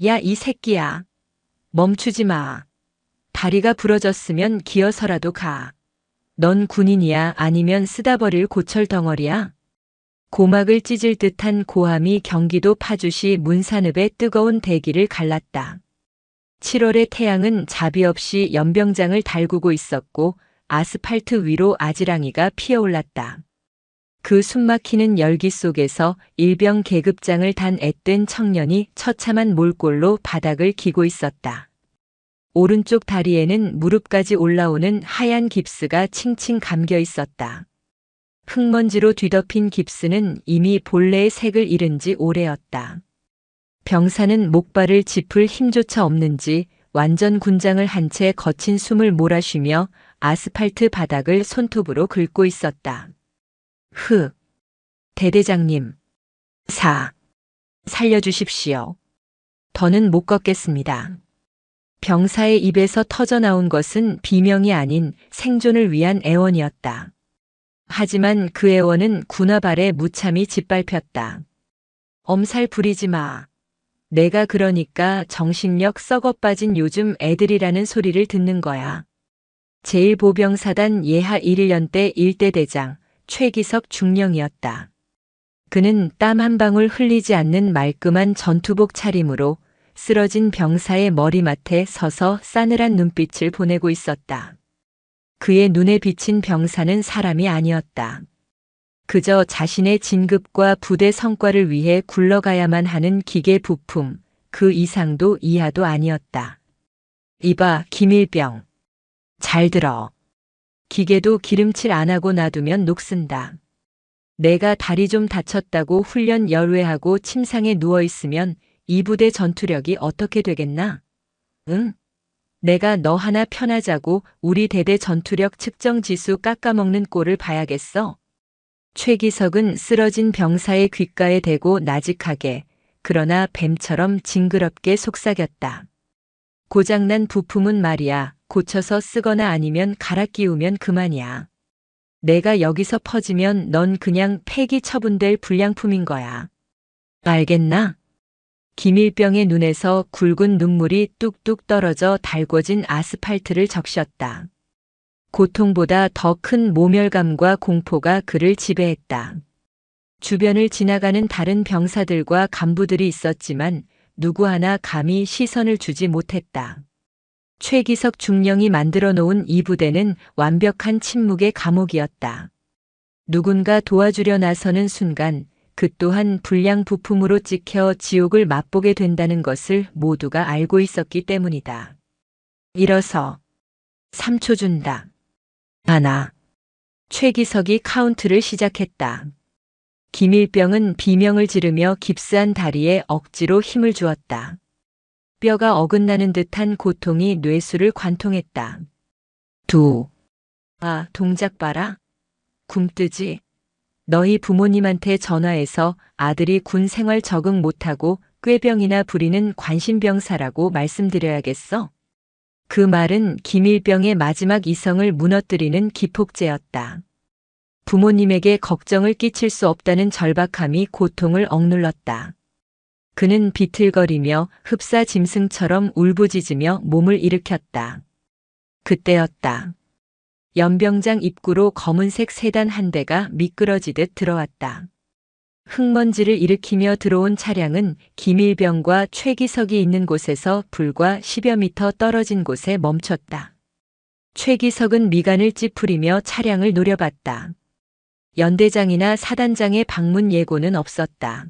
야, 이 새끼야. 멈추지 마. 다리가 부러졌으면 기어서라도 가. 넌 군인이야? 아니면 쓰다 버릴 고철 덩어리야? 고막을 찢을 듯한 고함이 경기도 파주시 문산읍의 뜨거운 대기를 갈랐다. 7월의 태양은 자비 없이 연병장을 달구고 있었고 아스팔트 위로 아지랑이가 피어올랐다. 그 숨막히는 열기 속에서 일병 계급장을 단 앳된 청년이 처참한 몰골로 바닥을 기고 있었다. 오른쪽 다리에는 무릎까지 올라오는 하얀 깁스가 칭칭 감겨 있었다. 흙먼지로 뒤덮인 깁스는 이미 본래의 색을 잃은 지 오래였다. 병사는 목발을 짚을 힘조차 없는지 완전 군장을 한 채 거친 숨을 몰아쉬며 아스팔트 바닥을 손톱으로 긁고 있었다. 대대장님. 살려주십시오. 더는 못 걷겠습니다. 병사의 입에서 터져나온 것은 비명이 아닌 생존을 위한 애원이었다. 하지만 그 애원은 군화발에 무참히 짓밟혔다. 엄살 부리지 마. 내가 그러니까 정신력 썩어 빠진 요즘 애들이라는 소리를 듣는 거야. 제1보병사단 예하 1년대 1대 대장 최기석 중령이었다. 그는 땀 한 방울 흘리지 않는 말끔한 전투복 차림으로 쓰러진 병사의 머리맡에 서서 싸늘한 눈빛을 보내고 있었다. 그의 눈에 비친 병사는 사람이 아니었다. 그저 자신의 진급과 부대 성과를 위해 굴러가야만 하는 기계 부품, 그 이상도 이하도 아니었다. 이봐, 김일병. 잘 들어. 기계도 기름칠 안 하고 놔두면 녹슨다. 내가 다리 좀 다쳤다고 훈련 열외하고 침상에 누워있으면 이 부대 전투력이 어떻게 되겠나? 응? 내가 너 하나 편하자고 우리 대대 전투력 측정 지수 깎아먹는 꼴을 봐야겠어? 최기석은 쓰러진 병사의 귓가에 대고 나직하게, 그러나 뱀처럼 징그럽게 속삭였다. 고장난 부품은 말이야, 고쳐서 쓰거나 아니면 갈아 끼우면 그만이야. 내가 여기서 퍼지면 넌 그냥 폐기 처분될 불량품인 거야. 알겠나? 김일병의 눈에서 굵은 눈물이 뚝뚝 떨어져 달궈진 아스팔트를 적셨다. 고통보다 더 큰 모멸감과 공포가 그를 지배했다. 주변을 지나가는 다른 병사들과 간부들이 있었지만 누구 하나 감히 시선을 주지 못했다. 최기석 중령이 만들어 놓은 이 부대는 완벽한 침묵의 감옥이었다. 누군가 도와주려 나서는 순간 그 또한 불량 부품으로 찍혀 지옥을 맛보게 된다는 것을 모두가 알고 있었기 때문이다. 일어서. 3초 준다. 하나. 최기석이 카운트를 시작했다. 김일병은 비명을 지르며 깁스한 다리에 억지로 힘을 주었다. 뼈가 어긋나는 듯한 고통이 뇌수를 관통했다. 동작 봐라. 굼뜨지. 너희 부모님한테 전화해서 아들이 군 생활 적응 못하고 꾀병이나 부리는 관심병사라고 말씀드려야겠어. 그 말은 김일병의 마지막 이성을 무너뜨리는 기폭제였다. 부모님에게 걱정을 끼칠 수 없다는 절박함이 고통을 억눌렀다. 그는 비틀거리며 흡사 짐승처럼 울부짖으며 몸을 일으켰다. 그때였다. 연병장 입구로 검은색 세단 한 대가 미끄러지듯 들어왔다. 흙먼지를 일으키며 들어온 차량은 김일병과 최기석이 있는 곳에서 불과 10여 미터 떨어진 곳에 멈췄다. 최기석은 미간을 찌푸리며 차량을 노려봤다. 연대장이나 사단장의 방문 예고는 없었다.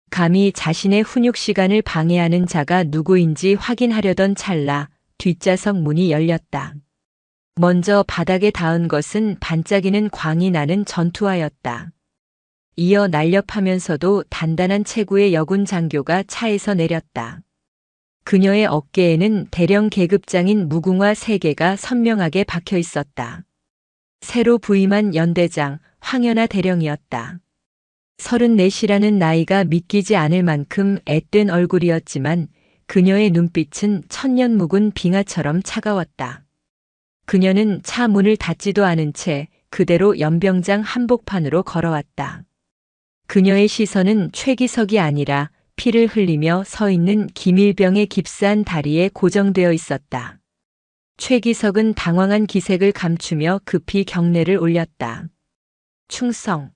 감히 자신의 훈육 시간을 방해하는 자가 누구인지 확인하려던 찰나 뒷좌석 문이 열렸다. 먼저 바닥에 닿은 것은 반짝이는 광이 나는 전투화였다. 이어 날렵하면서도 단단한 체구의 여군 장교가 차에서 내렸다. 그녀의 어깨에는 대령 계급장인 무궁화 3개가 선명하게 박혀 있었다. 새로 부임한 연대장 황연아 대령이었다. 34이라는 나이가 믿기지 않을 만큼 앳된 얼굴이었지만 그녀의 눈빛은 천년 묵은 빙하처럼 차가웠다. 그녀는 차 문을 닫지도 않은 채 그대로 연병장 한복판으로 걸어왔다. 그녀의 시선은 최기석이 아니라 피를 흘리며 서 있는 김일병의 깁스한 다리에 고정되어 있었다. 최기석은 당황한 기색을 감추며 급히 경례를 올렸다. 충성.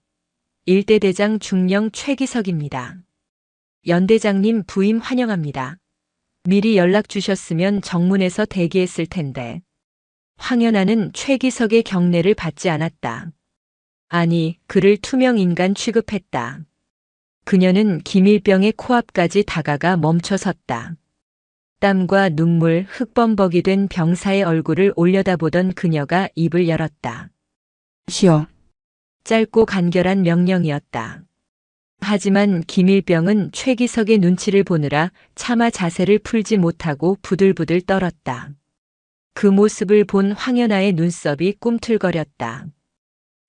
일대대장 중령 최기석입니다. 연대장님 부임 환영합니다. 미리 연락 주셨으면 정문에서 대기했을 텐데. 황연아는 최기석의 경례를 받지 않았다. 아니, 그를 투명인간 취급했다. 그녀는 김일병의 코앞까지 다가가 멈춰섰다. 땀과 눈물 흙범벅이 된 병사의 얼굴을 올려다보던 그녀가 입을 열었다. 쉬어. 짧고 간결한 명령이었다. 하지만 김일병은 최기석의 눈치를 보느라 차마 자세를 풀지 못하고 부들부들 떨었다. 그 모습을 본 황연아의 눈썹이 꿈틀거렸다.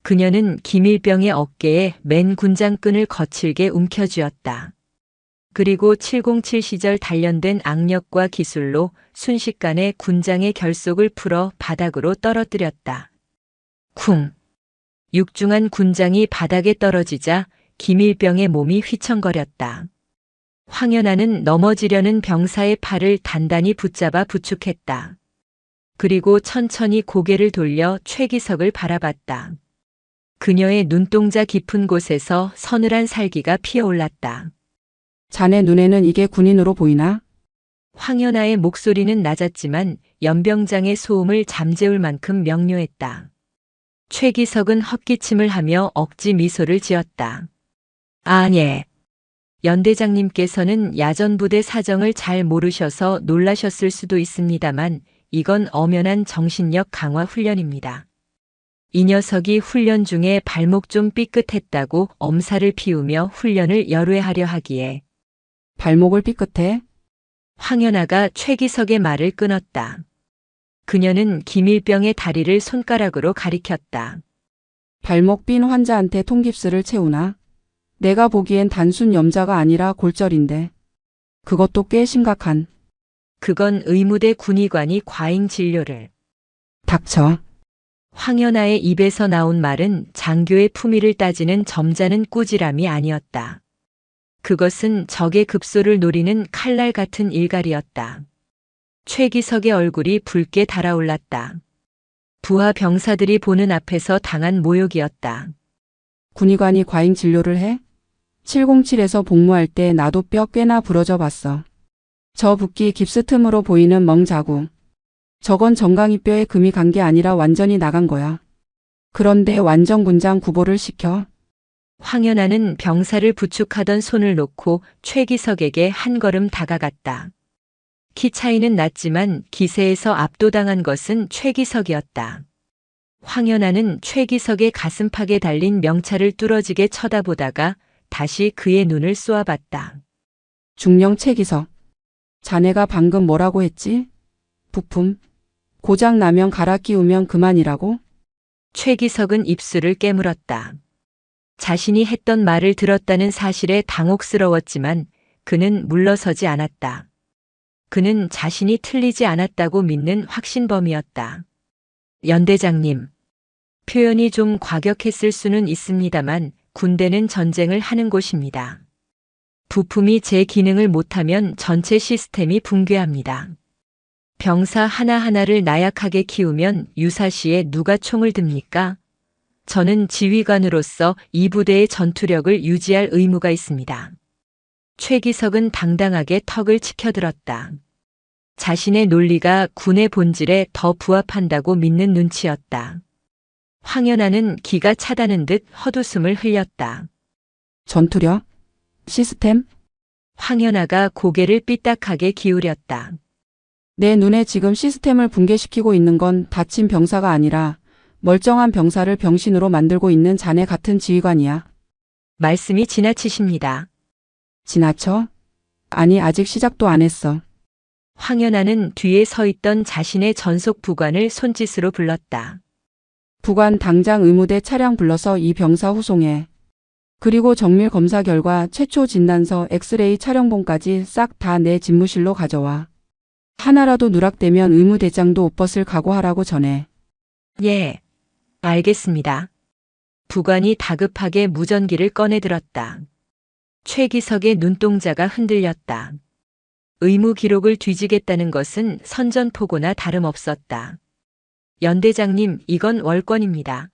그녀는 김일병의 어깨에 맨 군장끈을 거칠게 움켜쥐었다. 그리고 707 시절 단련된 악력과 기술로 순식간에 군장의 결속을 풀어 바닥으로 떨어뜨렸다. 쿵! 육중한 군장이 바닥에 떨어지자 김일병의 몸이 휘청거렸다. 황연아는 넘어지려는 병사의 팔을 단단히 붙잡아 부축했다. 그리고 천천히 고개를 돌려 최기석을 바라봤다. 그녀의 눈동자 깊은 곳에서 서늘한 살기가 피어올랐다. 자네 눈에는 이게 군인으로 보이나? 황연아의 목소리는 낮았지만 연병장의 소음을 잠재울 만큼 명료했다. 최기석은 헛기침을 하며 억지 미소를 지었다. 예. 연대장님께서는 야전부대 사정을 잘 모르셔서 놀라셨을 수도 있습니다만 이건 엄연한 정신력 강화 훈련입니다. 이 녀석이 훈련 중에 발목 좀 삐끗했다고 엄살을 피우며 훈련을 열외하려 하기에. 발목을 삐끗해? 황연아가 최기석의 말을 끊었다. 그녀는 김일병의 다리를 손가락으로 가리켰다. 발목 삔 환자한테 통깁스를 채우나? 내가 보기엔 단순 염자가 아니라 골절인데. 그것도 꽤 심각한. 그건 의무대 군의관이 과잉 진료를. 닥쳐. 황연아의 입에서 나온 말은 장교의 품위를 따지는 점잖은 꾸지람이 아니었다. 그것은 적의 급소를 노리는 칼날 같은 일갈이었다. 최기석의 얼굴이 붉게 달아올랐다. 부하 병사들이 보는 앞에서 당한 모욕이었다. 군의관이 과잉 진료를 해? 707에서 복무할 때 나도 뼈 꽤나 부러져 봤어. 저 붓기 깁스 틈으로 보이는 멍자국. 저건 정강이 뼈에 금이 간 게 아니라 완전히 나간 거야. 그런데 완전 군장 구보를 시켜? 황연아는 병사를 부축하던 손을 놓고 최기석에게 한 걸음 다가갔다. 키 차이는 났지만 기세에서 압도당한 것은 최기석이었다. 황연아는 최기석의 가슴팍에 달린 명찰을 뚫어지게 쳐다보다가 다시 그의 눈을 쏘아봤다. 중령 최기석. 자네가 방금 뭐라고 했지? 부품. 고장 나면 갈아 끼우면 그만이라고? 최기석은 입술을 깨물었다. 자신이 했던 말을 들었다는 사실에 당혹스러웠지만 그는 물러서지 않았다. 그는 자신이 틀리지 않았다고 믿는 확신범이었다. 연대장님. 표현이 좀 과격했을 수는 있습니다만 군대는 전쟁을 하는 곳입니다. 부품이 제 기능을 못하면 전체 시스템이 붕괴합니다. 병사 하나하나를 나약하게 키우면 유사시에 누가 총을 듭니까? 저는 지휘관으로서 이 부대의 전투력을 유지할 의무가 있습니다. 최기석은 당당하게 턱을 치켜들었다. 자신의 논리가 군의 본질에 더 부합한다고 믿는 눈치였다. 황연아는 기가 차다는 듯 헛웃음을 흘렸다. 전투력? 시스템? 황연아가 고개를 삐딱하게 기울였다. 내 눈에 지금 시스템을 붕괴시키고 있는 건 다친 병사가 아니라 멀쩡한 병사를 병신으로 만들고 있는 자네 같은 지휘관이야. 말씀이 지나치십니다. 지나쳐? 아니 아직 시작도 안 했어. 황연아는 뒤에 서 있던 자신의 전속 부관을 손짓으로 불렀다. 부관 당장 의무대 차량 불러서 이 병사 후송해. 그리고 정밀 검사 결과 최초 진단서 엑스레이 촬영본까지 싹 다 내 집무실로 가져와. 하나라도 누락되면 의무대장도 옷 벗을 각오하라고 전해. 예, 알겠습니다. 부관이 다급하게 무전기를 꺼내들었다. 최기석의 눈동자가 흔들렸다. 의무 기록을 뒤지겠다는 것은 선전포고나 다름없었다. 연대장님, 이건 월권입니다.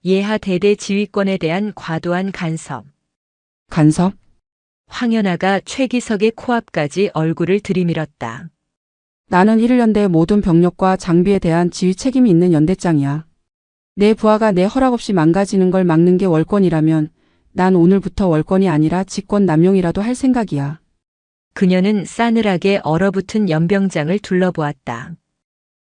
예하 대대 지휘권에 대한 과도한 간섭. 간섭? 황연아가 최기석의 코앞까지 얼굴을 들이밀었다. 나는 1연대 모든 병력과 장비에 대한 지휘 책임이 있는 연대장이야. 내 부하가 내 허락 없이 망가지는 걸 막는 게 월권이라면 난 오늘부터 월권이 아니라 직권 남용이라도 할 생각이야. 그녀는 싸늘하게 얼어붙은 연병장을 둘러보았다.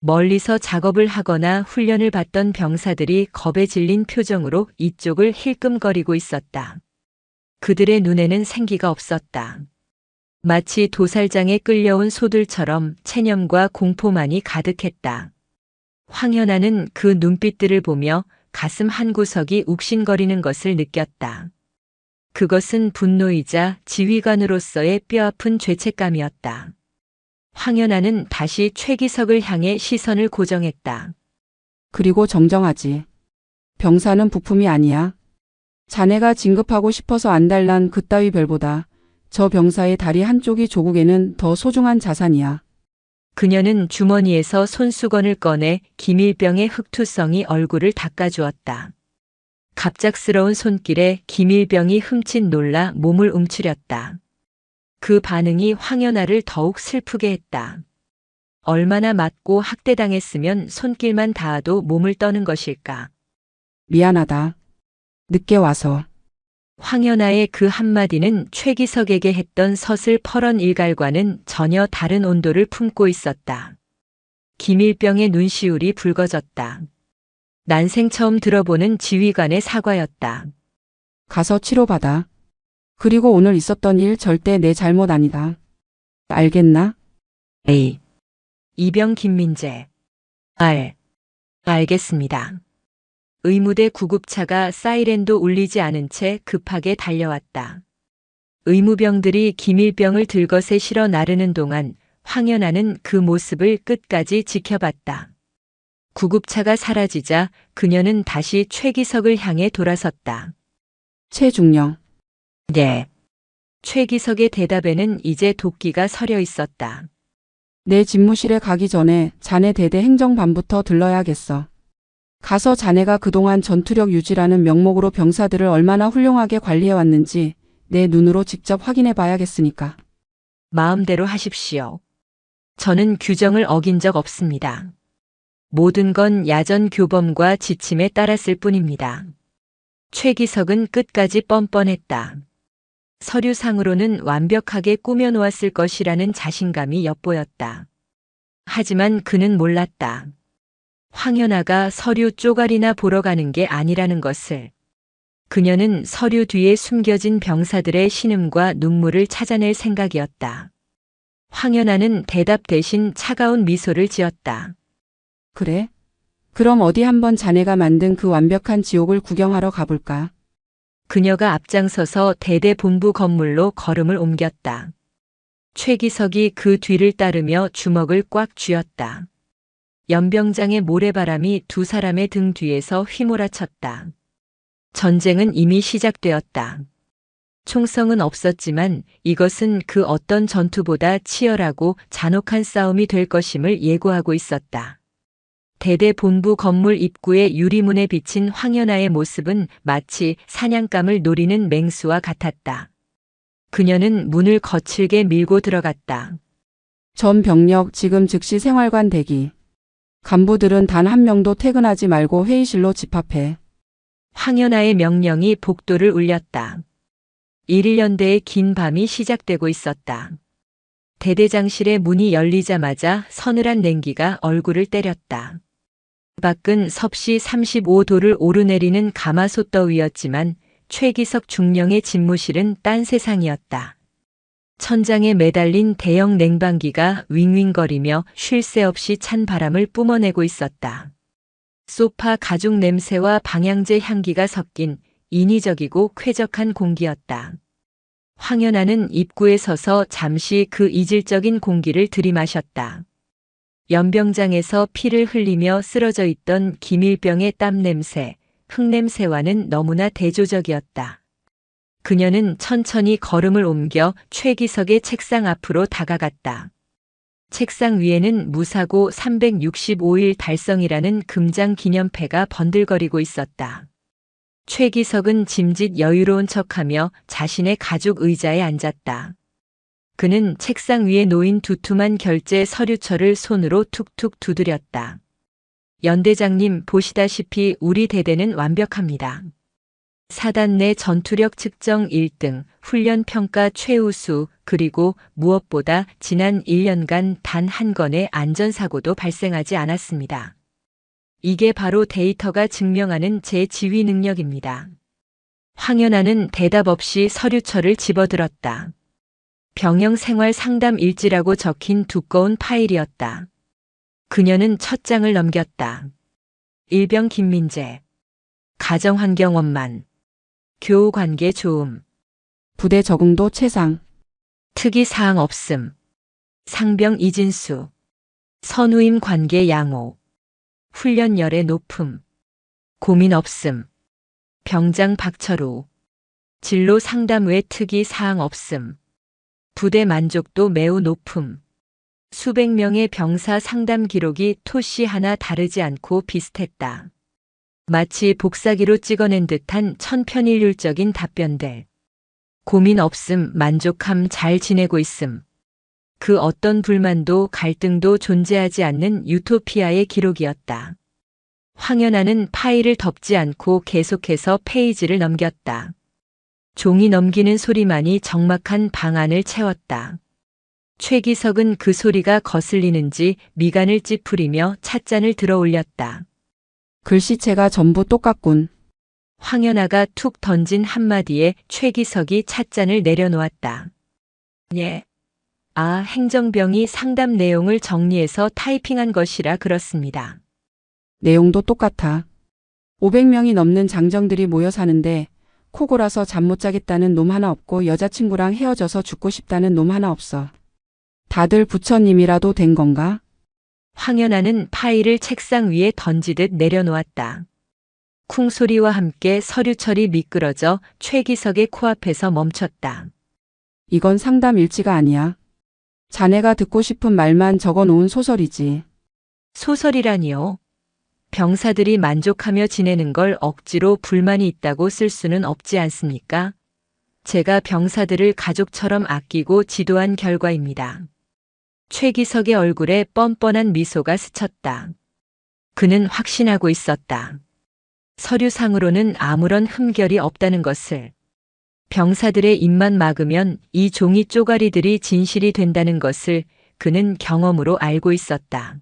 멀리서 작업을 하거나 훈련을 받던 병사들이 겁에 질린 표정으로 이쪽을 힐끔거리고 있었다. 그들의 눈에는 생기가 없었다. 마치 도살장에 끌려온 소들처럼 체념과 공포만이 가득했다. 황연아는 그 눈빛들을 보며 가슴 한구석이 욱신거리는 것을 느꼈다. 그것은 분노이자 지휘관으로서의 뼈아픈 죄책감이었다. 황연아는 다시 최기석을 향해 시선을 고정했다. 그리고 정정하지. 병사는 부품이 아니야. 자네가 진급하고 싶어서 안달난 그따위 별보다 저 병사의 다리 한쪽이 조국에는 더 소중한 자산이야. 그녀는 주머니에서 손수건을 꺼내 김일병의 흑투성이 얼굴을 닦아주었다. 갑작스러운 손길에 김일병이 흠칫 놀라 몸을 움츠렸다. 그 반응이 황연아를 더욱 슬프게 했다. 얼마나 맞고 학대당했으면 손길만 닿아도 몸을 떠는 것일까. 미안하다. 늦게 와서. 황연아의 그 한마디는 최기석에게 했던 서슬퍼런 일갈과는 전혀 다른 온도를 품고 있었다. 김일병의 눈시울이 붉어졌다. 난생 처음 들어보는 지휘관의 사과였다. 가서 치료받아. 그리고 오늘 있었던 일 절대 내 잘못 아니다. 알겠나? A. 이병 김민재. 알겠습니다. 의무대 구급차가 사이렌도 울리지 않은 채 급하게 달려왔다. 의무병들이 김일병을 들것에 실어 나르는 동안 황연아는 그 모습을 끝까지 지켜봤다. 구급차가 사라지자 그녀는 다시 최기석을 향해 돌아섰다. 최중령. 네. 최기석의 대답에는 이제 도끼가 서려 있었다. 내 집무실에 가기 전에 자네 대대 행정반부터 들러야겠어. 가서 자네가 그동안 전투력 유지라는 명목으로 병사들을 얼마나 훌륭하게 관리해왔는지 내 눈으로 직접 확인해 봐야겠으니까. 마음대로 하십시오. 저는 규정을 어긴 적 없습니다. 모든 건 야전 교범과 지침에 따랐을 뿐입니다. 최기석은 끝까지 뻔뻔했다. 서류상으로는 완벽하게 꾸며놓았을 것이라는 자신감이 엿보였다. 하지만 그는 몰랐다. 황연아가 서류 쪼가리나 보러 가는 게 아니라는 것을. 그녀는 서류 뒤에 숨겨진 병사들의 신음과 눈물을 찾아낼 생각이었다. 황연아는 대답 대신 차가운 미소를 지었다. 그래? 그럼 어디 한번 자네가 만든 그 완벽한 지옥을 구경하러 가볼까? 그녀가 앞장서서 대대 본부 건물로 걸음을 옮겼다. 최기석이 그 뒤를 따르며 주먹을 꽉 쥐었다. 연병장의 모래바람이 두 사람의 등 뒤에서 휘몰아쳤다. 전쟁은 이미 시작되었다. 총성은 없었지만 이것은 그 어떤 전투보다 치열하고 잔혹한 싸움이 될 것임을 예고하고 있었다. 대대 본부 건물 입구의 유리문에 비친 황연아의 모습은 마치 사냥감을 노리는 맹수와 같았다. 그녀는 문을 거칠게 밀고 들어갔다. 전 병력 지금 즉시 생활관 대기. 간부들은 단 한 명도 퇴근하지 말고 회의실로 집합해. 황연아의 명령이 복도를 울렸다. 1.1연대의 긴 밤이 시작되고 있었다. 대대장실의 문이 열리자마자 서늘한 냉기가 얼굴을 때렸다. 밖은 섭씨 35도를 오르내리는 가마솥 더위였지만 최기석 중령의 집무실은 딴 세상이었다. 천장에 매달린 대형 냉방기가 윙윙거리며 쉴 새 없이 찬 바람을 뿜어내고 있었다. 소파 가죽 냄새와 방향제 향기가 섞인 인위적이고 쾌적한 공기였다. 황연아는 입구에 서서 잠시 그 이질적인 공기를 들이마셨다. 연병장에서 피를 흘리며 쓰러져 있던 김일병의 땀 냄새, 흙 냄새와는 너무나 대조적이었다. 그녀는 천천히 걸음을 옮겨 최기석의 책상 앞으로 다가갔다. 책상 위에는 무사고 365일 달성이라는 금장 기념패가 번들거리고 있었다. 최기석은 짐짓 여유로운 척하며 자신의 가죽 의자에 앉았다. 그는 책상 위에 놓인 두툼한 결제 서류철을 손으로 툭툭 두드렸다. 연대장님, 보시다시피 우리 대대는 완벽합니다. 사단 내 전투력 측정 1등, 훈련 평가 최우수, 그리고 무엇보다 지난 1년간 단 한 건의 안전사고도 발생하지 않았습니다. 이게 바로 데이터가 증명하는 제 지휘 능력입니다. 황연아는 대답 없이 서류철을 집어들었다. 병영 생활 상담 일지라고 적힌 두꺼운 파일이었다. 그녀는 첫 장을 넘겼다. 일병 김민재. 가정환경 원만. 교우관계 좋음. 부대 적응도 최상. 특이사항 없음. 상병 이진수. 선우임 관계 양호. 훈련열의 높음. 고민 없음. 병장 박철우. 진로 상담 외 특이사항 없음. 부대 만족도 매우 높음. 수백 명의 병사 상담 기록이 토시 하나 다르지 않고 비슷했다. 마치 복사기로 찍어낸 듯한 천편일률적인 답변들. 고민 없음, 만족함, 잘 지내고 있음. 그 어떤 불만도 갈등도 존재하지 않는 유토피아의 기록이었다. 황연아는 파일을 덮지 않고 계속해서 페이지를 넘겼다. 종이 넘기는 소리만이 적막한 방안을 채웠다. 최기석은 그 소리가 거슬리는지 미간을 찌푸리며 찻잔을 들어 올렸다. 글씨체가 전부 똑같군. 황연아가 툭 던진 한마디에 최기석이 찻잔을 내려놓았다. 예. 아, 행정병이 상담 내용을 정리해서 타이핑한 것이라 그렇습니다. 내용도 똑같아. 500명이 넘는 장정들이 모여 사는데 코 골아서 잠 못 자겠다는 놈 하나 없고 여자친구랑 헤어져서 죽고 싶다는 놈 하나 없어. 다들 부처님이라도 된 건가? 황연아는 파일을 책상 위에 던지듯 내려놓았다. 쿵 소리와 함께 서류철이 미끄러져 최기석의 코앞에서 멈췄다. 이건 상담 일지가 아니야. 자네가 듣고 싶은 말만 적어 놓은 소설이지. 소설이라니요. 병사들이 만족하며 지내는 걸 억지로 불만이 있다고 쓸 수는 없지 않습니까? 제가 병사들을 가족처럼 아끼고 지도한 결과입니다. 최기석의 얼굴에 뻔뻔한 미소가 스쳤다. 그는 확신하고 있었다. 서류상으로는 아무런 흠결이 없다는 것을. 병사들의 입만 막으면 이 종이 쪼가리들이 진실이 된다는 것을 그는 경험으로 알고 있었다.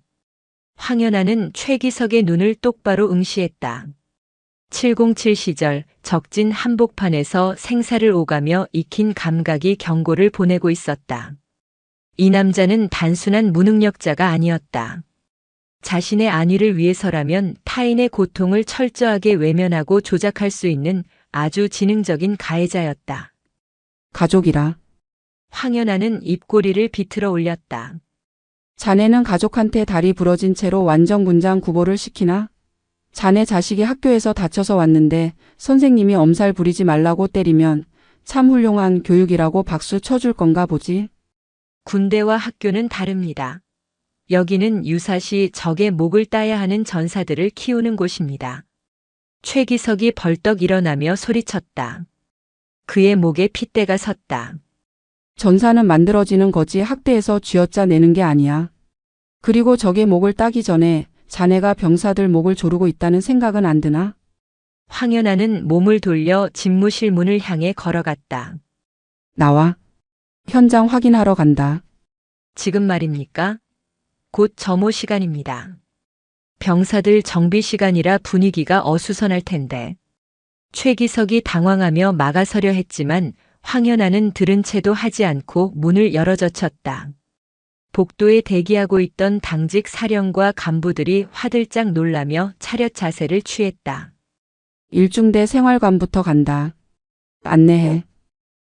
황연아는 최기석의 눈을 똑바로 응시했다. 707 시절 적진 한복판에서 생사를 오가며 익힌 감각이 경고를 보내고 있었다. 이 남자는 단순한 무능력자가 아니었다. 자신의 안위를 위해서라면 타인의 고통을 철저하게 외면하고 조작할 수 있는 아주 지능적인 가해자였다. 가족이라. 황연아는 입꼬리를 비틀어 올렸다. 자네는 가족한테 다리 부러진 채로 완전 군장 구보를 시키나? 자네 자식이 학교에서 다쳐서 왔는데 선생님이 엄살 부리지 말라고 때리면 참 훌륭한 교육이라고 박수 쳐줄 건가 보지? 군대와 학교는 다릅니다. 여기는 유사시 적의 목을 따야 하는 전사들을 키우는 곳입니다. 최기석이 벌떡 일어나며 소리쳤다. 그의 목에 핏대가 섰다. 전사는 만들어지는 거지 학대에서 쥐어짜 내는 게 아니야. 그리고 적의 목을 따기 전에 자네가 병사들 목을 조르고 있다는 생각은 안 드나? 황연아는 몸을 돌려 집무실 문을 향해 걸어갔다. 나와. 현장 확인하러 간다. 지금 말입니까? 곧 점호 시간입니다. 병사들 정비 시간이라 분위기가 어수선할 텐데. 최기석이 당황하며 막아서려 했지만 황연아는 들은 채도 하지 않고 문을 열어젖혔다. 복도에 대기하고 있던 당직 사령과 간부들이 화들짝 놀라며 차렷 자세를 취했다. 일중대 생활관부터 간다. 안내해.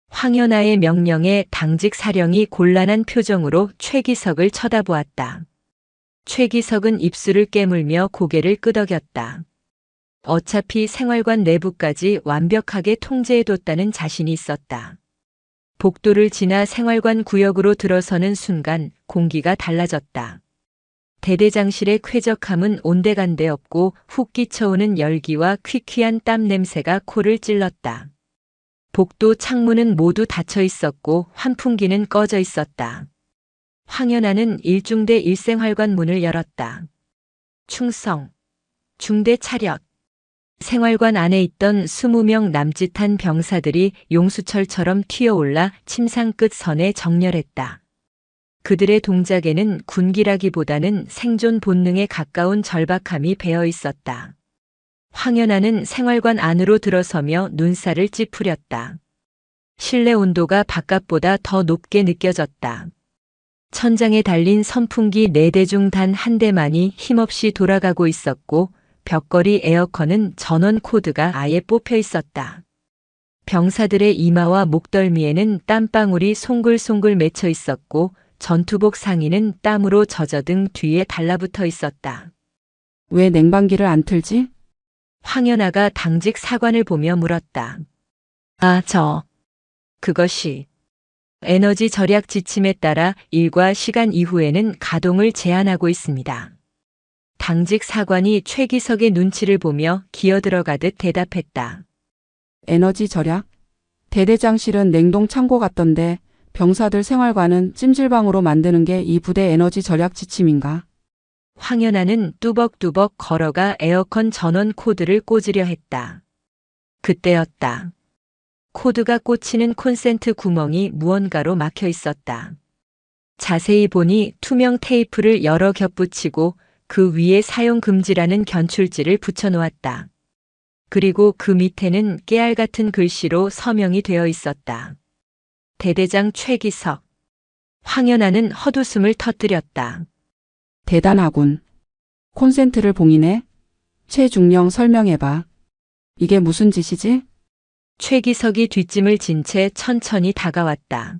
황연아의 명령에 당직 사령이 곤란한 표정으로 최기석을 쳐다보았다. 최기석은 입술을 깨물며 고개를 끄덕였다. 어차피 생활관 내부까지 완벽하게 통제해뒀다는 자신이 있었다. 복도를 지나 생활관 구역으로 들어서는 순간 공기가 달라졌다. 대대장실의 쾌적함은 온데간데 없고 훅 끼쳐오는 열기와 퀴퀴한 땀 냄새가 코를 찔렀다. 복도 창문은 모두 닫혀 있었고 환풍기는 꺼져 있었다. 황연아는 일중대 일생활관 문을 열었다. 충성, 중대 차렷. 생활관 안에 있던 20명 남짓한 병사들이 용수철처럼 튀어올라 침상 끝 선에 정렬했다. 그들의 동작에는 군기라기보다는 생존 본능에 가까운 절박함이 배어 있었다. 황연아는 생활관 안으로 들어서며 눈살을 찌푸렸다. 실내 온도가 바깥보다 더 높게 느껴졌다. 천장에 달린 선풍기 4대 중 단 한 대만이 힘없이 돌아가고 있었고 벽걸이 에어컨은 전원 코드가 아예 뽑혀 있었다. 병사들의 이마와 목덜미에는 땀방울이 송글송글 맺혀 있었고 전투복 상의는 땀으로 젖어등 뒤에 달라붙어 있었다. 왜 냉방기를 안 틀지? 황연아가 당직 사관을 보며 물었다. 그것이 에너지 절약 지침에 따라 일과 시간 이후에는 가동을 제한하고 있습니다. 당직 사관이 최기석의 눈치를 보며 기어들어가듯 대답했다. 에너지 절약? 대대장실은 냉동 창고 같던데 병사들 생활관은 찜질방으로 만드는 게 이 부대 에너지 절약 지침인가? 황연아는 뚜벅뚜벅 걸어가 에어컨 전원 코드를 꽂으려 했다. 그때였다. 코드가 꽂히는 콘센트 구멍이 무언가로 막혀 있었다. 자세히 보니 투명 테이프를 여러 겹 붙이고 그 위에 사용 금지라는 견출지를 붙여놓았다. 그리고 그 밑에는 깨알 같은 글씨로 서명이 되어 있었다. 대대장 최기석. 황연아는 헛웃음을 터뜨렸다. 대단하군. 콘센트를 봉인해? 최중령 설명해봐. 이게 무슨 짓이지? 최기석이 뒷짐을 진 채 천천히 다가왔다.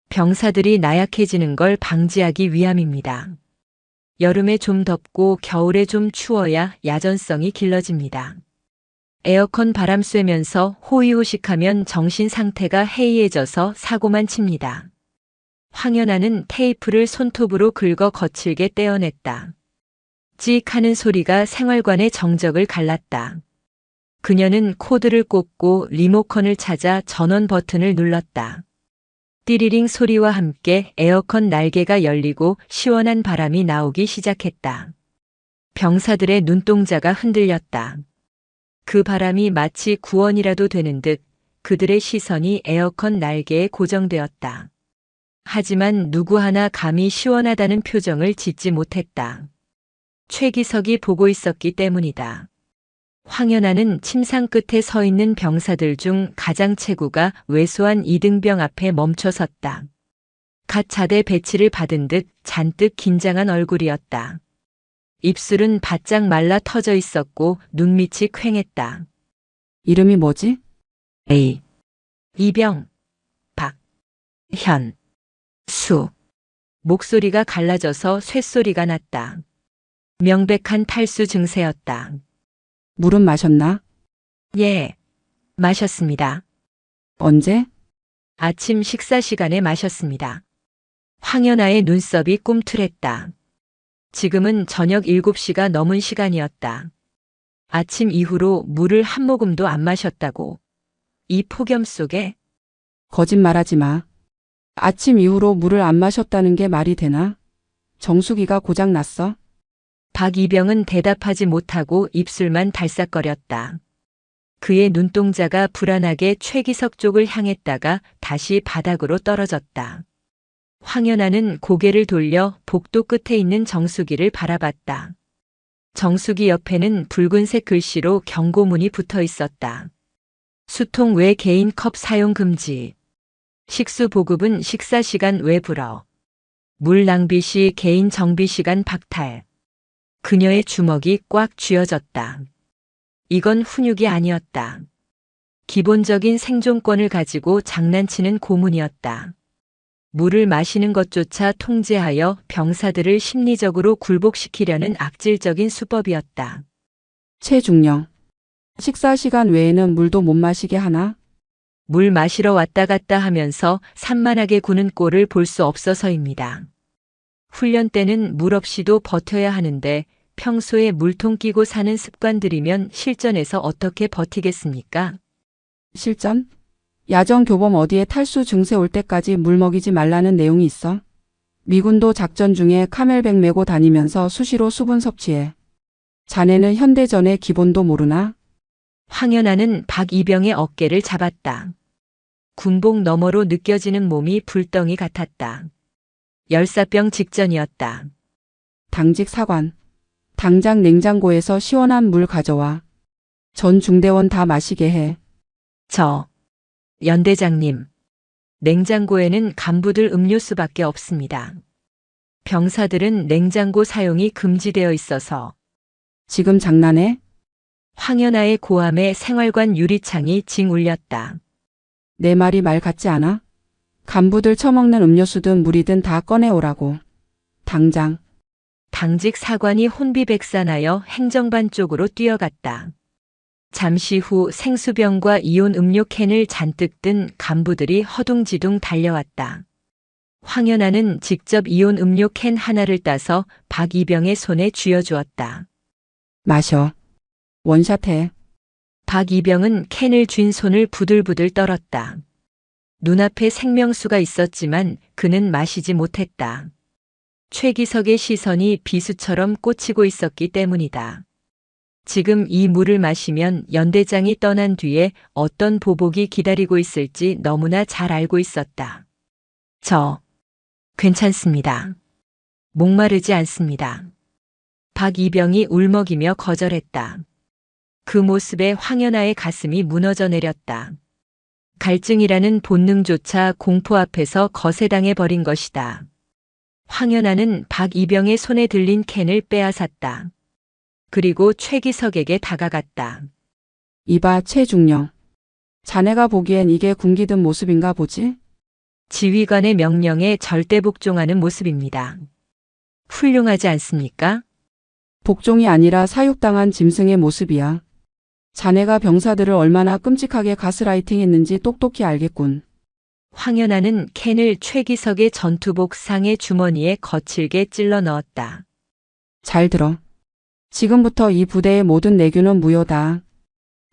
병사들이 나약해지는 걸 방지하기 위함입니다. 여름에 좀 덥고 겨울에 좀 추워야 야전성이 길러집니다. 에어컨 바람 쐬면서 호의호식하면 정신 상태가 해이해져서 사고만 칩니다. 황연아는 테이프를 손톱으로 긁어 거칠게 떼어냈다. 찍 하는 소리가 생활관의 정적을 갈랐다. 그녀는 코드를 꽂고 리모컨을 찾아 전원 버튼을 눌렀다. 띠리링 소리와 함께 에어컨 날개가 열리고 시원한 바람이 나오기 시작했다. 병사들의 눈동자가 흔들렸다. 그 바람이 마치 구원이라도 되는 듯 그들의 시선이 에어컨 날개에 고정되었다. 하지만 누구 하나 감히 시원하다는 표정을 짓지 못했다. 최기석이 보고 있었기 때문이다. 황연아는 침상 끝에 서 있는 병사들 중 가장 체구가 왜소한 이등병 앞에 멈춰 섰다. 갓 자대 배치를 받은 듯 잔뜩 긴장한 얼굴이었다. 입술은 바짝 말라 터져 있었고 눈밑이 퀭했다. 이름이 뭐지? A. 이병, 박, 현, 수. 목소리가 갈라져서 쇳소리가 났다. 명백한 탈수 증세였다. 물은 마셨나? 예, 마셨습니다. 언제? 아침 식사 시간에 마셨습니다. 황연아의 눈썹이 꿈틀했다. 지금은 저녁 7시가 넘은 시간이었다. 아침 이후로 물을 한 모금도 안 마셨다고. 이 폭염 속에 거짓말하지 마. 아침 이후로 물을 안 마셨다는 게 말이 되나? 정수기가 고장 났어? 박이병은 대답하지 못하고 입술만 달싹거렸다. 그의 눈동자가 불안하게 최기석 쪽을 향했다가 다시 바닥으로 떨어졌다. 황연아는 고개를 돌려 복도 끝에 있는 정수기를 바라봤다. 정수기 옆에는 붉은색 글씨로 경고문이 붙어 있었다. 수통 외 개인 컵 사용 금지. 식수 보급은 식사 시간 외불어. 물 낭비 시 개인 정비 시간 박탈. 그녀의 주먹이 꽉 쥐어졌다. 이건 훈육이 아니었다. 기본적인 생존권을 가지고 장난치는 고문이었다. 물을 마시는 것조차 통제하여 병사들을 심리적으로 굴복시키려는 악질적인 수법이었다. 최중령. 식사 시간 외에는 물도 못 마시게 하나? 물 마시러 왔다 갔다 하면서 산만하게 구는 꼴을 볼 수 없어서입니다. 훈련 때는 물 없이도 버텨야 하는데 평소에 물통 끼고 사는 습관들이면 실전에서 어떻게 버티겠습니까? 실전? 야전 교범 어디에 탈수 증세 올 때까지 물 먹이지 말라는 내용이 있어? 미군도 작전 중에 카멜백 메고 다니면서 수시로 수분 섭취해. 자네는 현대전의 기본도 모르나? 황연아는 박이병의 어깨를 잡았다. 군복 너머로 느껴지는 몸이 불덩이 같았다. 열사병 직전이었다. 당직 사관. 당장 냉장고에서 시원한 물 가져와. 전 중대원 다 마시게 해. 연대장님. 냉장고에는 간부들 음료수밖에 없습니다. 병사들은 냉장고 사용이 금지되어 있어서. 지금 장난해? 황연아의 고함에 생활관 유리창이 징 울렸다. 내 말이 말 같지 않아? 간부들 처먹는 음료수든 물이든 다 꺼내오라고. 당장. 당직 사관이 혼비백산하여 행정반 쪽으로 뛰어갔다. 잠시 후 생수병과 이온 음료 캔을 잔뜩 든 간부들이 허둥지둥 달려왔다. 황연아는 직접 이온 음료 캔 하나를 따서 박이병의 손에 쥐어주었다. 마셔. 원샷해. 박이병은 캔을 쥔 손을 부들부들 떨었다. 눈앞에 생명수가 있었지만 그는 마시지 못했다. 최기석의 시선이 비수처럼 꽂히고 있었기 때문이다. 지금 이 물을 마시면 연대장이 떠난 뒤에 어떤 보복이 기다리고 있을지 너무나 잘 알고 있었다. 괜찮습니다. 목마르지 않습니다. 박이병이 울먹이며 거절했다. 그 모습에 황연아의 가슴이 무너져 내렸다. 갈증이라는 본능조차 공포 앞에서 거세당해 버린 것이다. 황연아는 박이병의 손에 들린 캔을 빼앗았다. 그리고 최기석에게 다가갔다. 이봐 최중령. 자네가 보기엔 이게 군기든 모습인가 보지? 지휘관의 명령에 절대 복종하는 모습입니다. 훌륭하지 않습니까? 복종이 아니라 사육당한 짐승의 모습이야. 자네가 병사들을 얼마나 끔찍하게 가스라이팅했는지 똑똑히 알겠군. 황연아는 캔을 최기석의 전투복 상의 주머니에 거칠게 찔러 넣었다. 잘 들어. 지금부터 이 부대의 모든 내규는 무효다.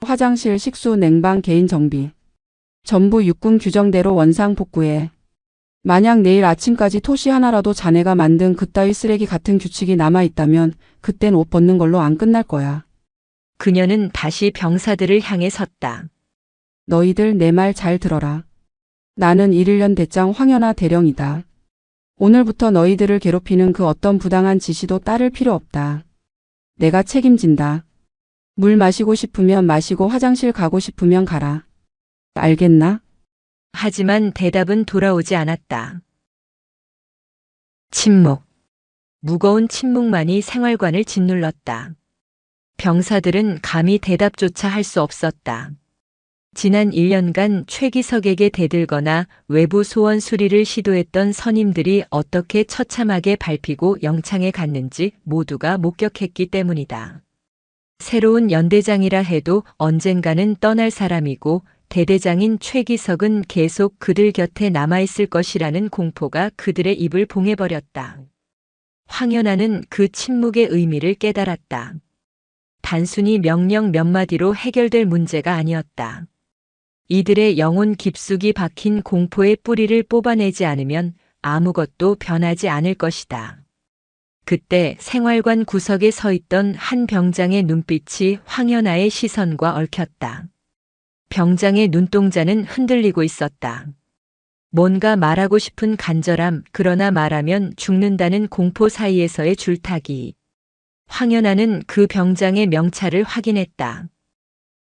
화장실, 식수, 냉방, 개인 정비. 전부 육군 규정대로 원상 복구해. 만약 내일 아침까지 토시 하나라도 자네가 만든 그따위 쓰레기 같은 규칙이 남아있다면 그땐 옷 벗는 걸로 안 끝날 거야. 그녀는 다시 병사들을 향해 섰다. 너희들 내 말 잘 들어라. 나는 1년 대장 황연아 대령이다. 오늘부터 너희들을 괴롭히는 그 어떤 부당한 지시도 따를 필요 없다. 내가 책임진다. 물 마시고 싶으면 마시고 화장실 가고 싶으면 가라. 알겠나? 하지만 대답은 돌아오지 않았다. 침묵. 무거운 침묵만이 생활관을 짓눌렀다. 병사들은 감히 대답조차 할 수 없었다. 지난 1년간 최기석에게 대들거나 외부 소원 수리를 시도했던 선임들이 어떻게 처참하게 밟히고 영창에 갔는지 모두가 목격했기 때문이다. 새로운 연대장이라 해도 언젠가는 떠날 사람이고 대대장인 최기석은 계속 그들 곁에 남아있을 것이라는 공포가 그들의 입을 봉해버렸다. 황연아는 그 침묵의 의미를 깨달았다. 단순히 명령 몇 마디로 해결될 문제가 아니었다. 이들의 영혼 깊숙이 박힌 공포의 뿌리를 뽑아내지 않으면 아무것도 변하지 않을 것이다. 그때 생활관 구석에 서 있던 한 병장의 눈빛이 황연아의 시선과 얽혔다. 병장의 눈동자는 흔들리고 있었다. 뭔가 말하고 싶은 간절함, 그러나 말하면 죽는다는 공포 사이에서의 줄타기. 황연아는 그 병장의 명찰을 확인했다.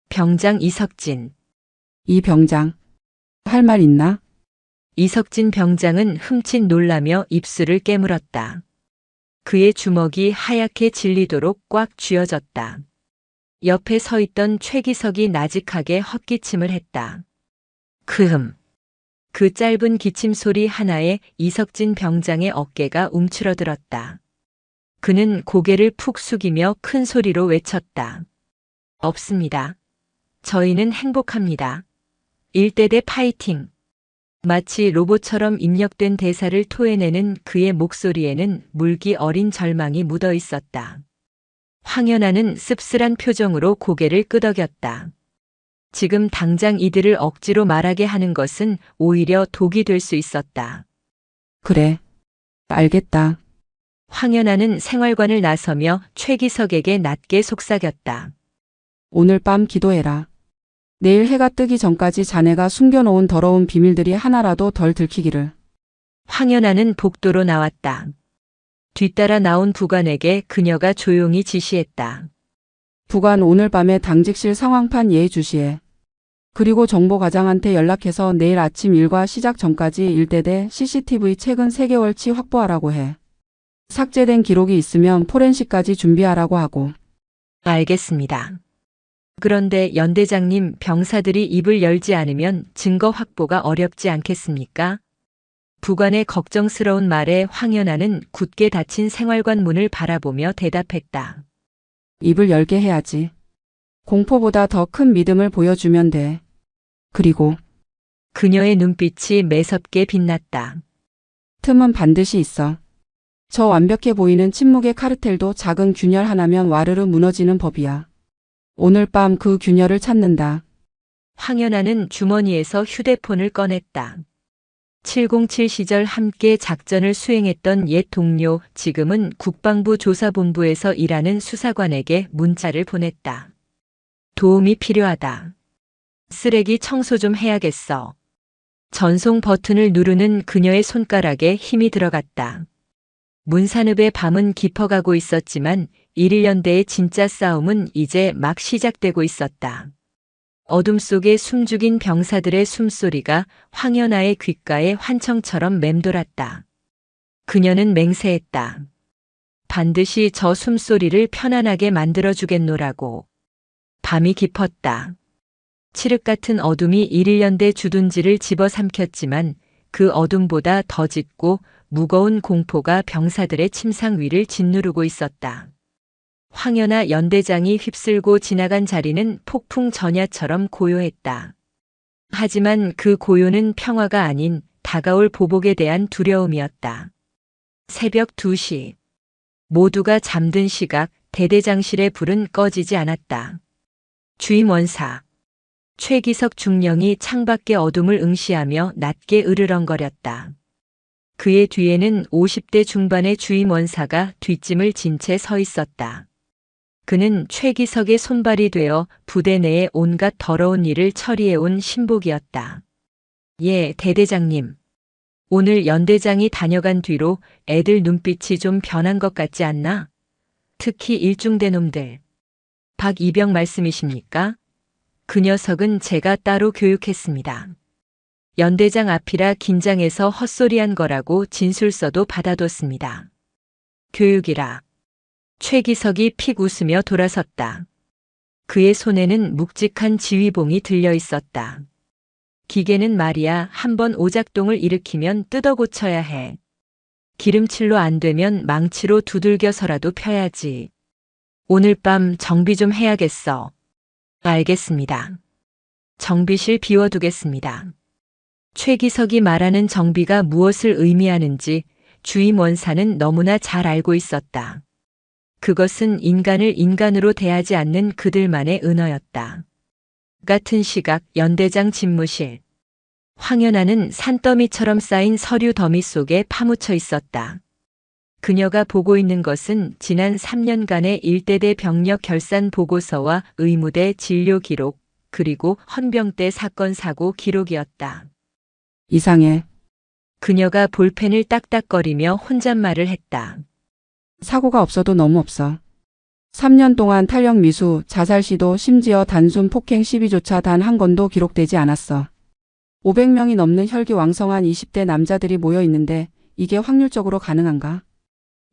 병장 이석진. 이 병장. 할 말 있나? 이석진 병장은 흠칫 놀라며 입술을 깨물었다. 그의 주먹이 하얗게 질리도록 꽉 쥐어졌다. 옆에 서 있던 최기석이 나직하게 헛기침을 했다. 그 짧은 기침 소리 하나에 이석진 병장의 어깨가 움츠러들었다. 그는 고개를 푹 숙이며 큰 소리로 외쳤다. 없습니다. 저희는 행복합니다. 일대대 파이팅. 마치 로봇처럼 입력된 대사를 토해내는 그의 목소리에는 물기 어린 절망이 묻어 있었다. 황연아는 씁쓸한 표정으로 고개를 끄덕였다. 지금 당장 이들을 억지로 말하게 하는 것은 오히려 독이 될 수 있었다. 그래. 알겠다. 황연아는 생활관을 나서며 최기석에게 낮게 속삭였다. 오늘 밤 기도해라. 내일 해가 뜨기 전까지 자네가 숨겨놓은 더러운 비밀들이 하나라도 덜 들키기를. 황연아는 복도로 나왔다. 뒤따라 나온 부관에게 그녀가 조용히 지시했다. 부관 오늘 밤에 당직실 상황판 예의 주시해. 그리고 정보과장한테 연락해서 내일 아침 일과 시작 전까지 일대대 CCTV 최근 3개월치 확보하라고 해. 삭제된 기록이 있으면 포렌식까지 준비하라고 하고. 알겠습니다. 그런데 연대장님, 병사들이 입을 열지 않으면 증거 확보가 어렵지 않겠습니까? 부관의 걱정스러운 말에 황연아는 굳게 닫힌 생활관 문을 바라보며 대답했다. 입을 열게 해야지. 공포보다 더 큰 믿음을 보여주면 돼. 그리고 그녀의 눈빛이 매섭게 빛났다. 틈은 반드시 있어. 저 완벽해 보이는 침묵의 카르텔도 작은 균열 하나면 와르르 무너지는 법이야. 오늘 밤 그 균열을 찾는다. 황연아는 주머니에서 휴대폰을 꺼냈다. 707 시절 함께 작전을 수행했던 옛 동료, 지금은 국방부 조사본부에서 일하는 수사관에게 문자를 보냈다. 도움이 필요하다. 쓰레기 청소 좀 해야겠어. 전송 버튼을 누르는 그녀의 손가락에 힘이 들어갔다. 문산읍의 밤은 깊어가고 있었지만 1.1연대의 진짜 싸움은 이제 막 시작되고 있었다. 어둠 속에 숨죽인 병사들의 숨소리가 황연아의 귓가에 환청처럼 맴돌았다. 그녀는 맹세했다. 반드시 저 숨소리를 편안하게 만들어주겠노라고. 밤이 깊었다. 칠흑 같은 어둠이 1.1연대 주둔지를 집어삼켰지만 그 어둠보다 더 짙고 무거운 공포가 병사들의 침상 위를 짓누르고 있었다. 황연아 연대장이 휩쓸고 지나간 자리는 폭풍 전야처럼 고요했다. 하지만 그 고요는 평화가 아닌 다가올 보복에 대한 두려움이었다. 새벽 2시. 모두가 잠든 시각, 대대장실의 불은 꺼지지 않았다. 주임 원사. 최기석 중령이 창밖의 어둠을 응시하며 낮게 으르렁거렸다. 그의 뒤에는 50대 중반의 주임 원사가 뒷짐을 진 채 서 있었다. 그는 최기석의 손발이 되어 부대 내의 온갖 더러운 일을 처리해온 신복이었다. 예, 대대장님. 오늘 연대장이 다녀간 뒤로 애들 눈빛이 좀 변한 것 같지 않나? 특히 일중대 놈들. 박이병 말씀이십니까? 그 녀석은 제가 따로 교육했습니다. 연대장 앞이라 긴장해서 헛소리한 거라고 진술서도 받아뒀습니다. 교육이라. 최기석이 픽 웃으며 돌아섰다. 그의 손에는 묵직한 지휘봉이 들려 있었다. 기계는 말이야 한번 오작동을 일으키면 뜯어 고쳐야 해. 기름칠로 안 되면 망치로 두들겨서라도 펴야지. 오늘 밤 정비 좀 해야겠어. 알겠습니다. 정비실 비워두겠습니다. 최기석이 말하는 정비가 무엇을 의미하는지 주임 원사는 너무나 잘 알고 있었다. 그것은 인간을 인간으로 대하지 않는 그들만의 은어였다. 같은 시각 연대장 집무실. 황연아는 산더미처럼 쌓인 서류 더미 속에 파묻혀 있었다. 그녀가 보고 있는 것은 지난 3년간의 일대대 병력 결산 보고서와 의무대 진료 기록, 그리고 헌병대 사건 사고 기록이었다. 이상해. 그녀가 볼펜을 딱딱거리며 혼잣말을 했다. 사고가 없어도 너무 없어. 3년 동안 탄력 미수, 자살 시도, 심지어 단순 폭행 시비조차 단 한 건도 기록되지 않았어. 500명이 넘는 혈기왕성한 20대 남자들이 모여 있는데 이게 확률적으로 가능한가?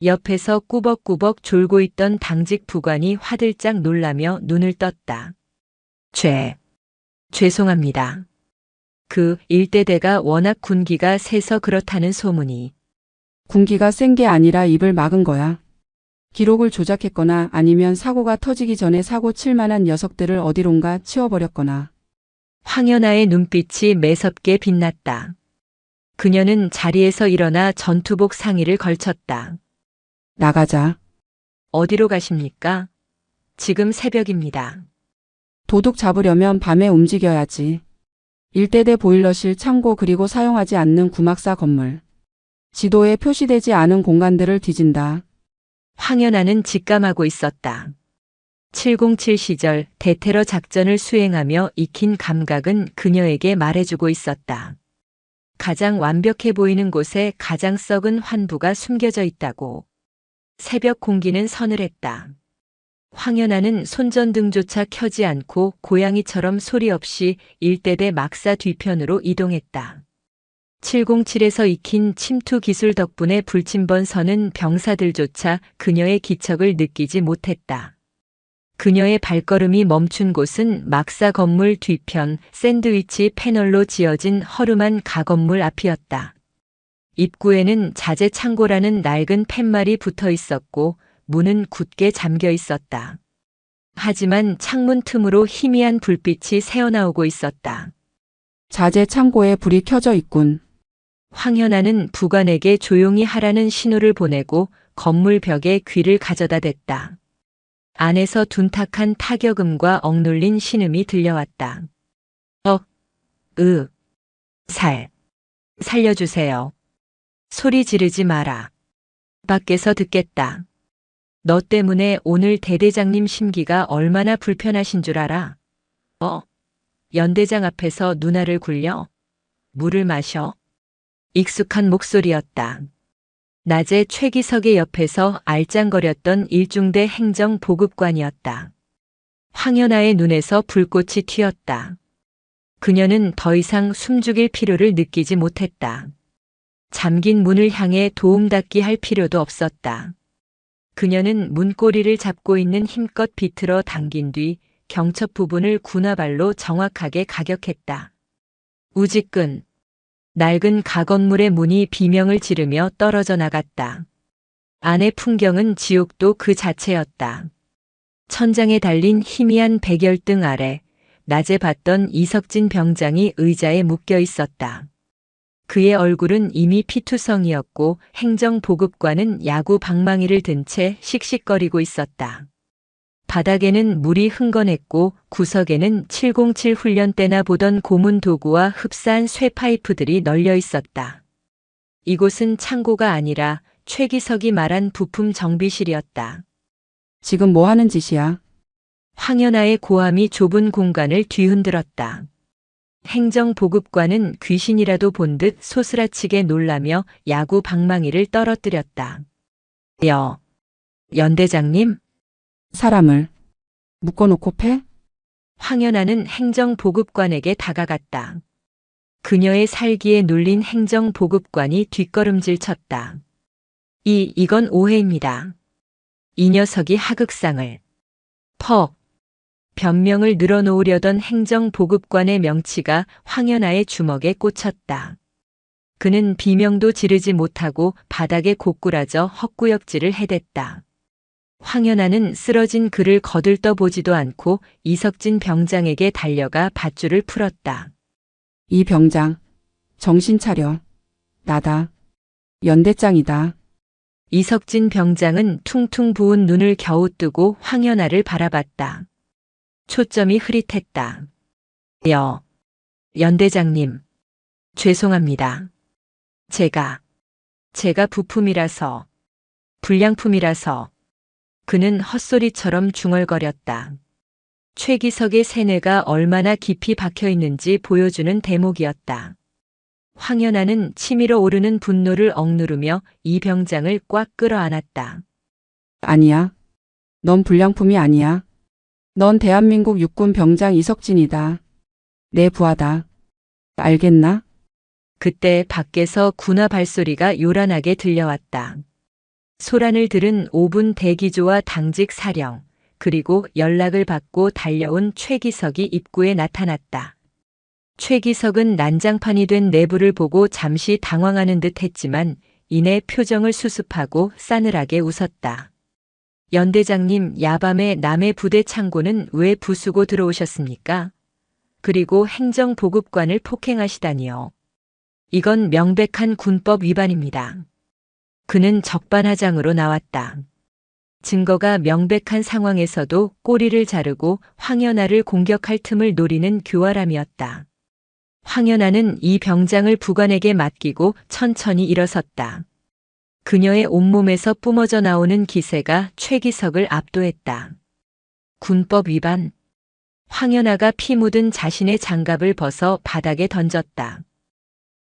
옆에서 꾸벅꾸벅 졸고 있던 당직 부관이 화들짝 놀라며 눈을 떴다. 죄송합니다. 그 일대대가 워낙 군기가 세서 그렇다는 소문이. 군기가 센 게 아니라 입을 막은 거야. 기록을 조작했거나 아니면 사고가 터지기 전에 사고 칠 만한 녀석들을 어디론가 치워버렸거나. 황연아의 눈빛이 매섭게 빛났다. 그녀는 자리에서 일어나 전투복 상의를 걸쳤다. 나가자. 어디로 가십니까? 지금 새벽입니다. 도둑 잡으려면 밤에 움직여야지. 일대대 보일러실 창고 그리고 사용하지 않는 구막사 건물. 지도에 표시되지 않은 공간들을 뒤진다. 황연아는 직감하고 있었다. 707 시절 대테러 작전을 수행하며 익힌 감각은 그녀에게 말해주고 있었다. 가장 완벽해 보이는 곳에 가장 썩은 환부가 숨겨져 있다고. 새벽 공기는 서늘했다. 황연아는 손전등조차 켜지 않고 고양이처럼 소리 없이 일대대 막사 뒤편으로 이동했다. 707에서 익힌 침투 기술 덕분에 불침번 서는 병사들조차 그녀의 기척을 느끼지 못했다. 그녀의 발걸음이 멈춘 곳은 막사 건물 뒤편 샌드위치 패널로 지어진 허름한 가건물 앞이었다. 입구에는 자재 창고라는 낡은 팻말이 붙어 있었고 문은 굳게 잠겨 있었다. 하지만 창문 틈으로 희미한 불빛이 새어나오고 있었다. 자재 창고에 불이 켜져 있군. 황연아는 부관에게 조용히 하라는 신호를 보내고 건물 벽에 귀를 가져다 댔다. 안에서 둔탁한 타격음과 억눌린 신음이 들려왔다. 살려주세요. 소리 지르지 마라. 밖에서 듣겠다. 너 때문에 오늘 대대장님 심기가 얼마나 불편하신 줄 알아? 연대장 앞에서 누나를 굴려? 물을 마셔? 익숙한 목소리였다. 낮에 최기석의 옆에서 알짱거렸던 일중대 행정보급관이었다. 황연아의 눈에서 불꽃이 튀었다. 그녀는 더 이상 숨죽일 필요를 느끼지 못했다. 잠긴 문을 향해 도움닫기 할 필요도 없었다. 그녀는 문고리를 잡고 있는 힘껏 비틀어 당긴 뒤 경첩 부분을 군화발로 정확하게 가격했다. 우지끈. 낡은 가건물의 문이 비명을 지르며 떨어져 나갔다. 안의 풍경은 지옥도 그 자체였다. 천장에 달린 희미한 백열등 아래 낮에 봤던 이석진 병장이 의자에 묶여 있었다. 그의 얼굴은 이미 피투성이었고 행정보급관은 야구 방망이를 든 채 씩씩거리고 있었다. 바닥에는 물이 흥건했고 구석에는 707 훈련 때나 보던 고문 도구와 흡사한 쇠파이프들이 널려 있었다. 이곳은 창고가 아니라 최기석이 말한 부품 정비실이었다. 지금 뭐 하는 짓이야? 황연아의 고함이 좁은 공간을 뒤흔들었다. 행정보급관은 귀신이라도 본 듯 소스라치게 놀라며 야구 방망이를 떨어뜨렸다. 연대장님? 사람을 묶어놓고 패? 황연아는 행정보급관에게 다가갔다. 그녀의 살기에 눌린 행정보급관이 뒷걸음질 쳤다. 이건 오해입니다. 이 녀석이 하극상을. 변명을 늘어놓으려던 행정보급관의 명치가 황연아의 주먹에 꽂혔다. 그는 비명도 지르지 못하고 바닥에 고꾸라져 헛구역질을 해댔다. 황연아는 쓰러진 그를 거들떠보지도 않고 이석진 병장에게 달려가 밧줄을 풀었다. 이 병장. 정신 차려. 나다. 연대장이다. 이석진 병장은 퉁퉁 부은 눈을 겨우 뜨고 황연아를 바라봤다. 초점이 흐릿했다. 연대장님. 죄송합니다. 제가 부품이라서, 불량품이라서. 그는 헛소리처럼 중얼거렸다. 최기석의 세뇌가 얼마나 깊이 박혀 있는지 보여주는 대목이었다. 황연아는 치밀어 오르는 분노를 억누르며 이 병장을 꽉 끌어안았다. 아니야. 넌 불량품이 아니야. 넌 대한민국 육군 병장 이석진이다. 내 부하다. 알겠나? 그때 밖에서 군화 발소리가 요란하게 들려왔다. 소란을 들은 5분 대기조와 당직 사령, 그리고 연락을 받고 달려온 최기석이 입구에 나타났다. 최기석은 난장판이 된 내부를 보고 잠시 당황하는 듯 했지만 이내 표정을 수습하고 싸늘하게 웃었다. 연 대장님, 야밤에 남의 부대 창고는 왜 부수고 들어오셨습니까? 그리고 행정보급관을 폭행하시다니요. 이건 명백한 군법 위반입니다. 그는 적반하장으로 나왔다. 증거가 명백한 상황에서도 꼬리를 자르고 황연아를 공격할 틈을 노리는 교활함이었다. 황연아는 이 병장을 부관에게 맡기고 천천히 일어섰다. 그녀의 온몸에서 뿜어져 나오는 기세가 최기석을 압도했다. 군법 위반. 황연아가 피 묻은 자신의 장갑을 벗어 바닥에 던졌다.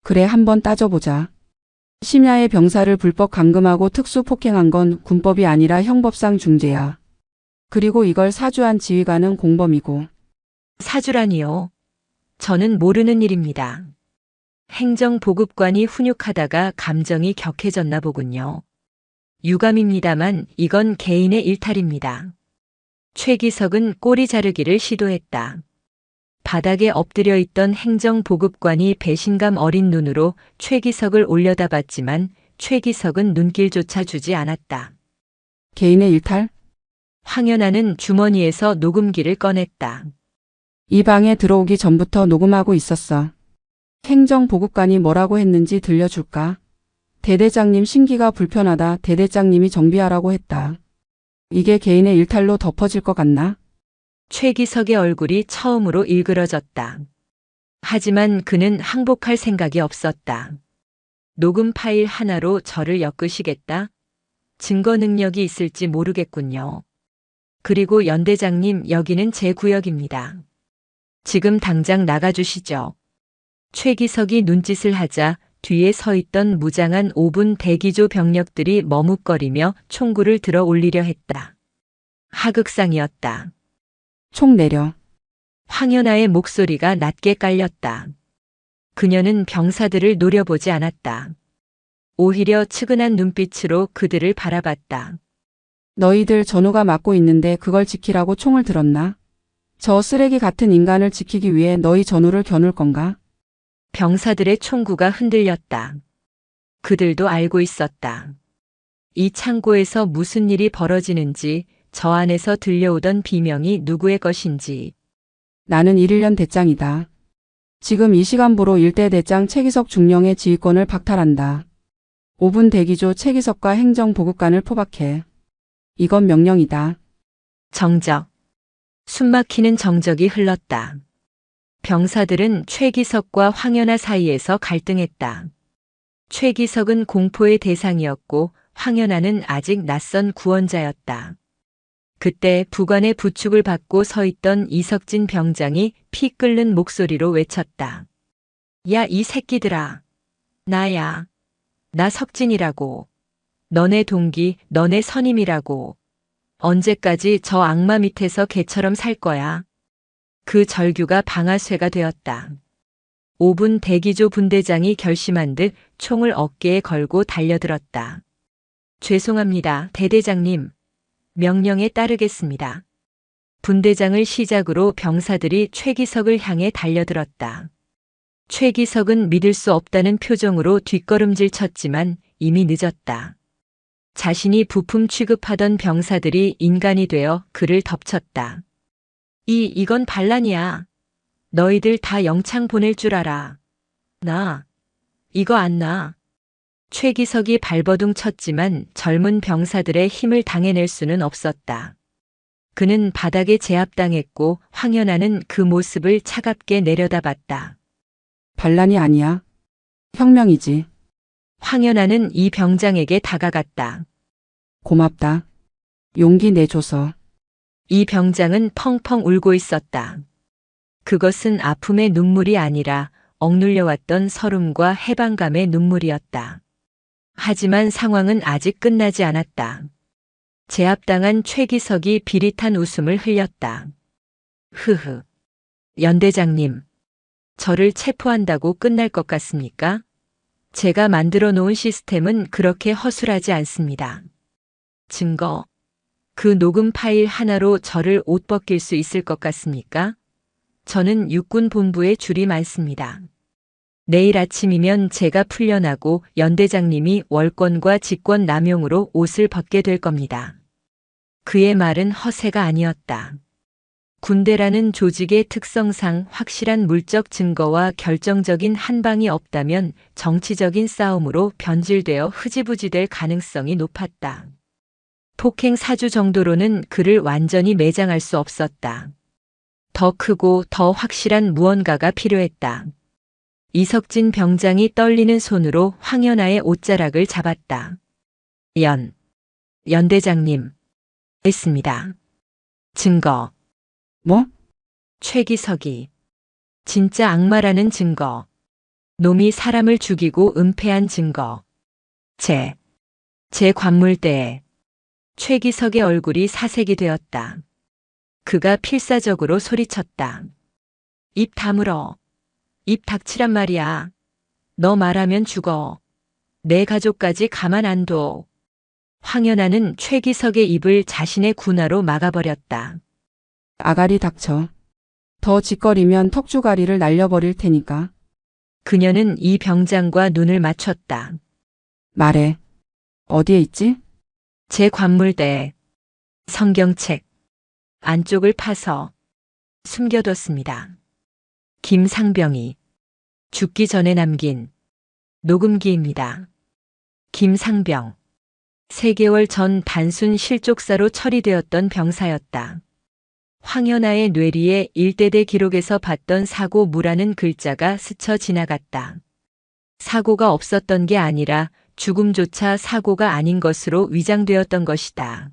그래, 한번 따져보자. 심야에 병사를 불법 감금하고 특수 폭행한 건 군법이 아니라 형법상 중죄야. 그리고 이걸 사주한 지휘관은 공범이고. 사주라니요. 저는 모르는 일입니다. 행정보급관이 훈육하다가 감정이 격해졌나 보군요. 유감입니다만 이건 개인의 일탈입니다. 최기석은 꼬리 자르기를 시도했다. 바닥에 엎드려 있던 행정보급관이 배신감 어린 눈으로 최기석을 올려다봤지만 최기석은 눈길조차 주지 않았다. 개인의 일탈? 황연아는 주머니에서 녹음기를 꺼냈다. 이 방에 들어오기 전부터 녹음하고 있었어. 행정보급관이 뭐라고 했는지 들려줄까? 대대장님 심기가 불편하다. 대대장님이 정비하라고 했다. 이게 개인의 일탈로 덮어질 것 같나? 최기석의 얼굴이 처음으로 일그러졌다. 하지만 그는 항복할 생각이 없었다. 녹음 파일 하나로 저를 엮으시겠다? 증거 능력이 있을지 모르겠군요. 그리고 연 대장님, 여기는 제 구역입니다. 지금 당장 나가주시죠. 최기석이 눈짓을 하자 뒤에 서 있던 무장한 5분 대기조 병력들이 머뭇거리며 총구를 들어 올리려 했다. 하극상이었다. 총 내려. 황연아의 목소리가 낮게 깔렸다. 그녀는 병사들을 노려보지 않았다. 오히려 측은한 눈빛으로 그들을 바라봤다. 너희들 전우가 맡고 있는데 그걸 지키라고 총을 들었나? 저 쓰레기 같은 인간을 지키기 위해 너희 전우를 겨눌 건가? 병사들의 총구가 흔들렸다. 그들도 알고 있었다. 이 창고에서 무슨 일이 벌어지는지, 저 안에서 들려오던 비명이 누구의 것인지. 나는 1.1년 대장이다. 지금 이 시간부로 1대 대장 최기석 중령의 지휘권을 박탈한다. 5분 대기조 최기석과 행정보급관을 포박해. 이건 명령이다. 정적. 숨막히는 정적이 흘렀다. 병사들은 최기석과 황연아 사이에서 갈등했다. 최기석은 공포의 대상이었고 황연아는 아직 낯선 구원자였다. 그때 부관의 부축을 받고 서 있던 이석진 병장이 피 끓는 목소리로 외쳤다. 야, 이 새끼들아. 나야. 나 석진이라고. 너네 동기, 너네 선임이라고. 언제까지 저 악마 밑에서 개처럼 살 거야. 그 절규가 방아쇠가 되었다. 5분 대기조 분대장이 결심한 듯 총을 어깨에 걸고 달려들었다. 죄송합니다, 대대장님. 명령에 따르겠습니다. 분대장을 시작으로 병사들이 최기석을 향해 달려들었다. 최기석은 믿을 수 없다는 표정으로 뒷걸음질 쳤지만 이미 늦었다. 자신이 부품 취급하던 병사들이 인간이 되어 그를 덮쳤다. 이건 반란이야. 너희들 다 영창 보낼 줄 알아. 이거 안 나. 최기석이 발버둥 쳤지만 젊은 병사들의 힘을 당해낼 수는 없었다. 그는 바닥에 제압당했고 황연아는 그 모습을 차갑게 내려다봤다. 반란이 아니야. 혁명이지. 황연아는 이 병장에게 다가갔다. 고맙다. 용기 내줘서. 이 병장은 펑펑 울고 있었다. 그것은 아픔의 눈물이 아니라 억눌려왔던 서름과 해방감의 눈물이었다. 하지만 상황은 아직 끝나지 않았다. 제압당한 최기석이 비릿한 웃음을 흘렸다. 흐흐. 연 대장님, 저를 체포한다고 끝날 것 같습니까? 제가 만들어 놓은 시스템은 그렇게 허술하지 않습니다. 증거. 그 녹음 파일 하나로 저를 옷 벗길 수 있을 것 같습니까? 저는 육군 본부에 줄이 많습니다. 내일 아침이면 제가 풀려나고 연 대장님이 월권과 직권 남용으로 옷을 벗게 될 겁니다. 그의 말은 허세가 아니었다. 군대라는 조직의 특성상 확실한 물적 증거와 결정적인 한방이 없다면 정치적인 싸움으로 변질되어 흐지부지될 가능성이 높았다. 폭행 사주 정도로는 그를 완전히 매장할 수 없었다. 더 크고 더 확실한 무언가가 필요했다. 이석진 병장이 떨리는 손으로 황연아의 옷자락을 잡았다. 연 대장님. 있습니다. 증거. 뭐? 최기석이. 진짜 악마라는 증거. 놈이 사람을 죽이고 은폐한 증거. 제 관물대에. 최기석의 얼굴이 사색이 되었다. 그가 필사적으로 소리쳤다. 입 다물어. 입 닥치란 말이야. 너 말하면 죽어. 내 가족까지 가만 안 둬. 황연아는 최기석의 입을 자신의 군화로 막아버렸다. 아가리 닥쳐. 더 짓거리면 턱주가리를 날려버릴 테니까. 그녀는 이 병장과 눈을 맞췄다. 말해. 어디에 있지? 제 관물대에 성경책 안쪽을 파서 숨겨뒀습니다. 김상병이 죽기 전에 남긴 녹음기입니다. 김상병. 3개월 전 단순 실족사로 처리되었던 병사였다. 황연아의 뇌리에 일대대 기록에서 봤던 사고무라는 글자가 스쳐 지나갔다. 사고가 없었던 게 아니라 죽음조차 사고가 아닌 것으로 위장되었던 것이다.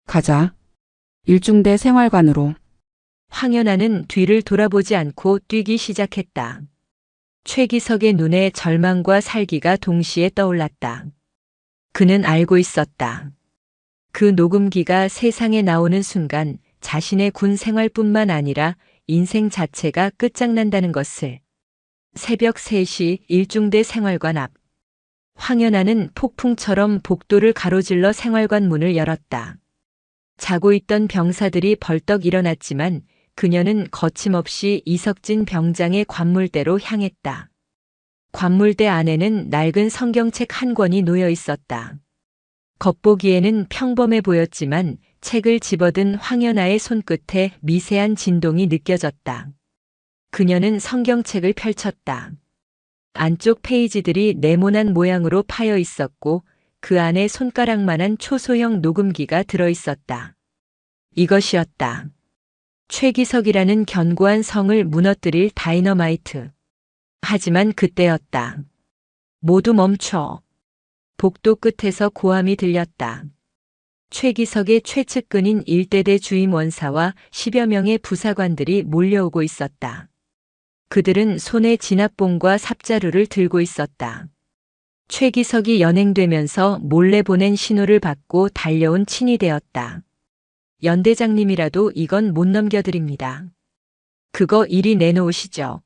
가자. 일중대 생활관으로. 황연아는 뒤를 돌아보지 않고 뛰기 시작했다. 최기석의 눈에 절망과 살기가 동시에 떠올랐다. 그는 알고 있었다. 그 녹음기가 세상에 나오는 순간 자신의 군 생활뿐만 아니라 인생 자체가 끝장난다는 것을. 새벽 3시 일중대 생활관 앞. 황연아는 폭풍처럼 복도를 가로질러 생활관 문을 열었다. 자고 있던 병사들이 벌떡 일어났지만 그녀는 거침없이 이석진 병장의 관물대로 향했다. 관물대 안에는 낡은 성경책 한 권이 놓여 있었다. 겉보기에는 평범해 보였지만 책을 집어든 황연아의 손끝에 미세한 진동이 느껴졌다. 그녀는 성경책을 펼쳤다. 안쪽 페이지들이 네모난 모양으로 파여 있었고 그 안에 손가락만한 초소형 녹음기가 들어 있었다. 이것이었다. 최기석이라는 견고한 성을 무너뜨릴 다이너마이트. 하지만 그때였다. 모두 멈춰. 복도 끝에서 고함이 들렸다. 최기석의 최측근인 일대대 주임 원사와 10여 명의 부사관들이 몰려오고 있었다. 그들은 손에 진압봉과 삽자루를 들고 있었다. 최기석이 연행되면서 몰래 보낸 신호를 받고 달려온 친이 되었다. 연 대장님이라도 이건 못 넘겨드립니다. 그거 이리 내놓으시죠.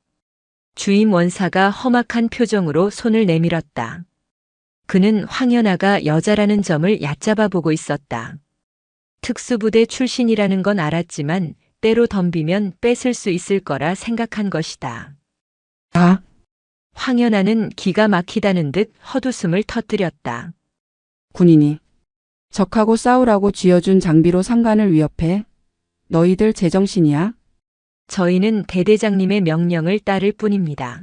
주임 원사가 험악한 표정으로 손을 내밀었다. 그는 황연아가 여자라는 점을 얕잡아 보고 있었다. 특수부대 출신이라는 건 알았지만 때로 덤비면 뺏을 수 있을 거라 생각한 것이다. 아, 황연아는 기가 막히다는 듯 헛웃음을 터뜨렸다. 군인이. 적하고 싸우라고 쥐어준 장비로 상관을 위협해? 너희들 제정신이야? 저희는 대대장님의 명령을 따를 뿐입니다.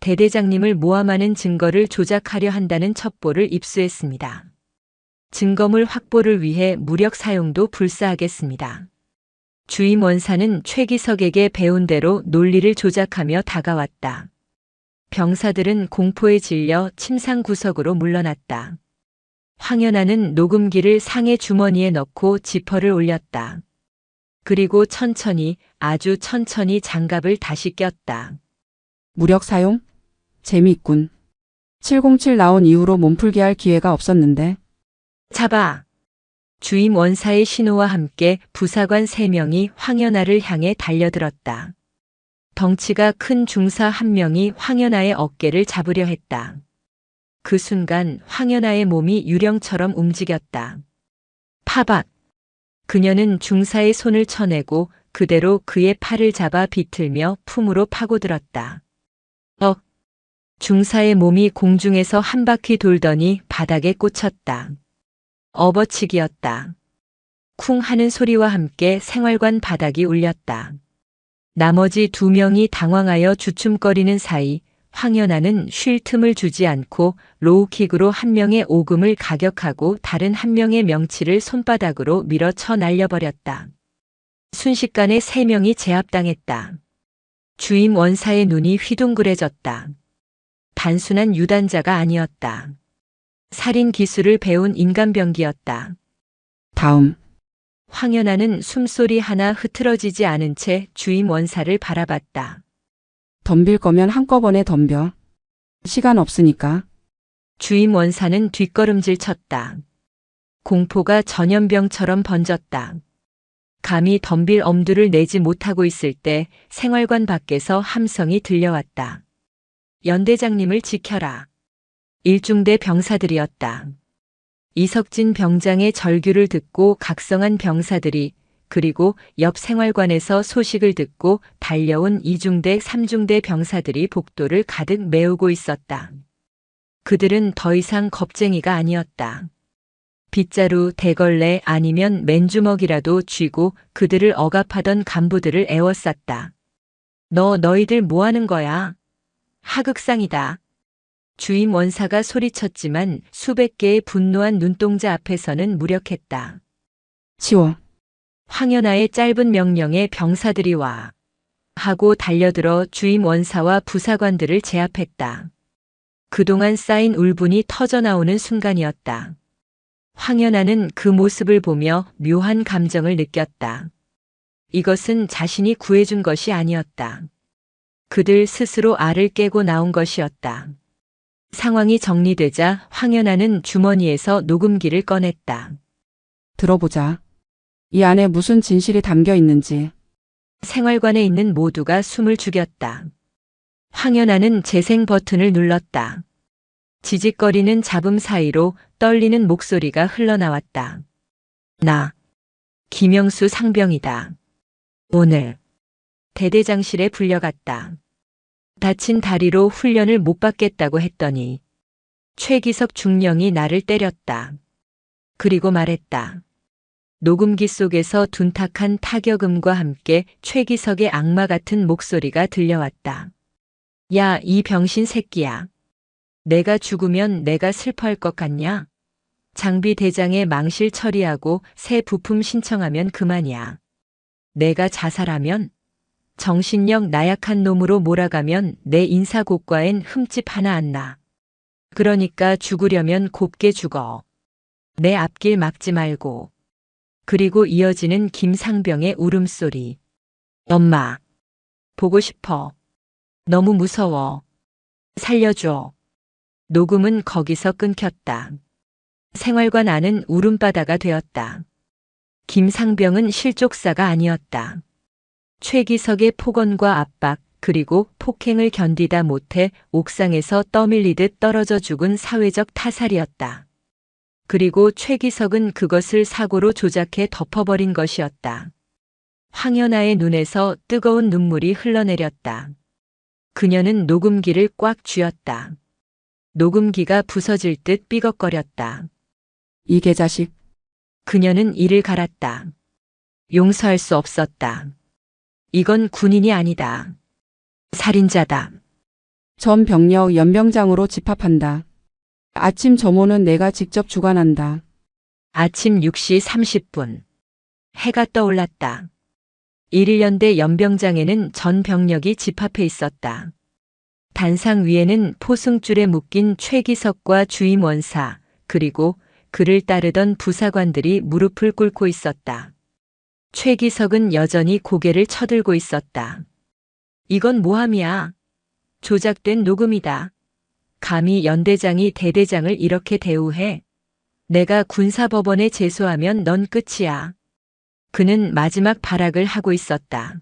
대대장님을 모함하는 증거를 조작하려 한다는 첩보를 입수했습니다. 증거물 확보를 위해 무력 사용도 불사하겠습니다. 주임 원사는 최기석에게 배운 대로 논리를 조작하며 다가왔다. 병사들은 공포에 질려 침상 구석으로 물러났다. 황연아는 녹음기를 상의 주머니에 넣고 지퍼를 올렸다. 그리고 천천히, 아주 천천히 장갑을 다시 꼈다. 무력 사용? 재미있군. 707 나온 이후로 몸풀기 할 기회가 없었는데. 잡아! 주임 원사의 신호와 함께 부사관 3명이 황연아를 향해 달려들었다. 덩치가 큰 중사 1명이 황연아의 어깨를 잡으려 했다. 그 순간 황연아의 몸이 유령처럼 움직였다. 파박! 그녀는 중사의 손을 쳐내고 그대로 그의 팔을 잡아 비틀며 품으로 파고들었다. 중사의 몸이 공중에서 한 바퀴 돌더니 바닥에 꽂혔다. 업어치기였다. 쿵 하는 소리와 함께 생활관 바닥이 울렸다. 나머지 2명이 당황하여 주춤거리는 사이 황연아는 쉴 틈을 주지 않고 로우킥으로 한 명의 오금을 가격하고 다른 한 명의 명치를 손바닥으로 밀어쳐 날려버렸다. 순식간에 3명이 제압당했다. 주임 원사의 눈이 휘둥그레졌다. 단순한 유단자가 아니었다. 살인 기술을 배운 인간병기였다. 다음. 황연아는 숨소리 하나 흐트러지지 않은 채 주임 원사를 바라봤다. 덤빌 거면 한꺼번에 덤벼. 시간 없으니까. 주임 원사는 뒷걸음질 쳤다. 공포가 전염병처럼 번졌다. 감히 덤빌 엄두를 내지 못하고 있을 때 생활관 밖에서 함성이 들려왔다. 연대장님을 지켜라. 일중대 병사들이었다. 이석진 병장의 절규를 듣고 각성한 병사들이 그리고 옆 생활관에서 소식을 듣고 달려온 2중대, 3중대 병사들이 복도를 가득 메우고 있었다. 그들은 더 이상 겁쟁이가 아니었다. 빗자루, 대걸레 아니면 맨주먹이라도 쥐고 그들을 억압하던 간부들을 애워쌌다. 너희들 뭐 하는 거야? 하극상이다. 주임 원사가 소리쳤지만 수백 개의 분노한 눈동자 앞에서는 무력했다. 치워. 황연아의 짧은 명령에 병사들이 와 하고 달려들어 주임 원사와 부사관들을 제압했다. 그동안 쌓인 울분이 터져나오는 순간이었다. 황연아는 그 모습을 보며 묘한 감정을 느꼈다. 이것은 자신이 구해준 것이 아니었다. 그들 스스로 알을 깨고 나온 것이었다. 상황이 정리되자 황연아는 주머니에서 녹음기를 꺼냈다. 들어보자. 이 안에 무슨 진실이 담겨 있는지. 생활관에 있는 모두가 숨을 죽였다. 황연아는 재생 버튼을 눌렀다. 지직거리는 잡음 사이로 떨리는 목소리가 흘러나왔다. 나, 김영수 상병이다. 오늘 대대장실에 불려갔다. 다친 다리로 훈련을 못 받겠다고 했더니 최기석 중령이 나를 때렸다. 그리고 말했다. 녹음기 속에서 둔탁한 타격음과 함께 최기석의 악마 같은 목소리가 들려왔다. 야, 이 병신 새끼야. 내가 죽으면 내가 슬퍼할 것 같냐? 장비 대장에 망실 처리하고 새 부품 신청하면 그만이야. 내가 자살하면 정신력 나약한 놈으로 몰아가면 내 인사고과엔 흠집 하나 안 나. 그러니까 죽으려면 곱게 죽어. 내 앞길 막지 말고. 그리고 이어지는 김상병의 울음소리. 엄마. 보고 싶어. 너무 무서워. 살려줘. 녹음은 거기서 끊겼다. 생활관 안은 울음바다가 되었다. 김상병은 실족사가 아니었다. 최기석의 폭언과 압박 그리고 폭행을 견디다 못해 옥상에서 떠밀리듯 떨어져 죽은 사회적 타살이었다. 그리고 최기석은 그것을 사고로 조작해 덮어버린 것이었다. 황연아의 눈에서 뜨거운 눈물이 흘러내렸다. 그녀는 녹음기를 꽉 쥐었다. 녹음기가 부서질 듯 삐걱거렸다. 이 개자식. 그녀는 이를 갈았다. 용서할 수 없었다. 이건 군인이 아니다. 살인자다. 전 병력 연병장으로 집합한다. 아침 점호는 내가 직접 주관한다. 아침 6시 30분. 해가 떠올랐다. 1.1연대 연병장에는 전 병력이 집합해 있었다. 단상 위에는 포승줄에 묶인 최기석과 주임 원사, 그리고 그를 따르던 부사관들이 무릎을 꿇고 있었다. 최기석은 여전히 고개를 쳐들고 있었다. 이건 모함이야. 조작된 녹음이다. 감히 연대장이 대대장을 이렇게 대우해. 내가 군사법원에 제소하면 넌 끝이야. 그는 마지막 발악을 하고 있었다.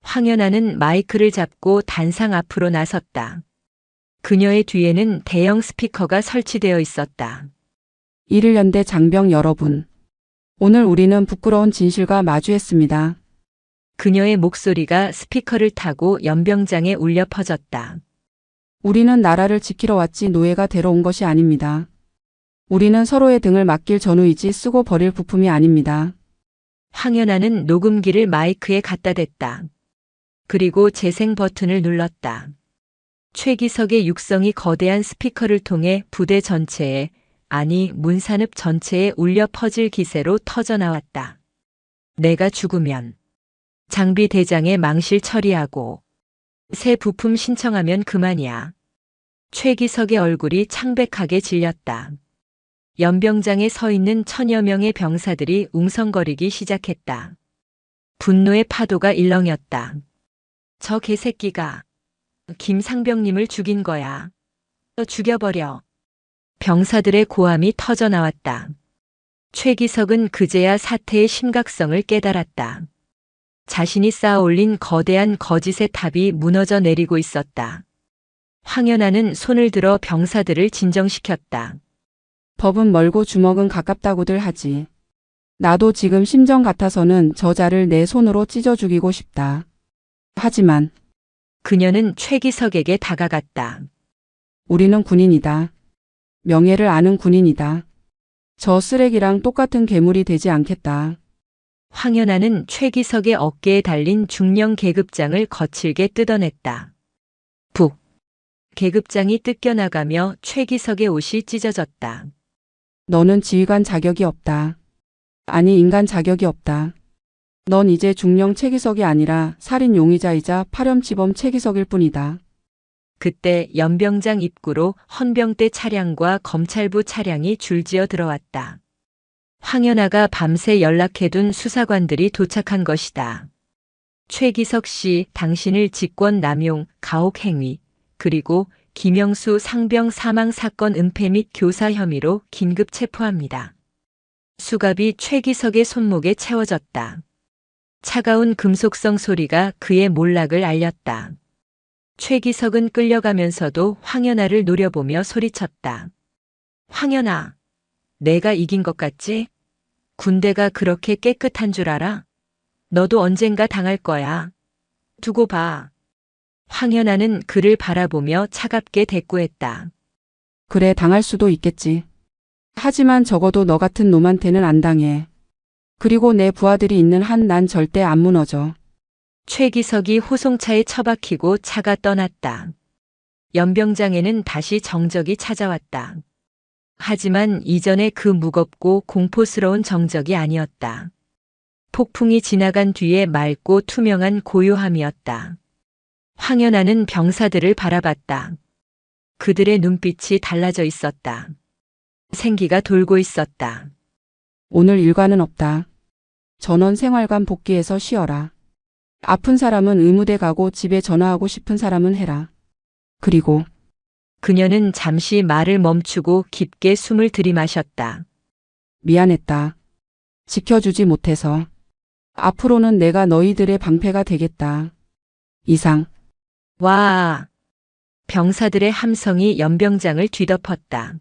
황연아는 마이크를 잡고 단상 앞으로 나섰다. 그녀의 뒤에는 대형 스피커가 설치되어 있었다. 1.1연대 장병 여러분. 오늘 우리는 부끄러운 진실과 마주했습니다. 그녀의 목소리가 스피커를 타고 연병장에 울려 퍼졌다. 우리는 나라를 지키러 왔지 노예가 되러 온 것이 아닙니다. 우리는 서로의 등을 맡길 전우이지 쓰고 버릴 부품이 아닙니다. 황연아는 녹음기를 마이크에 갖다 댔다. 그리고 재생 버튼을 눌렀다. 최기석의 육성이 거대한 스피커를 통해 부대 전체에, 아니 문산읍 전체에 울려 퍼질 기세로 터져나왔다. 내가 죽으면 장비 대장의 망실 처리하고 새 부품 신청하면 그만이야. 최기석의 얼굴이 창백하게 질렸다. 연병장에 서 있는 천여 명의 병사들이 웅성거리기 시작했다. 분노의 파도가 일렁였다. 저 개새끼가 김상병님을 죽인 거야. 죽여버려. 병사들의 고함이 터져나왔다. 최기석은 그제야 사태의 심각성을 깨달았다. 자신이 쌓아올린 거대한 거짓의 탑이 무너져 내리고 있었다. 황연아는 손을 들어 병사들을 진정시켰다. 법은 멀고 주먹은 가깝다고들 하지. 나도 지금 심정 같아서는 저자를 내 손으로 찢어 죽이고 싶다. 하지만 그녀는 최기석에게 다가갔다. 우리는 군인이다. 명예를 아는 군인이다. 저 쓰레기랑 똑같은 괴물이 되지 않겠다. 황연아는 최기석의 어깨에 달린 중령 계급장을 거칠게 뜯어냈다. 북. 계급장이 뜯겨나가며 최기석의 옷이 찢어졌다. 너는 지휘관 자격이 없다. 아니 인간 자격이 없다. 넌 이제 중령 최기석이 아니라 살인 용의자이자 파렴치범 최기석일 뿐이다. 그때 연병장 입구로 헌병대 차량과 검찰부 차량이 줄지어 들어왔다. 황연아가 밤새 연락해둔 수사관들이 도착한 것이다. 최기석 씨, 당신을 직권 남용, 가혹 행위, 그리고 김영수 상병 사망 사건 은폐 및 교사 혐의로 긴급 체포합니다. 수갑이 최기석의 손목에 채워졌다. 차가운 금속성 소리가 그의 몰락을 알렸다. 최기석은 끌려가면서도 황연아를 노려보며 소리쳤다. 황연아, 내가 이긴 것 같지? 군대가 그렇게 깨끗한 줄 알아? 너도 언젠가 당할 거야. 두고 봐. 황연아는 그를 바라보며 차갑게 대꾸했다. 그래 당할 수도 있겠지. 하지만 적어도 너 같은 놈한테는 안 당해. 그리고 내 부하들이 있는 한 난 절대 안 무너져. 최기석이 호송차에 처박히고 차가 떠났다. 연병장에는 다시 정적이 찾아왔다. 하지만 이전의 그 무겁고 공포스러운 정적이 아니었다. 폭풍이 지나간 뒤에 맑고 투명한 고요함이었다. 황연아는 병사들을 바라봤다. 그들의 눈빛이 달라져 있었다. 생기가 돌고 있었다. 오늘 일과는 없다. 전원 생활관 복귀해서 쉬어라. 아픈 사람은 의무대 가고 집에 전화하고 싶은 사람은 해라. 그리고 그녀는 잠시 말을 멈추고 깊게 숨을 들이마셨다. 미안했다. 지켜주지 못해서. 앞으로는 내가 너희들의 방패가 되겠다. 이상. 와! 병사들의 함성이 연병장을 뒤덮었다.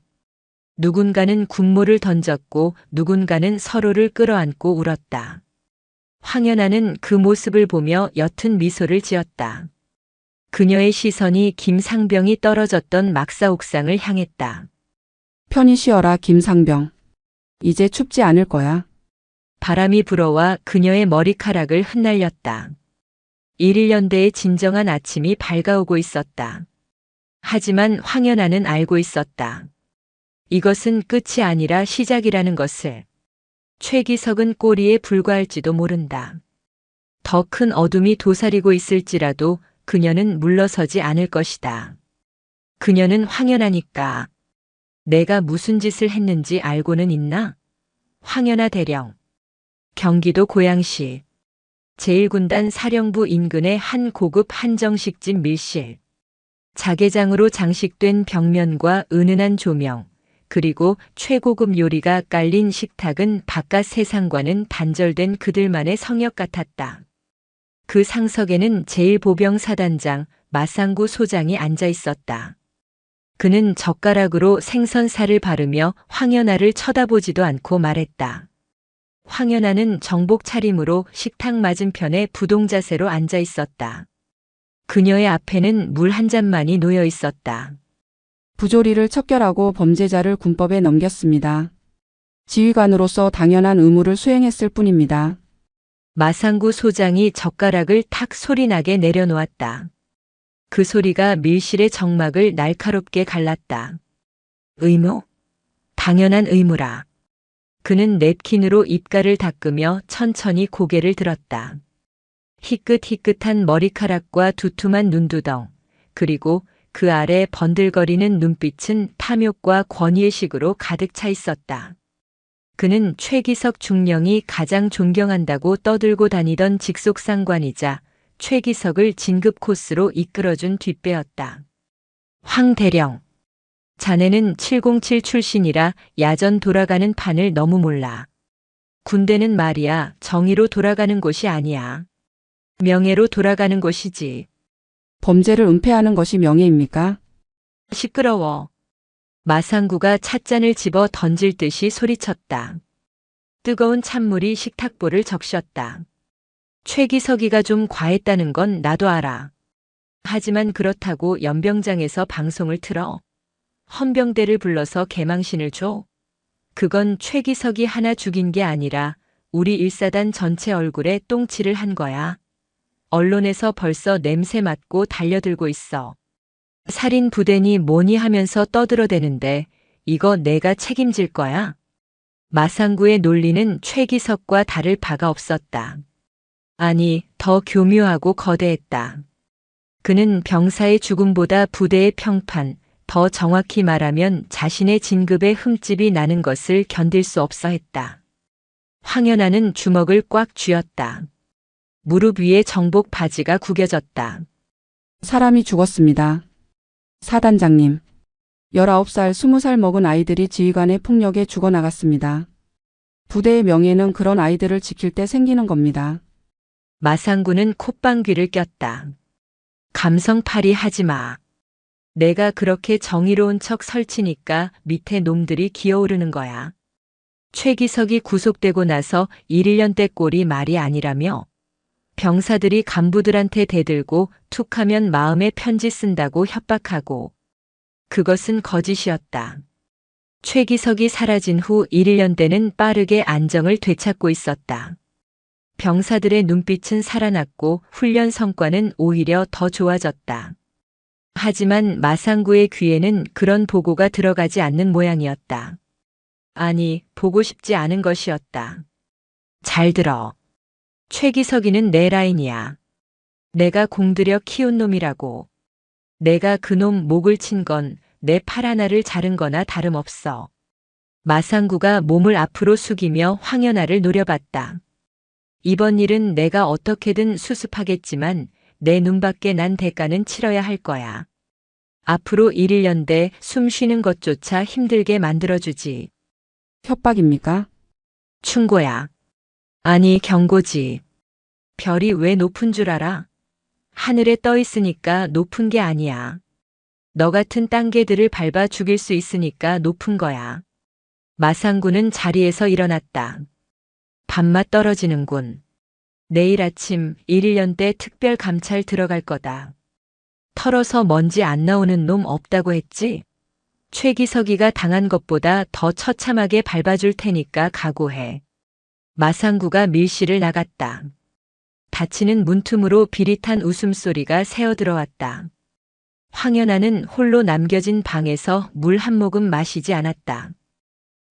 누군가는 군모를 던졌고 누군가는 서로를 끌어안고 울었다. 황연아는 그 모습을 보며 옅은 미소를 지었다. 그녀의 시선이 김상병이 떨어졌던 막사 옥상을 향했다. 편히 쉬어라 김상병. 이제 춥지 않을 거야. 바람이 불어와 그녀의 머리카락을 흩날렸다. 1.1년대의 진정한 아침이 밝아오고 있었다. 하지만 황연아는 알고 있었다. 이것은 끝이 아니라 시작이라는 것을. 최기석은 꼬리에 불과할지도 모른다. 더 큰 어둠이 도사리고 있을지라도 그녀는 물러서지 않을 것이다. 그녀는 황연아니까. 내가 무슨 짓을 했는지 알고는 있나? 황연아 대령. 경기도 고양시 제1군단 사령부 인근의 한 고급 한정식집 밀실. 자개장으로 장식된 벽면과 은은한 조명, 그리고 최고급 요리가 깔린 식탁은 바깥 세상과는 단절된 그들만의 성역 같았다. 그 상석에는 제1보병사단장 마상구 소장이 앉아 있었다. 그는 젓가락으로 생선살을 바르며 황연아를 쳐다보지도 않고 말했다. 황연아는 정복 차림으로 식탁 맞은편에 부동자세로 앉아 있었다. 그녀의 앞에는 물 한 잔만이 놓여 있었다. 부조리를 척결하고 범죄자를 군법에 넘겼습니다. 지휘관으로서 당연한 의무를 수행했을 뿐입니다. 마상구 소장이 젓가락을 탁 소리나게 내려놓았다. 그 소리가 밀실의 정막을 날카롭게 갈랐다. 의무? 당연한 의무라. 그는 냅킨으로 입가를 닦으며 천천히 고개를 들었다. 희끗희끗한 머리카락과 두툼한 눈두덩, 그리고 그 아래 번들거리는 눈빛은 탐욕과 권위의식으로 가득 차 있었다. 그는 최기석 중령이 가장 존경한다고 떠들고 다니던 직속상관이자 최기석을 진급 코스로 이끌어준 뒷배였다. 황 대령. 자네는 707 출신이라 야전 돌아가는 판을 너무 몰라. 군대는 말이야 정의로 돌아가는 곳이 아니야. 명예로 돌아가는 곳이지. 범죄를 은폐하는 것이 명예입니까? 시끄러워. 마상구가 찻잔을 집어 던질 듯이 소리쳤다. 뜨거운 찬물이 식탁보를 적셨다. 최기석이가 좀 과했다는 건 나도 알아. 하지만 그렇다고 연병장에서 방송을 틀어. 헌병대를 불러서 개망신을 줘. 그건 최기석이 하나 죽인 게 아니라 우리 일사단 전체 얼굴에 똥칠을 한 거야. 언론에서 벌써 냄새 맡고 달려들고 있어. 살인 부대니 뭐니 하면서 떠들어대는데 이거 내가 책임질 거야. 마상구의 논리는 최기석과 다를 바가 없었다. 아니, 더 교묘하고 거대했다. 그는 병사의 죽음보다 부대의 평판, 더 정확히 말하면 자신의 진급에 흠집이 나는 것을 견딜 수 없어 했다. 황연아는 주먹을 꽉 쥐었다. 무릎 위에 정복 바지가 구겨졌다. 사람이 죽었습니다. 사단장님. 19살, 20살 먹은 아이들이 지휘관의 폭력에 죽어나갔습니다. 부대의 명예는 그런 아이들을 지킬 때 생기는 겁니다. 마상구는 콧방귀를 꼈다. 감성팔이 하지 마. 내가 그렇게 정의로운 척 설치니까 밑에 놈들이 기어오르는 거야. 최기석이 구속되고 나서 1~1년 때 꼴이 말이 아니라며. 병사들이 간부들한테 대들고 툭하면 마음에 편지 쓴다고 협박하고. 그것은 거짓이었다. 최기석이 사라진 후 1~1년 때는 빠르게 안정을 되찾고 있었다. 병사들의 눈빛은 살아났고 훈련 성과는 오히려 더 좋아졌다. 하지만 마상구의 귀에는 그런 보고가 들어가지 않는 모양이었다. 아니, 보고 싶지 않은 것이었다. 잘 들어. 최기석이는 내 라인이야. 내가 공들여 키운 놈이라고. 내가 그놈 목을 친 건 내 팔 하나를 자른 거나 다름없어. 마상구가 몸을 앞으로 숙이며 황연아를 노려봤다. 이번 일은 내가 어떻게든 수습하겠지만 내 눈밖에 난 대가는 치러야 할 거야. 앞으로 1~1년 대 숨 쉬는 것조차 힘들게 만들어주지. 협박입니까? 충고야. 아니, 경고지. 별이 왜 높은 줄 알아? 하늘에 떠 있으니까 높은 게 아니야. 너 같은 땅개들을 밟아 죽일 수 있으니까 높은 거야. 마상구는 자리에서 일어났다. 밥맛 떨어지는군. 내일 아침 1~1년 대 특별 감찰 들어갈 거다. 털어서 먼지 안 나오는 놈 없다고 했지? 최기석이가 당한 것보다 더 처참하게 밟아줄 테니까 각오해. 마상구가 밀실을 나갔다. 닫히는 문틈으로 비릿한 웃음소리가 새어 들어왔다. 황연아는 홀로 남겨진 방에서 물 한 모금 마시지 않았다.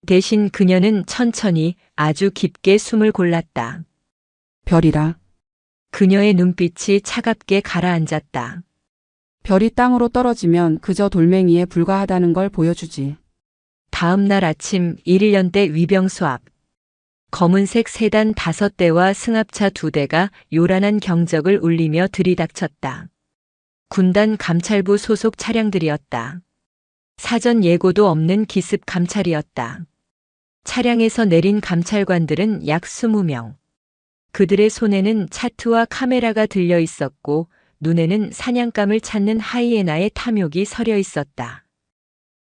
대신 그녀는 천천히 아주 깊게 숨을 골랐다. 별이라. 그녀의 눈빛이 차갑게 가라앉았다. 별이 땅으로 떨어지면 그저 돌멩이에 불과하다는 걸 보여주지. 다음 날 아침 1~1년 대 위병소 앞. 검은색 세단 5대와 승합차 2대가 요란한 경적을 울리며 들이닥쳤다. 군단 감찰부 소속 차량들이었다. 사전 예고도 없는 기습 감찰이었다. 차량에서 내린 감찰관들은 약 20명. 그들의 손에는 차트와 카메라가 들려 있었고 눈에는 사냥감을 찾는 하이에나의 탐욕이 서려 있었다.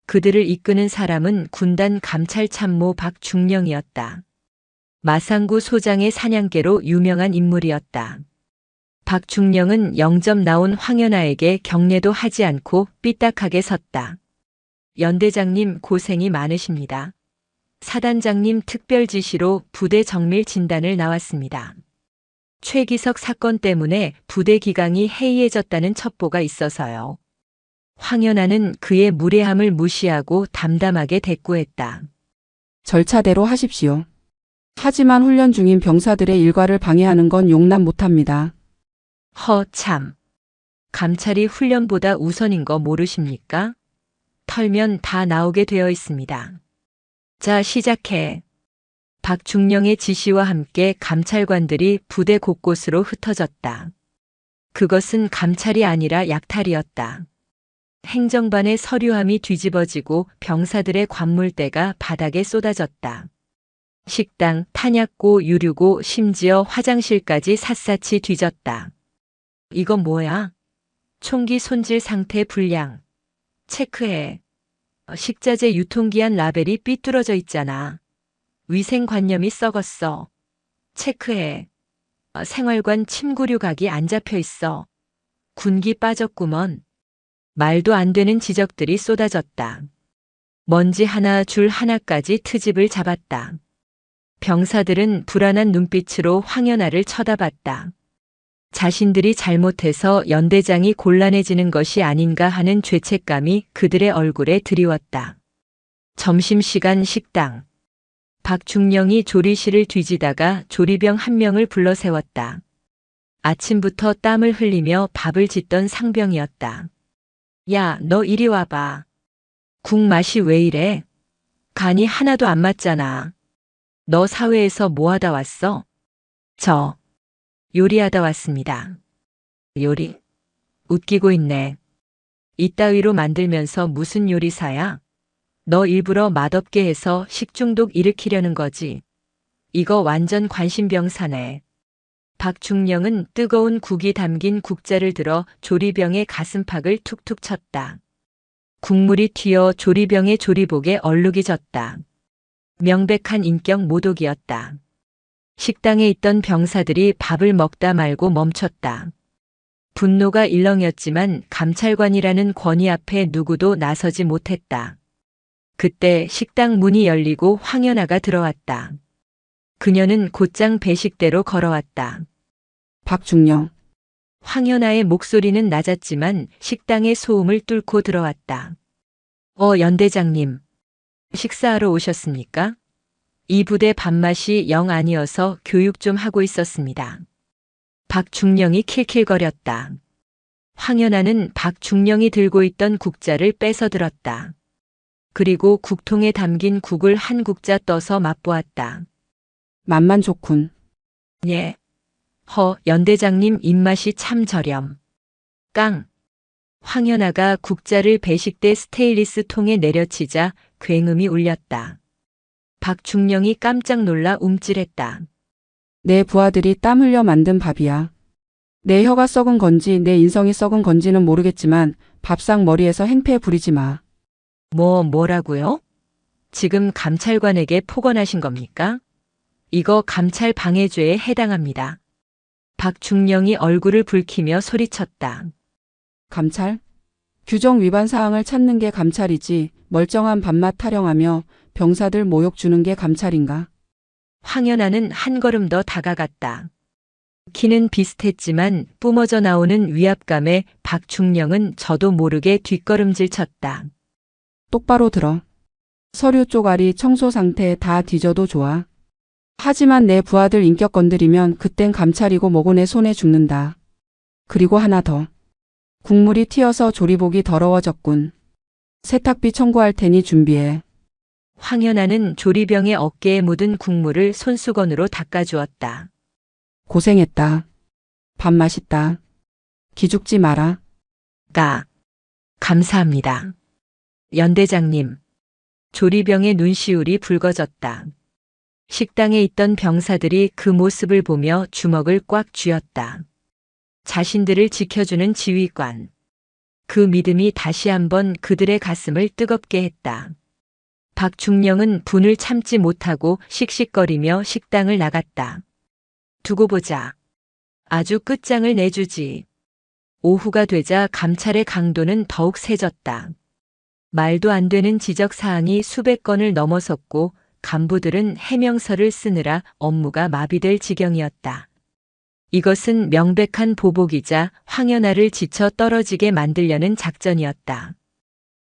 그들을 이끄는 사람은 군단 감찰참모 박중령이었다. 마상구 소장의 사냥개로 유명한 인물이었다. 박중령은 영접 나온 황연아에게 경례도 하지 않고 삐딱하게 섰다. 연대장님 고생이 많으십니다. 사단장님 특별 지시로 부대 정밀 진단을 나왔습니다. 최기석 사건 때문에 부대 기강이 해이해졌다는 첩보가 있어서요. 황연아는 그의 무례함을 무시하고 담담하게 대꾸했다. 절차대로 하십시오. 하지만 훈련 중인 병사들의 일과를 방해하는 건 용납 못합니다. 참. 감찰이 훈련보다 우선인 거 모르십니까? 털면 다 나오게 되어 있습니다. 자, 시작해. 박중령의 지시와 함께 감찰관들이 부대 곳곳으로 흩어졌다. 그것은 감찰이 아니라 약탈이었다. 행정반의 서류함이 뒤집어지고 병사들의 관물대가 바닥에 쏟아졌다. 식당, 탄약고, 유류고, 심지어 화장실까지 샅샅이 뒤졌다. 이건 뭐야? 총기 손질 상태 불량. 체크해. 식자재 유통기한 라벨이 삐뚤어져 있잖아. 위생관념이 썩었어. 체크해. 생활관 침구류각이 안 잡혀 있어. 군기 빠졌구먼. 말도 안 되는 지적들이 쏟아졌다. 먼지 하나 줄 하나까지 트집을 잡았다. 병사들은 불안한 눈빛으로 황연아를 쳐다봤다. 자신들이 잘못해서 연대장이 곤란해지는 것이 아닌가 하는 죄책감이 그들의 얼굴에 드리웠다. 점심시간 식당. 박중령이 조리실을 뒤지다가 조리병 한 명을 불러 세웠다. 아침부터 땀을 흘리며 밥을 짓던 상병이었다. 야, 너 이리 와봐. 국 맛이 왜 이래? 간이 하나도 안 맞잖아. 너 사회에서 뭐 하다 왔어? 저 요리하다 왔습니다. 요리? 웃기고 있네. 이따위로 만들면서 무슨 요리사야? 너 일부러 맛없게 해서 식중독 일으키려는 거지. 이거 완전 관심병사네. 박중령은 뜨거운 국이 담긴 국자를 들어 조리병의 가슴팍을 툭툭 쳤다. 국물이 튀어 조리병의 조리복에 얼룩이 졌다. 명백한 인격 모독이었다. 식당에 있던 병사들이 밥을 먹다 말고 멈췄다. 분노가 일렁였지만 감찰관이라는 권위 앞에 누구도 나서지 못했다. 그때 식당 문이 열리고 황연아가 들어왔다. 그녀는 곧장 배식대로 걸어왔다. 박중령. 황연아의 목소리는 낮았지만 식당의 소음을 뚫고 들어왔다. 연대장님. 식사하러 오셨습니까? 이 부대 밥맛이 영 아니어서 교육 좀 하고 있었습니다. 박중령이 킬킬거렸다. 황연아는 박중령이 들고 있던 국자를 뺏어 들었다. 그리고 국통에 담긴 국을 한 국자 떠서 맛보았다. 맛만 좋군. 예. 연대장님 입맛이 참 저렴. 깡. 황연아가 국자를 배식대 스테인리스 통에 내려치자 굉음이 울렸다. 박중령이 깜짝 놀라 움찔했다. 내 부하들이 땀 흘려 만든 밥이야. 내 혀가 썩은 건지 내 인성이 썩은 건지는 모르겠지만 밥상 머리에서 행패 부리지 마. 뭐라고요? 지금 감찰관에게 폭언하신 겁니까? 이거 감찰 방해죄에 해당합니다. 박중령이 얼굴을 붉히며 소리쳤다. 감찰? 규정 위반 사항을 찾는 게 감찰이지 멀쩡한 밥맛 타령하며 병사들 모욕 주는 게 감찰인가? 황연아는 한 걸음 더 다가갔다. 키는 비슷했지만 뿜어져 나오는 위압감에 박중령은 저도 모르게 뒷걸음질 쳤다. 똑바로 들어. 서류 쪼가리 청소 상태 다 뒤져도 좋아. 하지만 내 부하들 인격 건드리면 그땐 감찰이고 뭐고 내 손에 죽는다. 그리고 하나 더. 국물이 튀어서 조리복이 더러워졌군. 세탁비 청구할 테니 준비해. 황연아는 조리병의 어깨에 묻은 국물을 손수건으로 닦아주었다. 고생했다. 밥 맛있다. 기죽지 마라. 감사합니다. 연대장님. 조리병의 눈시울이 붉어졌다. 식당에 있던 병사들이 그 모습을 보며 주먹을 꽉 쥐었다. 자신들을 지켜주는 지휘관. 그 믿음이 다시 한번 그들의 가슴을 뜨겁게 했다. 박중령은 분을 참지 못하고 씩씩거리며 식당을 나갔다. 두고 보자. 아주 끝장을 내주지. 오후가 되자 감찰의 강도는 더욱 세졌다. 말도 안 되는 지적사항이 수백 건을 넘어섰고 간부들은 해명서를 쓰느라 업무가 마비될 지경이었다. 이것은 명백한 보복이자 황연아를 지쳐 떨어지게 만들려는 작전이었다.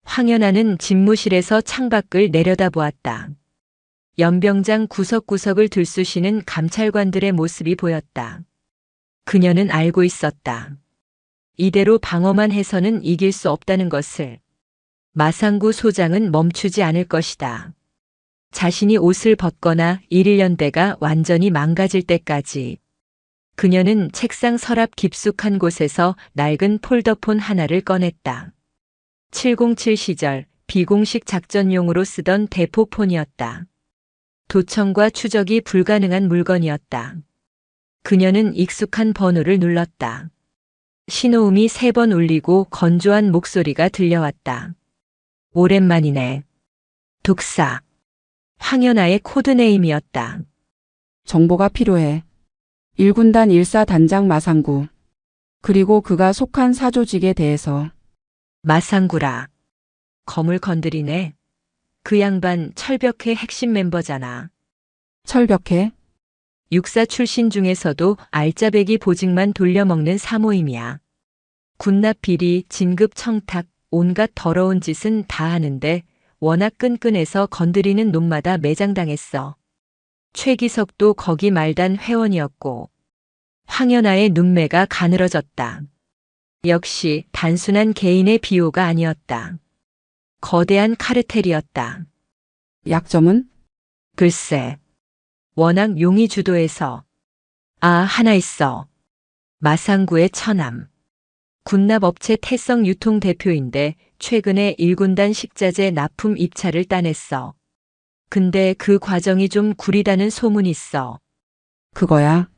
황연아는 집무실에서 창밖을 내려다보았다. 연병장 구석구석을 들쑤시는 감찰관들의 모습이 보였다. 그녀는 알고 있었다. 이대로 방어만 해서는 이길 수 없다는 것을. 마상구 소장은 멈추지 않을 것이다. 자신이 옷을 벗거나 일일연대가 완전히 망가질 때까지. 그녀는 책상 서랍 깊숙한 곳에서 낡은 폴더폰 하나를 꺼냈다. 707 시절 비공식 작전용으로 쓰던 대포폰이었다. 도청과 추적이 불가능한 물건이었다. 그녀는 익숙한 번호를 눌렀다. 신호음이 3번 울리고 건조한 목소리가 들려왔다. 오랜만이네. 독사. 황연아의 코드네임이었다. 정보가 필요해. 1군단 1사 단장 마상구. 그리고 그가 속한 사조직에 대해서. 마상구라. 검을 건드리네. 그 양반 철벽회 핵심 멤버잖아. 철벽해. 육사 출신 중에서도 알짜배기 보직만 돌려먹는 사모임이야. 군납 비리, 진급 청탁, 온갖 더러운 짓은 다 하는데 워낙 끈끈해서 건드리는 놈마다 매장당했어. 최기석도 거기 말단 회원이었고. 황연아의 눈매가 가늘어졌다. 역시 단순한 개인의 비호가 아니었다. 거대한 카르텔이었다. 약점은? 글쎄. 워낙 용이 주도해서. 하나 있어. 마상구의 처남. 군납업체 태성 유통 대표인데 최근에 1군단 식자재 납품 입찰을 따냈어. 근데 그 과정이 좀 구리다는 소문이 있어. 그거야.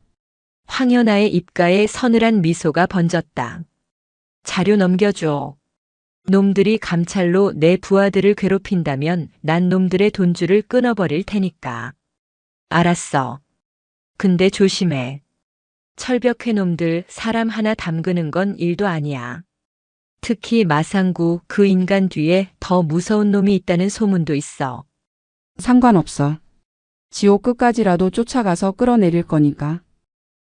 황연아의 입가에 서늘한 미소가 번졌다. 자료 넘겨줘. 놈들이 감찰로 내 부하들을 괴롭힌다면 난 놈들의 돈줄을 끊어버릴 테니까. 알았어. 근데 조심해. 철벽회 놈들 사람 하나 담그는 건 일도 아니야. 특히 마상구 그 인간 뒤에 더 무서운 놈이 있다는 소문도 있어. 상관없어. 지옥 끝까지라도 쫓아가서 끌어내릴 거니까.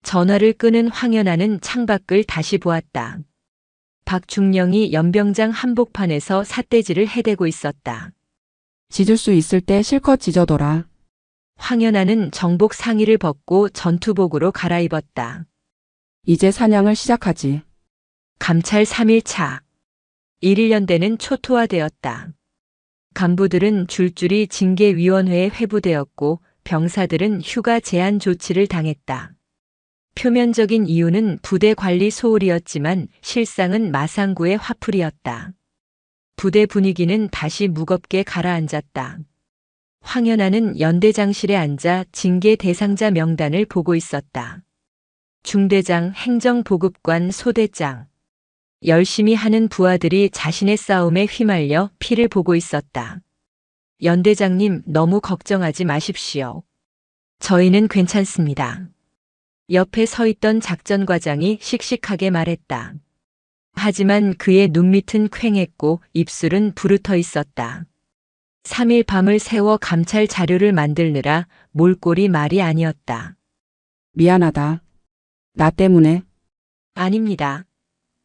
전화를 끄는 황연아는 창밖을 다시 보았다. 박중령이 연병장 한복판에서 삿대질을 해대고 있었다. 짖을 수 있을 때 실컷 짖어둬라. 황연아는 정복 상의를 벗고 전투복으로 갈아입었다. 이제 사냥을 시작하지. 감찰 3일차. 1일연대는 초토화되었다. 간부들은 줄줄이 징계위원회에 회부되었고 병사들은 휴가 제한 조치를 당했다. 표면적인 이유는 부대 관리 소홀이었지만 실상은 마상구의 화풀이였다. 부대 분위기는 다시 무겁게 가라앉았다. 황연아는 연대장실에 앉아 징계 대상자 명단을 보고 있었다. 중대장, 행정보급관, 소대장. 열심히 하는 부하들이 자신의 싸움에 휘말려 피를 보고 있었다. 연대장님, 너무 걱정하지 마십시오. 저희는 괜찮습니다. 옆에 서 있던 작전과장이 씩씩하게 말했다. 하지만 그의 눈밑은 퀭했고 입술은 부르터 있었다. 3일 밤을 새워 감찰 자료를 만들느라 몰골이 말이 아니었다. 미안하다. 나 때문에. 아닙니다.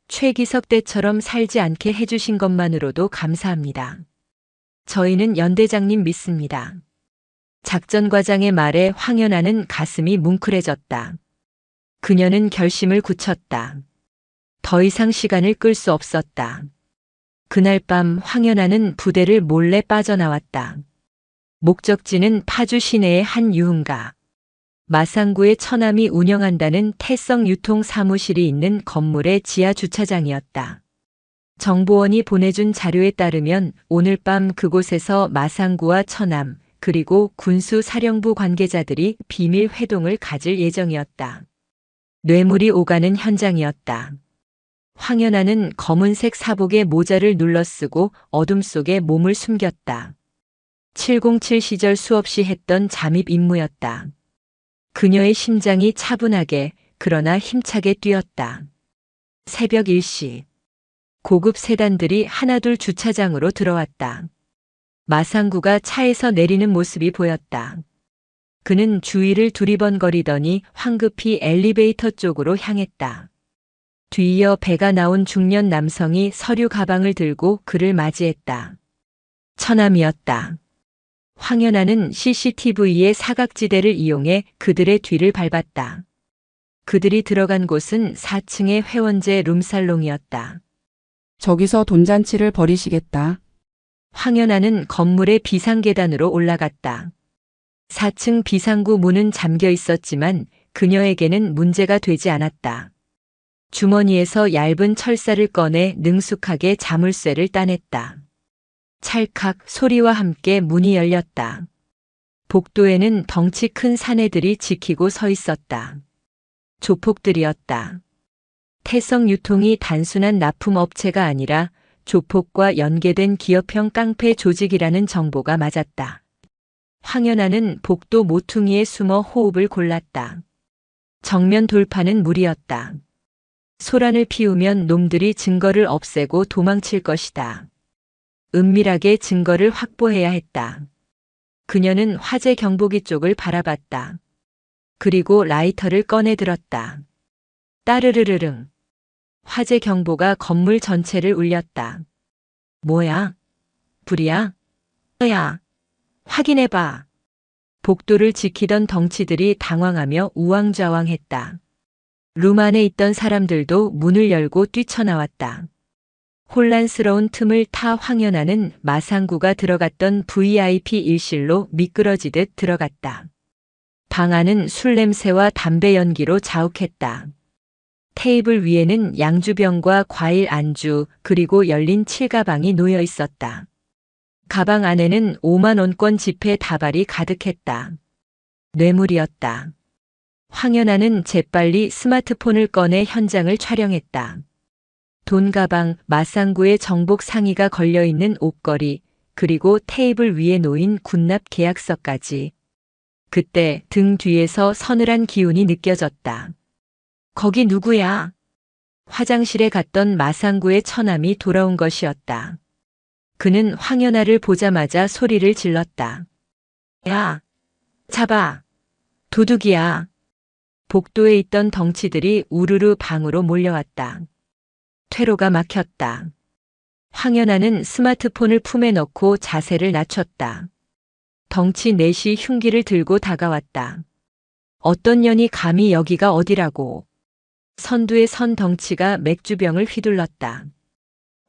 최기석 때처럼 살지 않게 해주신 것만으로도 감사합니다. 저희는 연대장님 믿습니다. 작전과장의 말에 황연아는 가슴이 뭉클해졌다. 그녀는 결심을 굳혔다. 더 이상 시간을 끌 수 없었다. 그날 밤 황연아는 부대를 몰래 빠져나왔다. 목적지는 파주 시내의 한 유흥가. 마상구의 처남이 운영한다는 태성 유통 사무실이 있는 건물의 지하 주차장이었다. 정보원이 보내준 자료에 따르면 오늘 밤 그곳에서 마상구와 처남 그리고 군수 사령부 관계자들이 비밀 회동을 가질 예정이었다. 뇌물이 오가는 현장이었다. 황연아는 검은색 사복에 모자를 눌러쓰고 어둠 속에 몸을 숨겼다. 707 시절 수없이 했던 잠입 임무였다. 그녀의 심장이 차분하게 그러나 힘차게 뛰었다. 새벽 1시. 고급 세단들이 하나둘 주차장으로 들어왔다. 마상구가 차에서 내리는 모습이 보였다. 그는 주위를 두리번거리더니 황급히 엘리베이터 쪽으로 향했다. 뒤이어 배가 나온 중년 남성이 서류 가방을 들고 그를 맞이했다. 처남이었다. 황연아는 CCTV의 사각지대를 이용해 그들의 뒤를 밟았다. 그들이 들어간 곳은 4층의 회원제 룸살롱이었다. 저기서 돈잔치를 벌이시겠다. 황연아는 건물의 비상계단으로 올라갔다. 4층 비상구 문은 잠겨 있었지만 그녀에게는 문제가 되지 않았다. 주머니에서 얇은 철사를 꺼내 능숙하게 자물쇠를 따냈다. 찰칵 소리와 함께 문이 열렸다. 복도에는 덩치 큰 사내들이 지키고 서 있었다. 조폭들이었다. 태성 유통이 단순한 납품업체가 아니라 조폭과 연계된 기업형 깡패 조직이라는 정보가 맞았다. 황연아는 복도 모퉁이에 숨어 호흡을 골랐다. 정면 돌파는 무리였다. 소란을 피우면 놈들이 증거를 없애고 도망칠 것이다. 은밀하게 증거를 확보해야 했다. 그녀는 화재 경보기 쪽을 바라봤다. 그리고 라이터를 꺼내 들었다. 따르르르릉. 화재 경보가 건물 전체를 울렸다. 뭐야? 불이야? 야, 확인해봐. 복도를 지키던 덩치들이 당황하며 우왕좌왕했다. 룸 안에 있던 사람들도 문을 열고 뛰쳐나왔다. 혼란스러운 틈을 타 황연아는 마상구가 들어갔던 VIP 일실로 미끄러지듯 들어갔다. 방 안은 술 냄새와 담배 연기로 자욱했다. 테이블 위에는 양주병과 과일 안주 그리고 열린 칠가방이 놓여 있었다. 가방 안에는 5만 원권 지폐 다발이 가득했다. 뇌물이었다. 황연아는 재빨리 스마트폰을 꺼내 현장을 촬영했다. 돈 가방, 마상구의 정복 상의가 걸려있는 옷걸이, 그리고 테이블 위에 놓인 군납 계약서까지. 그때 등 뒤에서 서늘한 기운이 느껴졌다. 거기 누구야? 화장실에 갔던 마상구의 처남이 돌아온 것이었다. 그는 황연아를 보자마자 소리를 질렀다. 야, 잡아. 도둑이야. 복도에 있던 덩치들이 우르르 방으로 몰려왔다. 퇴로가 막혔다. 황연아는 스마트폰을 품에 넣고 자세를 낮췄다. 덩치 넷이 흉기를 들고 다가왔다. 어떤 년이 감히 여기가 어디라고. 선두에 선 덩치가 맥주병을 휘둘렀다.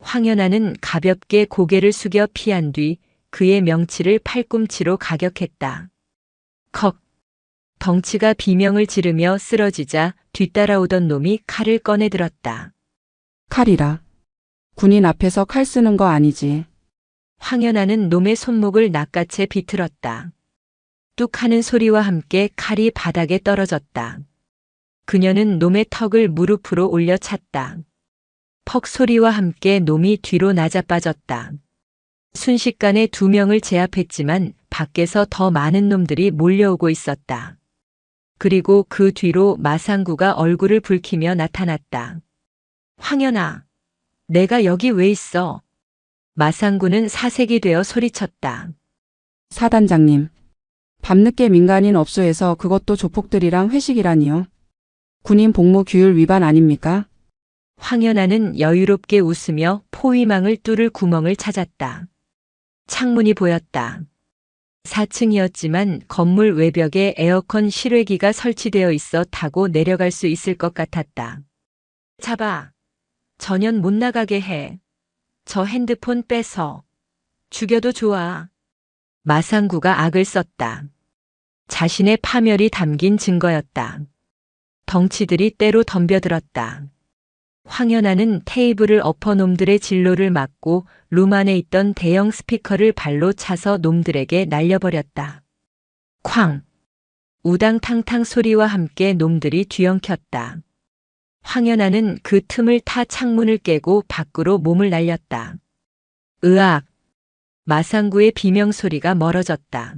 황연아는 가볍게 고개를 숙여 피한 뒤 그의 명치를 팔꿈치로 가격했다. 컥. 덩치가 비명을 지르며 쓰러지자 뒤따라오던 놈이 칼을 꺼내 들었다. 칼이라. 군인 앞에서 칼 쓰는 거 아니지. 황연아는 놈의 손목을 낚아채 비틀었다. 뚝 하는 소리와 함께 칼이 바닥에 떨어졌다. 그녀는 놈의 턱을 무릎으로 올려 찼다. 퍽 소리와 함께 놈이 뒤로 낮아빠졌다. 순식간에 2명을 제압했지만 밖에서 더 많은 놈들이 몰려오고 있었다. 그리고 그 뒤로 마상구가 얼굴을 붉히며 나타났다. 황연아, 내가 여기 왜 있어? 마상구는 사색이 되어 소리쳤다. 사단장님. 밤늦게 민간인 업소에서 그것도 조폭들이랑 회식이라니요. 군인 복무 규율 위반 아닙니까? 황연아는 여유롭게 웃으며 포위망을 뚫을 구멍을 찾았다. 창문이 보였다. 4층이었지만 건물 외벽에 에어컨 실외기가 설치되어 있어 타고 내려갈 수 있을 것 같았다. 잡아. 전현 못 나가게 해. 저 핸드폰 뺏어. 죽여도 좋아. 마상구가 악을 썼다. 자신의 파멸이 담긴 증거였다. 덩치들이 때로 덤벼들었다. 황연아는 테이블을 엎어 놈들의 진로를 막고 룸 안에 있던 대형 스피커를 발로 차서 놈들에게 날려버렸다. 쾅! 우당탕탕 소리와 함께 놈들이 뒤엉켰다. 황연아는 그 틈을 타 창문을 깨고 밖으로 몸을 날렸다. 으악! 마상구의 비명소리가 멀어졌다.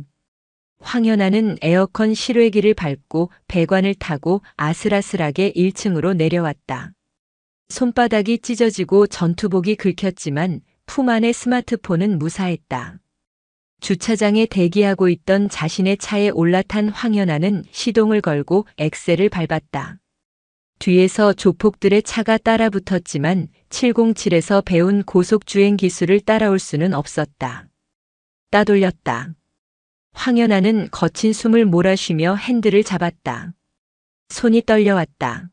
황연아는 에어컨 실외기를 밟고 배관을 타고 아슬아슬하게 1층으로 내려왔다. 손바닥이 찢어지고 전투복이 긁혔지만 품 안의 스마트폰은 무사했다. 주차장에 대기하고 있던 자신의 차에 올라탄 황연아는 시동을 걸고 엑셀을 밟았다. 뒤에서 조폭들의 차가 따라붙었지만 707에서 배운 고속주행 기술을 따라올 수는 없었다. 따돌렸다. 황연아는 거친 숨을 몰아쉬며 핸들을 잡았다. 손이 떨려왔다.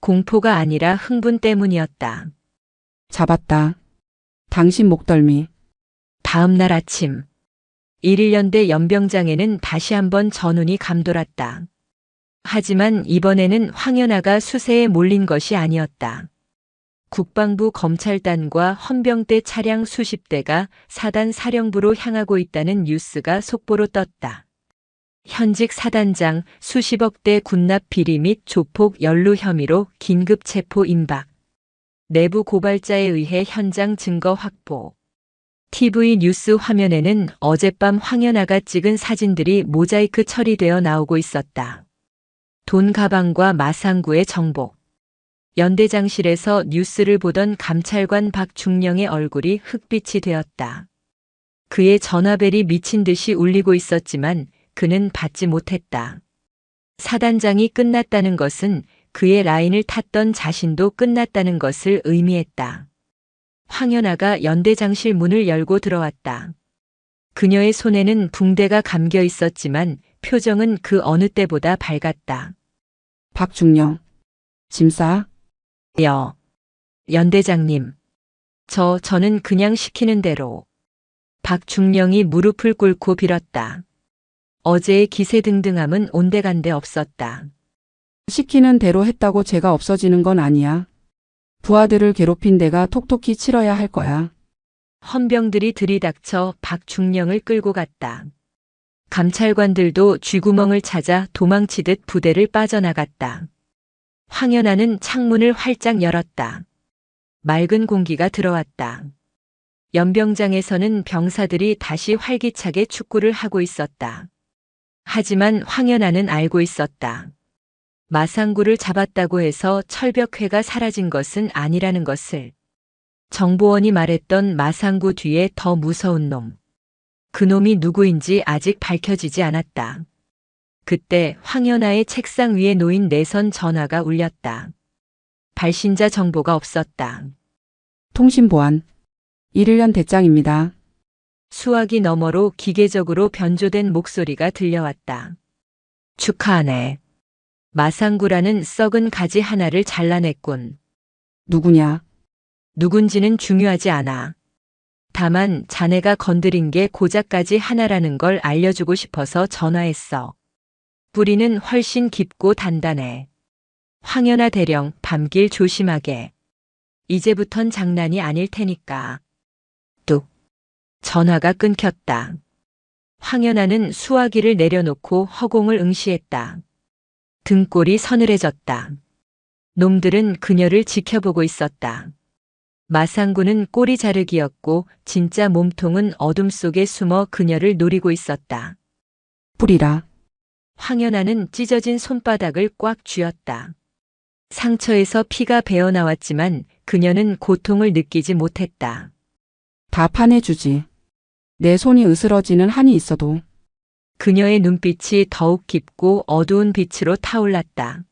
공포가 아니라 흥분 때문이었다. 잡았다. 당신 목덜미. 다음 날 아침 1.1년대 연병장에는 다시 한번 전운이 감돌았다. 하지만 이번에는 황연아가 수세에 몰린 것이 아니었다. 국방부 검찰단과 헌병대 차량 수십 대가 사단 사령부로 향하고 있다는 뉴스가 속보로 떴다. 현직 사단장 수십억 대 군납 비리 및 조폭 연루 혐의로 긴급 체포 임박. 내부 고발자에 의해 현장 증거 확보. TV 뉴스 화면에는 어젯밤 황연아가 찍은 사진들이 모자이크 처리되어 나오고 있었다. 돈 가방과 마상구의 정복. 연대장실에서 뉴스를 보던 감찰관 박중령의 얼굴이 흑빛이 되었다. 그의 전화벨이 미친 듯이 울리고 있었지만 그는 받지 못했다. 사단장이 끝났다는 것은 그의 라인을 탔던 자신도 끝났다는 것을 의미했다. 황연아가 연대장실 문을 열고 들어왔다. 그녀의 손에는 붕대가 감겨 있었지만 표정은 그 어느 때보다 밝았다. 박중령. 짐 싸? 연대장님. 저는 그냥 시키는 대로. 박중령이 무릎을 꿇고 빌었다. 어제의 기세등등함은 온데간데 없었다. 시키는 대로 했다고 죄가 없어지는 건 아니야. 부하들을 괴롭힌 데가 톡톡히 치러야 할 거야. 헌병들이 들이닥쳐 박중령을 끌고 갔다. 감찰관들도 쥐구멍을 찾아 도망치듯 부대를 빠져나갔다. 황연아는 창문을 활짝 열었다. 맑은 공기가 들어왔다. 연병장에서는 병사들이 다시 활기차게 축구를 하고 있었다. 하지만 황연아는 알고 있었다. 마상구를 잡았다고 해서 철벽회가 사라진 것은 아니라는 것을. 정보원이 말했던 마상구 뒤에 더 무서운 놈. 그 놈이 누구인지 아직 밝혀지지 않았다. 그때 황연아의 책상 위에 놓인 내선 전화가 울렸다. 발신자 정보가 없었다. 통신보안. 1.1년 대장입니다. 수화기 너머로 기계적으로 변조된 목소리가 들려왔다. 축하하네. 마상구라는 썩은 가지 하나를 잘라냈군. 누구냐? 누군지는 중요하지 않아. 다만 자네가 건드린 게 고작가지 하나라는 걸 알려주고 싶어서 전화했어. 뿌리는 훨씬 깊고 단단해. 황연아 대령, 밤길 조심하게. 이제부턴 장난이 아닐 테니까. 뚝. 전화가 끊겼다. 황연아는 수화기를 내려놓고 허공을 응시했다. 등골이 서늘해졌다. 놈들은 그녀를 지켜보고 있었다. 마상구는 꼬리 자르기였고 진짜 몸통은 어둠 속에 숨어 그녀를 노리고 있었다. 뿌리라. 황연아는 찢어진 손바닥을 꽉 쥐었다. 상처에서 피가 배어나왔지만 그녀는 고통을 느끼지 못했다. 다 파내주지. 내 손이 으스러지는 한이 있어도. 그녀의 눈빛이 더욱 깊고 어두운 빛으로 타올랐다.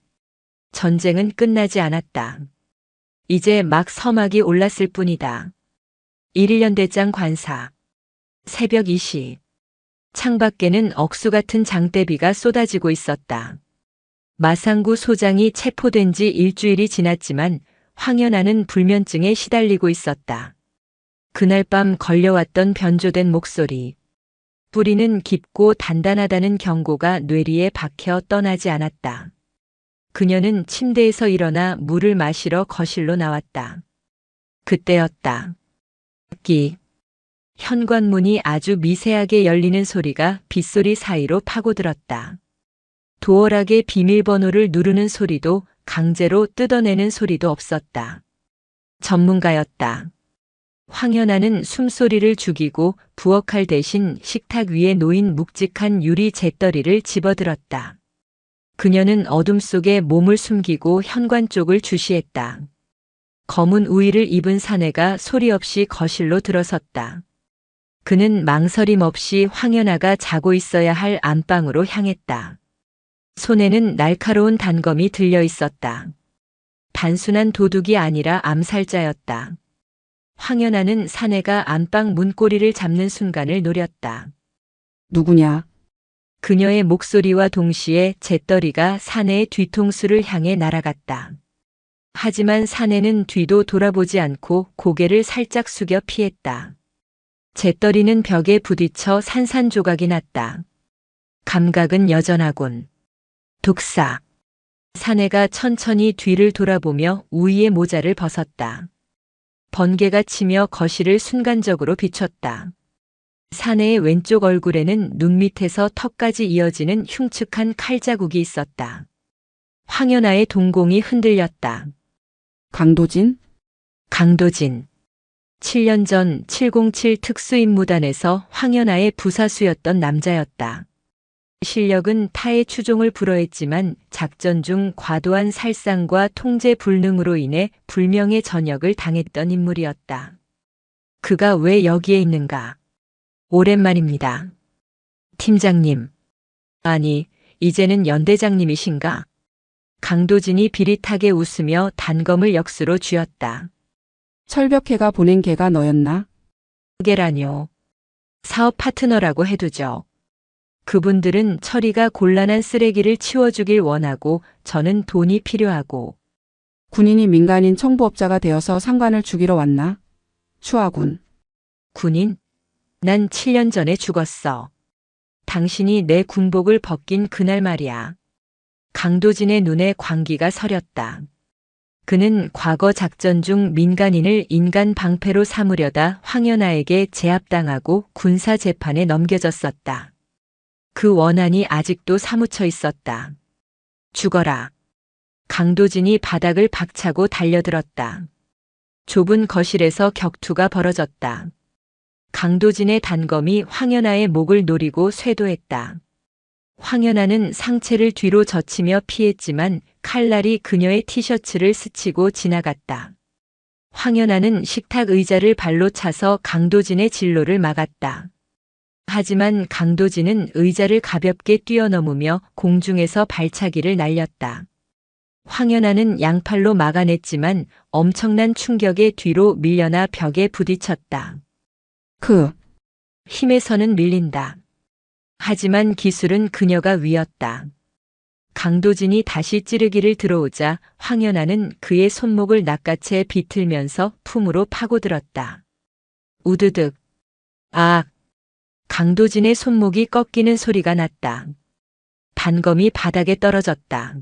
전쟁은 끝나지 않았다. 이제 막 서막이 올랐을 뿐이다. 1.1년 대장 관사. 새벽 2시. 창밖에는 억수 같은 장대비가 쏟아지고 있었다. 마상구 소장이 체포된 지 일주일이 지났지만 황연아는 불면증에 시달리고 있었다. 그날 밤 걸려왔던 변조된 목소리. 뿌리는 깊고 단단하다는 경고가 뇌리에 박혀 떠나지 않았다. 그녀는 침대에서 일어나 물을 마시러 거실로 나왔다. 그때였다. 현관문이 아주 미세하게 열리는 소리가 빗소리 사이로 파고들었다. 도어락의 비밀번호를 누르는 소리도 강제로 뜯어내는 소리도 없었다. 전문가였다. 황연아는 숨소리를 죽이고 부엌칼 대신 식탁 위에 놓인 묵직한 유리 재떨이를 집어들었다. 그녀는 어둠 속에 몸을 숨기고 현관 쪽을 주시했다. 검은 우의를 입은 사내가 소리 없이 거실로 들어섰다. 그는 망설임 없이 황연아가 자고 있어야 할 안방으로 향했다. 손에는 날카로운 단검이 들려 있었다. 단순한 도둑이 아니라 암살자였다. 황연아는 사내가 안방 문고리를 잡는 순간을 노렸다. 누구냐? 그녀의 목소리와 동시에 재떨이가 사내의 뒤통수를 향해 날아갔다. 하지만 사내는 뒤도 돌아보지 않고 고개를 살짝 숙여 피했다. 재떨이는 벽에 부딪혀 산산조각이 났다. 감각은 여전하군. 독사. 사내가 천천히 뒤를 돌아보며 우위의 모자를 벗었다. 번개가 치며 거실을 순간적으로 비췄다. 사내의 왼쪽 얼굴에는 눈 밑에서 턱까지 이어지는 흉측한 칼자국이 있었다. 황연아의 동공이 흔들렸다. 강도진? 강도진. 7년 전 707 특수임무단에서 황연아의 부사수였던 남자였다. 실력은 타의 추종을 불허했지만 작전 중 과도한 살상과 통제 불능으로 인해 불명예 전역을 당했던 인물이었다. 그가 왜 여기에 있는가? 오랜만입니다. 팀장님. 아니, 이제는 연대장님이신가? 강도진이 비릿하게 웃으며 단검을 역수로 쥐었다. 철벽해가 보낸 걔가 너였나? 그게라뇨. 사업 파트너라고 해두죠. 그분들은 처리가 곤란한 쓰레기를 치워주길 원하고 저는 돈이 필요하고. 군인이 민간인 청부업자가 되어서 상관을 죽이러 왔나? 추하군. 군인? 난 7년 전에 죽었어. 당신이 내 군복을 벗긴 그날 말이야. 강도진의 눈에 광기가 서렸다. 그는 과거 작전 중 민간인을 인간 방패로 삼으려다 황연아에게 제압당하고 군사 재판에 넘겨졌었다. 그 원한이 아직도 사무쳐 있었다. 죽어라. 강도진이 바닥을 박차고 달려들었다. 좁은 거실에서 격투가 벌어졌다. 강도진의 단검이 황연아의 목을 노리고 쇄도했다. 황연아는 상체를 뒤로 젖히며 피했지만 칼날이 그녀의 티셔츠를 스치고 지나갔다. 황연아는 식탁 의자를 발로 차서 강도진의 진로를 막았다. 하지만 강도진은 의자를 가볍게 뛰어넘으며 공중에서 발차기를 날렸다. 황연아는 양팔로 막아냈지만 엄청난 충격에 뒤로 밀려나 벽에 부딪혔다. 힘에서는 밀린다. 하지만 기술은 그녀가 위였다. 강도진이 다시 찌르기를 들어오자 황연아는 그의 손목을 낚아채 비틀면서 품으로 파고들었다. 우드득. 아! 강도진의 손목이 꺾이는 소리가 났다. 단검이 바닥에 떨어졌다.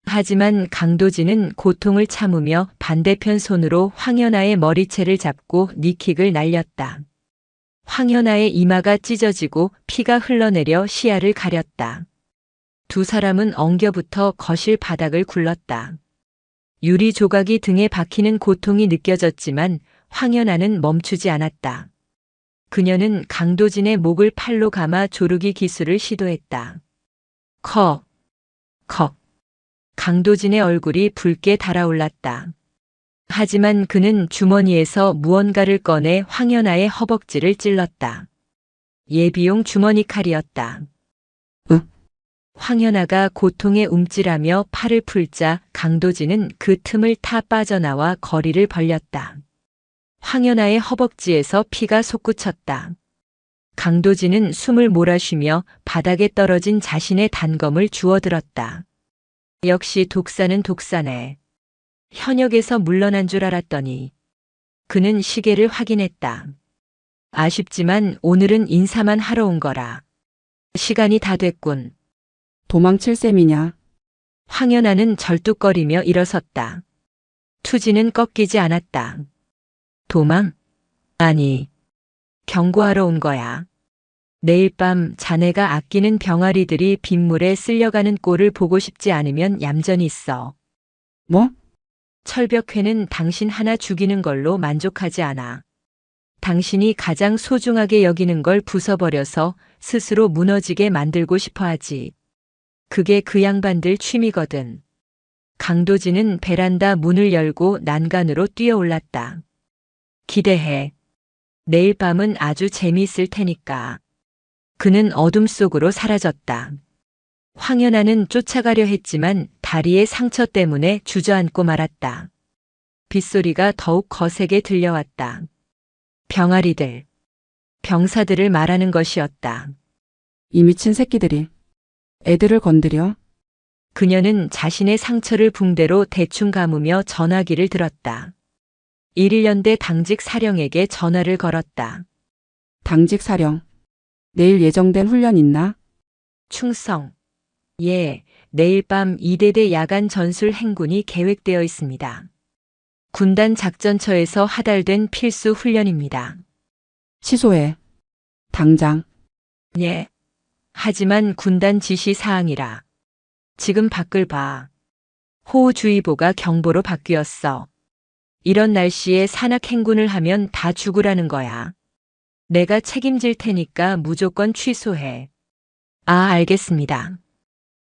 하지만 강도진은 고통을 참으며 반대편 손으로 황연아의 머리채를 잡고 니킥을 날렸다. 황연아의 이마가 찢어지고 피가 흘러내려 시야를 가렸다. 두 사람은 엉겨붙어 거실 바닥을 굴렀다. 유리 조각이 등에 박히는 고통이 느껴졌지만 황연아는 멈추지 않았다. 그녀는 강도진의 목을 팔로 감아 조르기 기술을 시도했다. 컥. 강도진의 얼굴이 붉게 달아올랐다. 하지만 그는 주머니에서 무언가를 꺼내 황연아의 허벅지를 찔렀다. 예비용 주머니 칼이었다. 황연아가 고통에 움찔하며 팔을 풀자 강도진은 그 틈을 타 빠져나와 거리를 벌렸다. 황연아의 허벅지에서 피가 솟구쳤다. 강도진은 숨을 몰아쉬며 바닥에 떨어진 자신의 단검을 주워들었다. 역시 독사는 독사네. 현역에서 물러난 줄 알았더니. 그는 시계를 확인했다. 아쉽지만 오늘은 인사만 하러 온 거라. 시간이 다 됐군. 도망칠 셈이냐? 황연아는 절뚝거리며 일어섰다. 투지는 꺾이지 않았다. 도망? 아니, 경고하러 온 거야. 내일 밤 자네가 아끼는 병아리들이 빗물에 쓸려가는 꼴을 보고 싶지 않으면 얌전히 있어. 뭐? 철벽회는 당신 하나 죽이는 걸로 만족하지 않아. 당신이 가장 소중하게 여기는 걸 부숴버려서 스스로 무너지게 만들고 싶어 하지. 그게 그 양반들 취미거든. 강도진은 베란다 문을 열고 난간으로 뛰어올랐다. 기대해. 내일 밤은 아주 재미있을 테니까. 그는 어둠 속으로 사라졌다. 황연아는 쫓아가려 했지만 다리의 상처 때문에 주저앉고 말았다. 빗소리가 더욱 거세게 들려왔다. 병아리들, 병사들을 말하는 것이었다. 이 미친 새끼들이 애들을 건드려? 그녀는 자신의 상처를 붕대로 대충 감으며 전화기를 들었다. 1.1년대 당직 사령에게 전화를 걸었다. 당직 사령. 내일 예정된 훈련 있나? 충성. 예, 내일 밤 2대대 야간 전술 행군이 계획되어 있습니다. 군단 작전처에서 하달된 필수 훈련입니다. 취소해. 당장. 예. 하지만 군단 지시 사항이라. 지금 밖을 봐. 호우주의보가 경보로 바뀌었어. 이런 날씨에 산악 행군을 하면 다 죽으라는 거야. 내가 책임질 테니까 무조건 취소해. 아, 알겠습니다.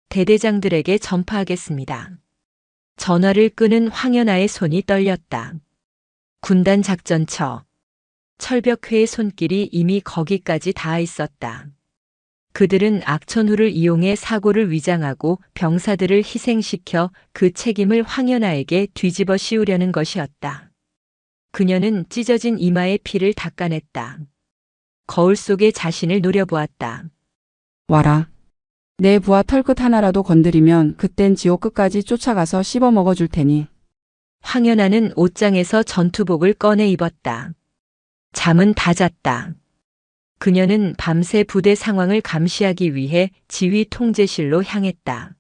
대대장들에게 전파하겠습니다. 전화를 끄는 황연아의 손이 떨렸다. 군단 작전처. 철벽회의 손길이 이미 거기까지 닿아 있었다. 그들은 악천후를 이용해 사고를 위장하고 병사들을 희생시켜 그 책임을 황연아에게 뒤집어 씌우려는 것이었다. 그녀는 찢어진 이마의 피를 닦아냈다. 거울 속에 자신을 노려보았다. 와라. 내 부하 털끝 하나라도 건드리면 그땐 지옥 끝까지 쫓아가서 씹어 먹어줄 테니. 황연아는 옷장에서 전투복을 꺼내 입었다. 잠은 다 잤다. 그녀는 밤새 부대 상황을 감시하기 위해 지휘 통제실로 향했다.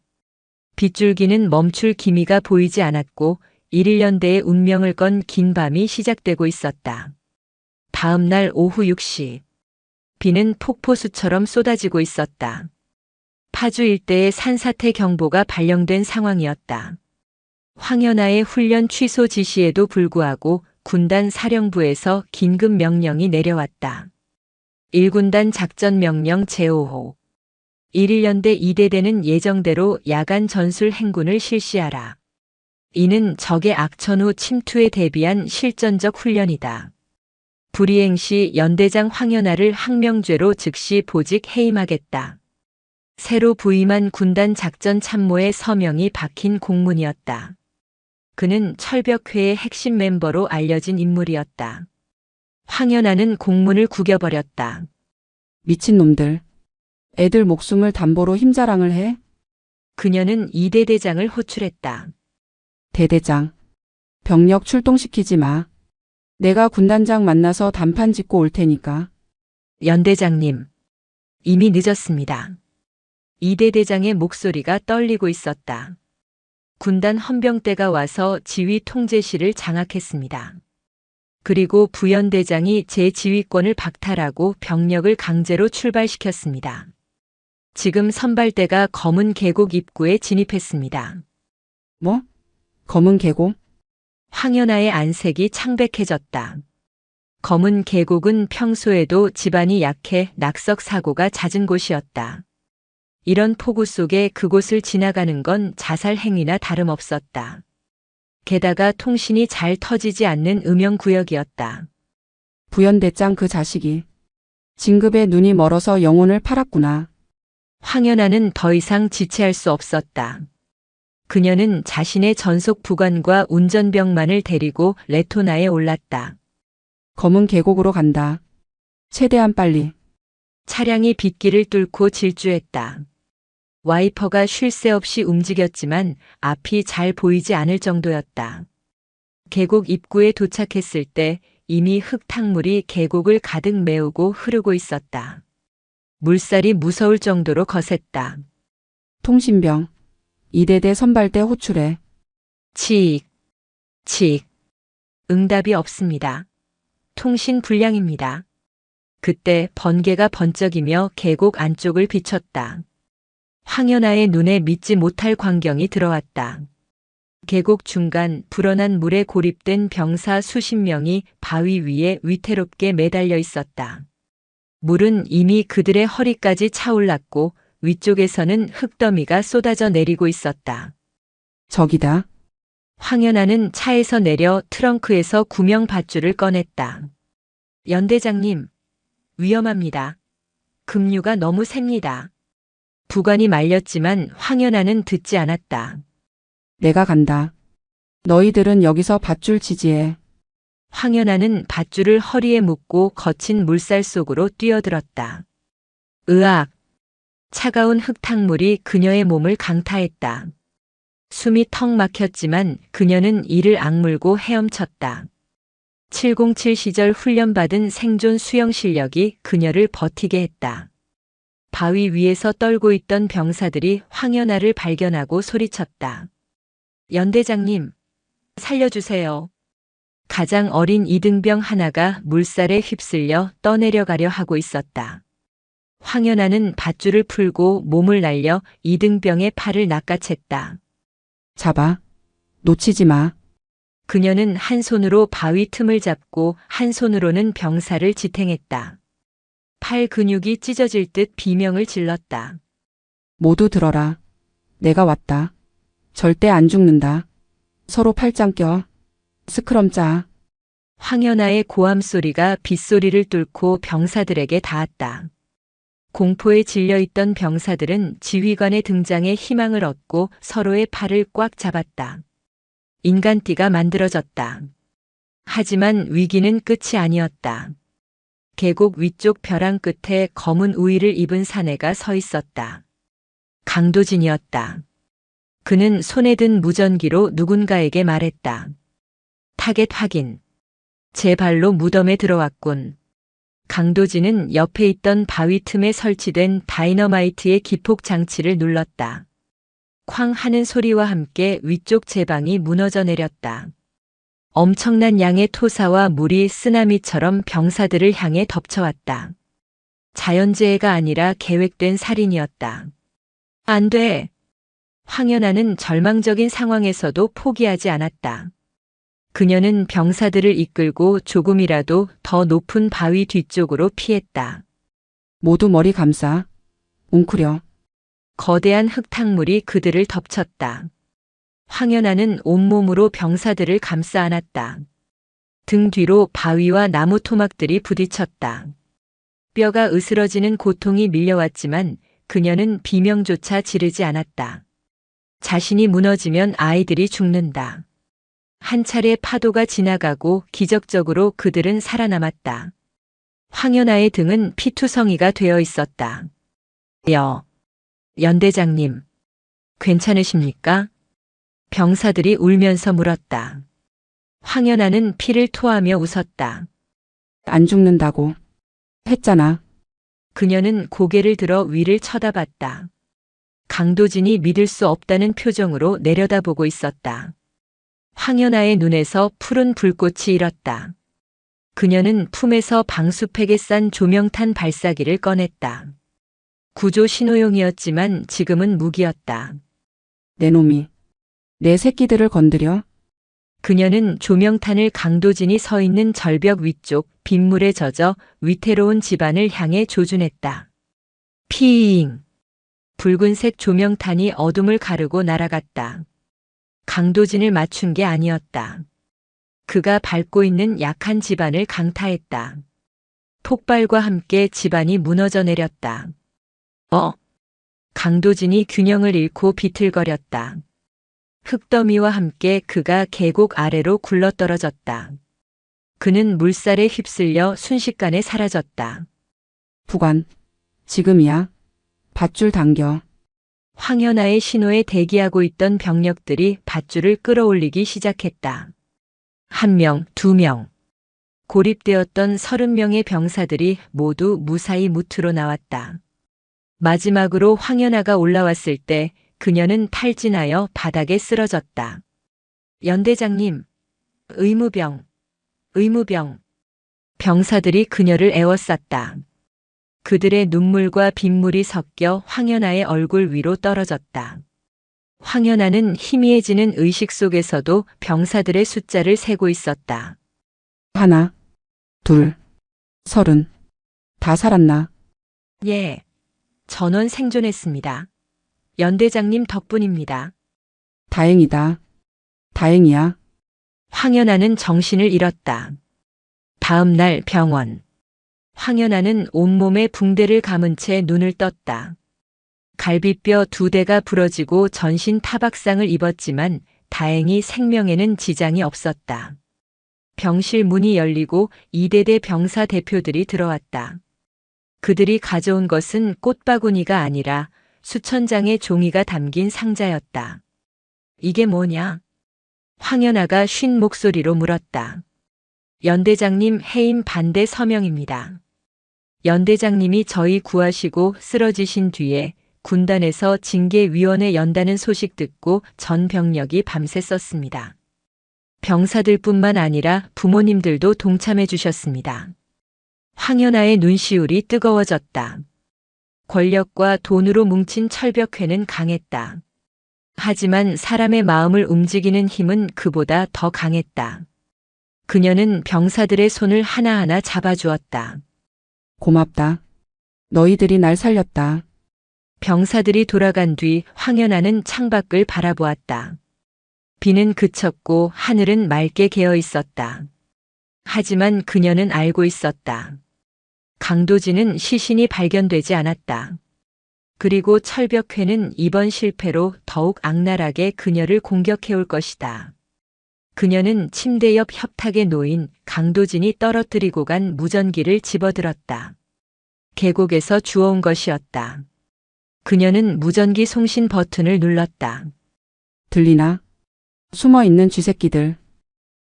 빗줄기는 멈출 기미가 보이지 않았고 1.1년대의 운명을 건 긴 밤이 시작되고 있었다. 다음 날 오후 6시. 비는 폭포수처럼 쏟아지고 있었다. 파주 일대에 산사태 경보가 발령된 상황이었다. 황연아의 훈련 취소 지시에도 불구하고 군단 사령부에서 긴급 명령이 내려왔다. 1군단 작전명령 제5호. 1.1년대 2대대는 예정대로 야간 전술 행군을 실시하라. 이는 적의 악천후 침투에 대비한 실전적 훈련이다. 불이행 시 연대장 황연아를 항명죄로 즉시 보직 해임하겠다. 새로 부임한 군단 작전 참모의 서명이 박힌 공문이었다. 그는 철벽회의 핵심 멤버로 알려진 인물이었다. 황연아는 공문을 구겨버렸다. 미친놈들. 애들 목숨을 담보로 힘자랑을 해? 그녀는 2대 대장을 호출했다. 대대장. 병력 출동시키지 마. 내가 군단장 만나서 단판 짓고 올 테니까. 연대장님. 이미 늦었습니다. 2대 대장의 목소리가 떨리고 있었다. 군단 헌병대가 와서 지휘 통제실을 장악했습니다. 그리고 부연대장이 제 지휘권을 박탈하고 병력을 강제로 출발시켰습니다. 지금 선발대가 검은 계곡 입구에 진입했습니다. 뭐? 검은 계곡? 황연아의 안색이 창백해졌다. 검은 계곡은 평소에도 지반이 약해 낙석 사고가 잦은 곳이었다. 이런 폭우 속에 그곳을 지나가는 건 자살 행위나 다름없었다. 게다가 통신이 잘 터지지 않는 음영구역이었다. 부연대장 그 자식이. 진급에 눈이 멀어서 영혼을 팔았구나. 황연아는 더 이상 지체할 수 없었다. 그녀는 자신의 전속 부관과 운전병만을 데리고 레토나에 올랐다. 검은 계곡으로 간다. 최대한 빨리. 차량이 빗길을 뚫고 질주했다. 와이퍼가 쉴 새 없이 움직였지만 앞이 잘 보이지 않을 정도였다. 계곡 입구에 도착했을 때 이미 흙탕물이 계곡을 가득 메우고 흐르고 있었다. 물살이 무서울 정도로 거셌다. 통신병. 2대대 선발대 호출해. 칙, 칙. 응답이 없습니다. 통신 불량입니다. 그때 번개가 번쩍이며 계곡 안쪽을 비췄다. 황연아의 눈에 믿지 못할 광경이 들어왔다. 계곡 중간 불어난 물에 고립된 병사 수십 명이 바위 위에 위태롭게 매달려 있었다. 물은 이미 그들의 허리까지 차올랐고 위쪽에서는 흙더미가 쏟아져 내리고 있었다. 저기다. 황연아는 차에서 내려 트렁크에서 구명 밧줄을 꺼냈다. 연대장님, 위험합니다. 급류가 너무 셉니다. 부관이 말렸지만 황연아는 듣지 않았다. 내가 간다. 너희들은 여기서 밧줄 지지해. 황연아는 밧줄을 허리에 묶고 거친 물살 속으로 뛰어들었다. 으악! 차가운 흙탕물이 그녀의 몸을 강타했다. 숨이 턱 막혔지만 그녀는 이를 악물고 헤엄쳤다. 707 시절 훈련받은 생존 수영 실력이 그녀를 버티게 했다. 바위 위에서 떨고 있던 병사들이 황연아를 발견하고 소리쳤다. 연대장님, 살려주세요. 가장 어린 이등병 하나가 물살에 휩쓸려 떠내려가려 하고 있었다. 황연아는 밧줄을 풀고 몸을 날려 이등병의 팔을 낚아챘다. 잡아. 놓치지 마. 그녀는 한 손으로 바위 틈을 잡고 한 손으로는 병사를 지탱했다. 팔 근육이 찢어질 듯 비명을 질렀다. 모두 들어라. 내가 왔다. 절대 안 죽는다. 서로 팔짱 껴. 스크럼 짜. 황연아의 고함 소리가 빗소리를 뚫고 병사들에게 닿았다. 공포에 질려있던 병사들은 지휘관의 등장에 희망을 얻고 서로의 팔을 꽉 잡았다. 인간띠가 만들어졌다. 하지만 위기는 끝이 아니었다. 계곡 위쪽 벼랑 끝에 검은 우의를 입은 사내가 서 있었다. 강도진이었다. 그는 손에 든 무전기로 누군가에게 말했다. 타겟 확인. 제 발로 무덤에 들어왔군. 강도진은 옆에 있던 바위 틈에 설치된 다이너마이트의 기폭 장치를 눌렀다. 쾅 하는 소리와 함께 위쪽 제방이 무너져 내렸다. 엄청난 양의 토사와 물이 쓰나미처럼 병사들을 향해 덮쳐왔다. 자연재해가 아니라 계획된 살인이었다. 안 돼! 황연아는 절망적인 상황에서도 포기하지 않았다. 그녀는 병사들을 이끌고 조금이라도 더 높은 바위 뒤쪽으로 피했다. 모두 머리 감싸. 웅크려. 거대한 흙탕물이 그들을 덮쳤다. 황연아는 온몸으로 병사들을 감싸 안았다. 등 뒤로 바위와 나무 토막들이 부딪혔다. 뼈가 으스러지는 고통이 밀려왔지만 그녀는 비명조차 지르지 않았다. 자신이 무너지면 아이들이 죽는다. 한 차례 파도가 지나가고 기적적으로 그들은 살아남았다. 황연아의 등은 피투성이가 되어 있었다. 연대장님, 괜찮으십니까? 병사들이 울면서 물었다. 황연아는 피를 토하며 웃었다. 안 죽는다고. 했잖아. 그녀는 고개를 들어 위를 쳐다봤다. 강도진이 믿을 수 없다는 표정으로 내려다보고 있었다. 황연아의 눈에서 푸른 불꽃이 일었다. 그녀는 품에서 방수팩에 싼 조명탄 발사기를 꺼냈다. 구조 신호용이었지만 지금은 무기였다. 내 놈이. 내 새끼들을 건드려. 그녀는 조명탄을 강도진이 서 있는 절벽 위쪽 빗물에 젖어 위태로운 집안을 향해 조준했다. 피잉! 붉은색 조명탄이 어둠을 가르고 날아갔다. 강도진을 맞춘 게 아니었다. 그가 밟고 있는 약한 집안을 강타했다. 폭발과 함께 집안이 무너져 내렸다. 강도진이 균형을 잃고 비틀거렸다. 흙더미와 함께 그가 계곡 아래로 굴러떨어졌다. 그는 물살에 휩쓸려 순식간에 사라졌다. 부관. 지금이야. 밧줄 당겨. 황연아의 신호에 대기하고 있던 병력들이 밧줄을 끌어올리기 시작했다. 1명, 2명. 고립되었던 30명의 병사들이 모두 무사히 무트로 나왔다. 마지막으로 황연아가 올라왔을 때 그녀는 탈진하여 바닥에 쓰러졌다. 연대장님, 의무병. 병사들이 그녀를 에워쌌다. 그들의 눈물과 빗물이 섞여 황연아의 얼굴 위로 떨어졌다. 황연아는 희미해지는 의식 속에서도 병사들의 숫자를 세고 있었다. 1, 2, 30. 다 살았나? 예. 전원 생존했습니다. 연대장님 덕분입니다. 다행이다. 다행이야. 황연아는 정신을 잃었다. 다음 날 병원. 황연아는 온몸에 붕대를 감은 채 눈을 떴다. 갈비뼈 2대가 부러지고 전신 타박상을 입었지만 다행히 생명에는 지장이 없었다. 병실 문이 열리고 이대대 병사 대표들이 들어왔다. 그들이 가져온 것은 꽃바구니가 아니라 수천 장의 종이가 담긴 상자였다. 이게 뭐냐? 황연아가 쉰 목소리로 물었다. 연대장님 해임 반대 서명입니다. 연대장님이 저희 구하시고 쓰러지신 뒤에 군단에서 징계위원회 연다는 소식 듣고 전 병력이 밤새 썼습니다. 병사들뿐만 아니라 부모님들도 동참해 주셨습니다. 황연아의 눈시울이 뜨거워졌다. 권력과 돈으로 뭉친 철벽회는 강했다. 하지만 사람의 마음을 움직이는 힘은 그보다 더 강했다. 그녀는 병사들의 손을 하나하나 잡아주었다. 고맙다. 너희들이 날 살렸다. 병사들이 돌아간 뒤 황연아는 창밖을 바라보았다. 비는 그쳤고 하늘은 맑게 개어 있었다. 하지만 그녀는 알고 있었다. 강도진은 시신이 발견되지 않았다. 그리고 철벽회는 이번 실패로 더욱 악랄하게 그녀를 공격해올 것이다. 그녀는 침대 옆 협탁에 놓인 강도진이 떨어뜨리고 간 무전기를 집어들었다. 계곡에서 주워온 것이었다. 그녀는 무전기 송신 버튼을 눌렀다. 들리나? 숨어 있는 쥐새끼들.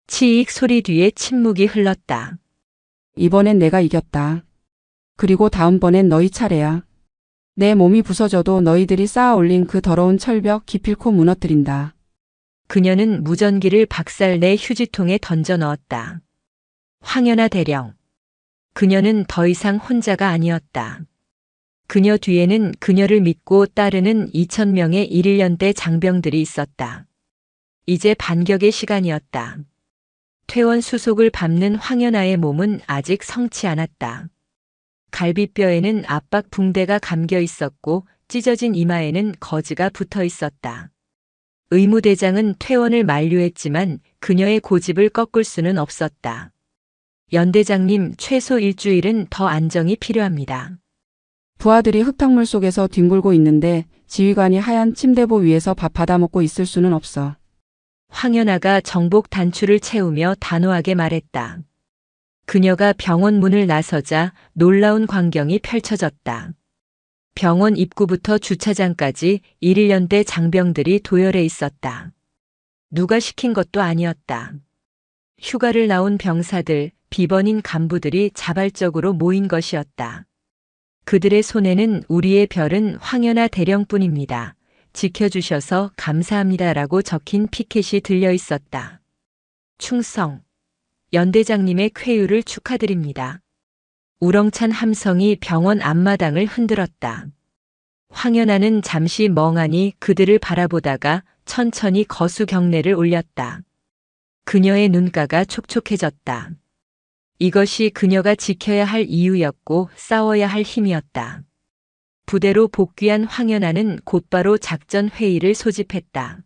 치익 소리 뒤에 침묵이 흘렀다. 이번엔 내가 이겼다. 그리고 다음번엔 너희 차례야. 내 몸이 부서져도 너희들이 쌓아 올린 그 더러운 철벽 기필코 무너뜨린다. 그녀는 무전기를 박살내 휴지통에 던져 넣었다. 황연아 대령. 그녀는 더 이상 혼자가 아니었다. 그녀 뒤에는 그녀를 믿고 따르는 2,000명의 1.1년대 장병들이 있었다. 이제 반격의 시간이었다. 퇴원 수속을 밟는 황연아의 몸은 아직 성치 않았다. 갈비뼈에는 압박 붕대가 감겨 있었고 찢어진 이마에는 거즈가 붙어 있었다. 의무대장은 퇴원을 만류했지만 그녀의 고집을 꺾을 수는 없었다. 연대장님, 최소 일주일은 더 안정이 필요합니다. 부하들이 흙탕물 속에서 뒹굴고 있는데 지휘관이 하얀 침대보 위에서 밥 받아 먹고 있을 수는 없어. 황연아가 정복 단추를 채우며 단호하게 말했다. 그녀가 병원 문을 나서자 놀라운 광경이 펼쳐졌다. 병원 입구부터 주차장까지 1.1년대 장병들이 도열해 있었다. 누가 시킨 것도 아니었다. 휴가를 나온 병사들, 비번인 간부들이 자발적으로 모인 것이었다. 그들의 손에는 우리의 별은 황연아 대령뿐입니다. 지켜주셔서 감사합니다라고 적힌 피켓이 들려 있었다. 충성. 연대장님의 쾌유를 축하드립니다. 우렁찬 함성이 병원 앞마당을 흔들었다. 황연아는 잠시 멍하니 그들을 바라보다가 천천히 거수 경례를 올렸다. 그녀의 눈가가 촉촉해졌다. 이것이 그녀가 지켜야 할 이유였고 싸워야 할 힘이었다. 부대로 복귀한 황연아는 곧바로 작전 회의를 소집했다.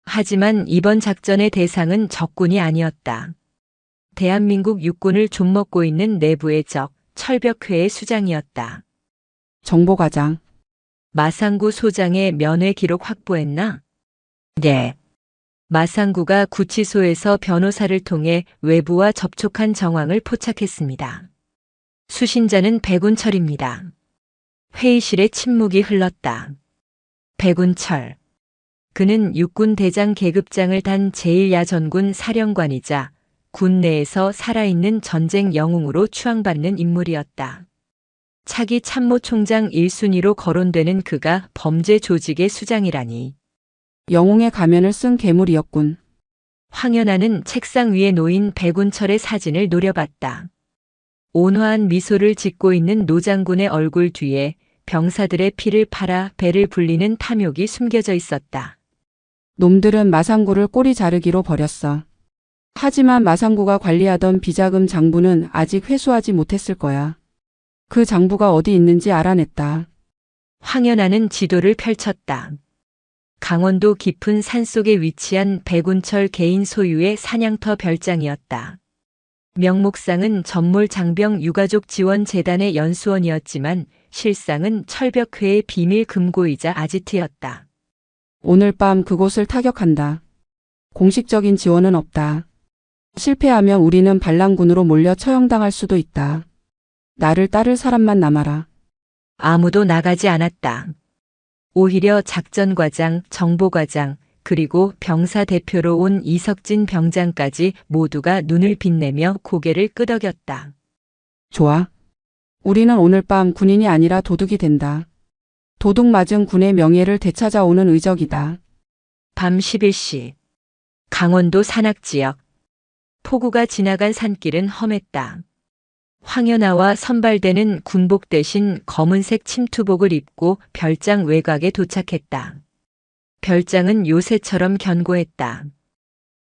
하지만 이번 작전의 대상은 적군이 아니었다. 대한민국 육군을 좀먹고 있는 내부의 적, 철벽회의 수장이었다. 정보과장. 마상구 소장의 면회 기록 확보했나? 네. 마상구가 구치소에서 변호사를 통해 외부와 접촉한 정황을 포착했습니다. 수신자는 백운철입니다. 회의실에 침묵이 흘렀다. 백운철. 그는 육군 대장 계급장을 단 제1야전군 사령관이자 군 내에서 살아있는 전쟁 영웅으로 추앙받는 인물이었다. 차기 참모총장 1순위로 거론되는 그가 범죄 조직의 수장이라니. 영웅의 가면을 쓴 괴물이었군. 황연아는 책상 위에 놓인 백운철의 사진을 노려봤다. 온화한 미소를 짓고 있는 노장군의 얼굴 뒤에 병사들의 피를 팔아 배를 불리는 탐욕이 숨겨져 있었다. 놈들은 마상구를 꼬리 자르기로 버렸어. 하지만 마상구가 관리하던 비자금 장부는 아직 회수하지 못했을 거야. 그 장부가 어디 있는지 알아냈다. 황연아는 지도를 펼쳤다. 강원도 깊은 산속에 위치한 백운철 개인 소유의 사냥터 별장이었다. 명목상은 전몰 장병 유가족 지원 재단의 연수원이었지만 실상은 철벽회의 비밀 금고이자 아지트였다. 오늘 밤 그곳을 타격한다. 공식적인 지원은 없다. 실패하면 우리는 반란군으로 몰려 처형당할 수도 있다. 나를 따를 사람만 남아라. 아무도 나가지 않았다. 오히려 작전과장, 정보과장, 그리고 병사 대표로 온 이석진 병장까지 모두가 눈을 빛내며 고개를 끄덕였다. 좋아. 우리는 오늘 밤 군인이 아니라 도둑이 된다. 도둑 맞은 군의 명예를 되찾아오는 의적이다. 밤 11시. 강원도 산악지역. 폭우가 지나간 산길은 험했다. 황연아와 선발대는 군복 대신 검은색 침투복을 입고 별장 외곽에 도착했다. 별장은 요새처럼 견고했다.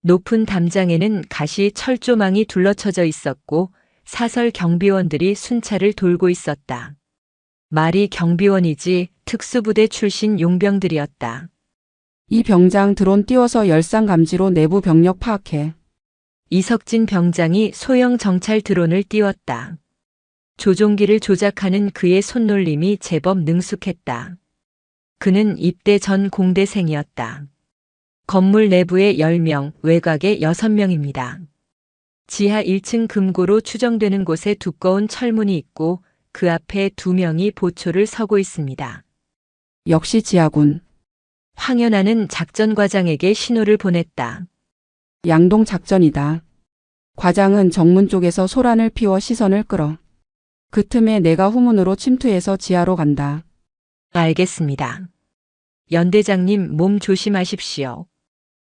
높은 담장에는 가시 철조망이 둘러쳐져 있었고 사설 경비원들이 순찰을 돌고 있었다. 말이 경비원이지 특수부대 출신 용병들이었다. 이 병장 드론 띄워서 열상 감지로 내부 병력 파악해. 이석진 병장이 소형 정찰 드론을 띄웠다. 조종기를 조작하는 그의 손놀림이 제법 능숙했다. 그는 입대 전 공대생이었다. 건물 내부에 10명, 외곽에 6명입니다. 지하 1층 금고로 추정되는 곳에 두꺼운 철문이 있고 그 앞에 2명이 보초를 서고 있습니다. 역시 지하군. 황연아는 작전과장에게 신호를 보냈다. 양동 작전이다. 과장은 정문 쪽에서 소란을 피워 시선을 끌어. 그 틈에 내가 후문으로 침투해서 지하로 간다. 알겠습니다. 연대장님 몸 조심하십시오.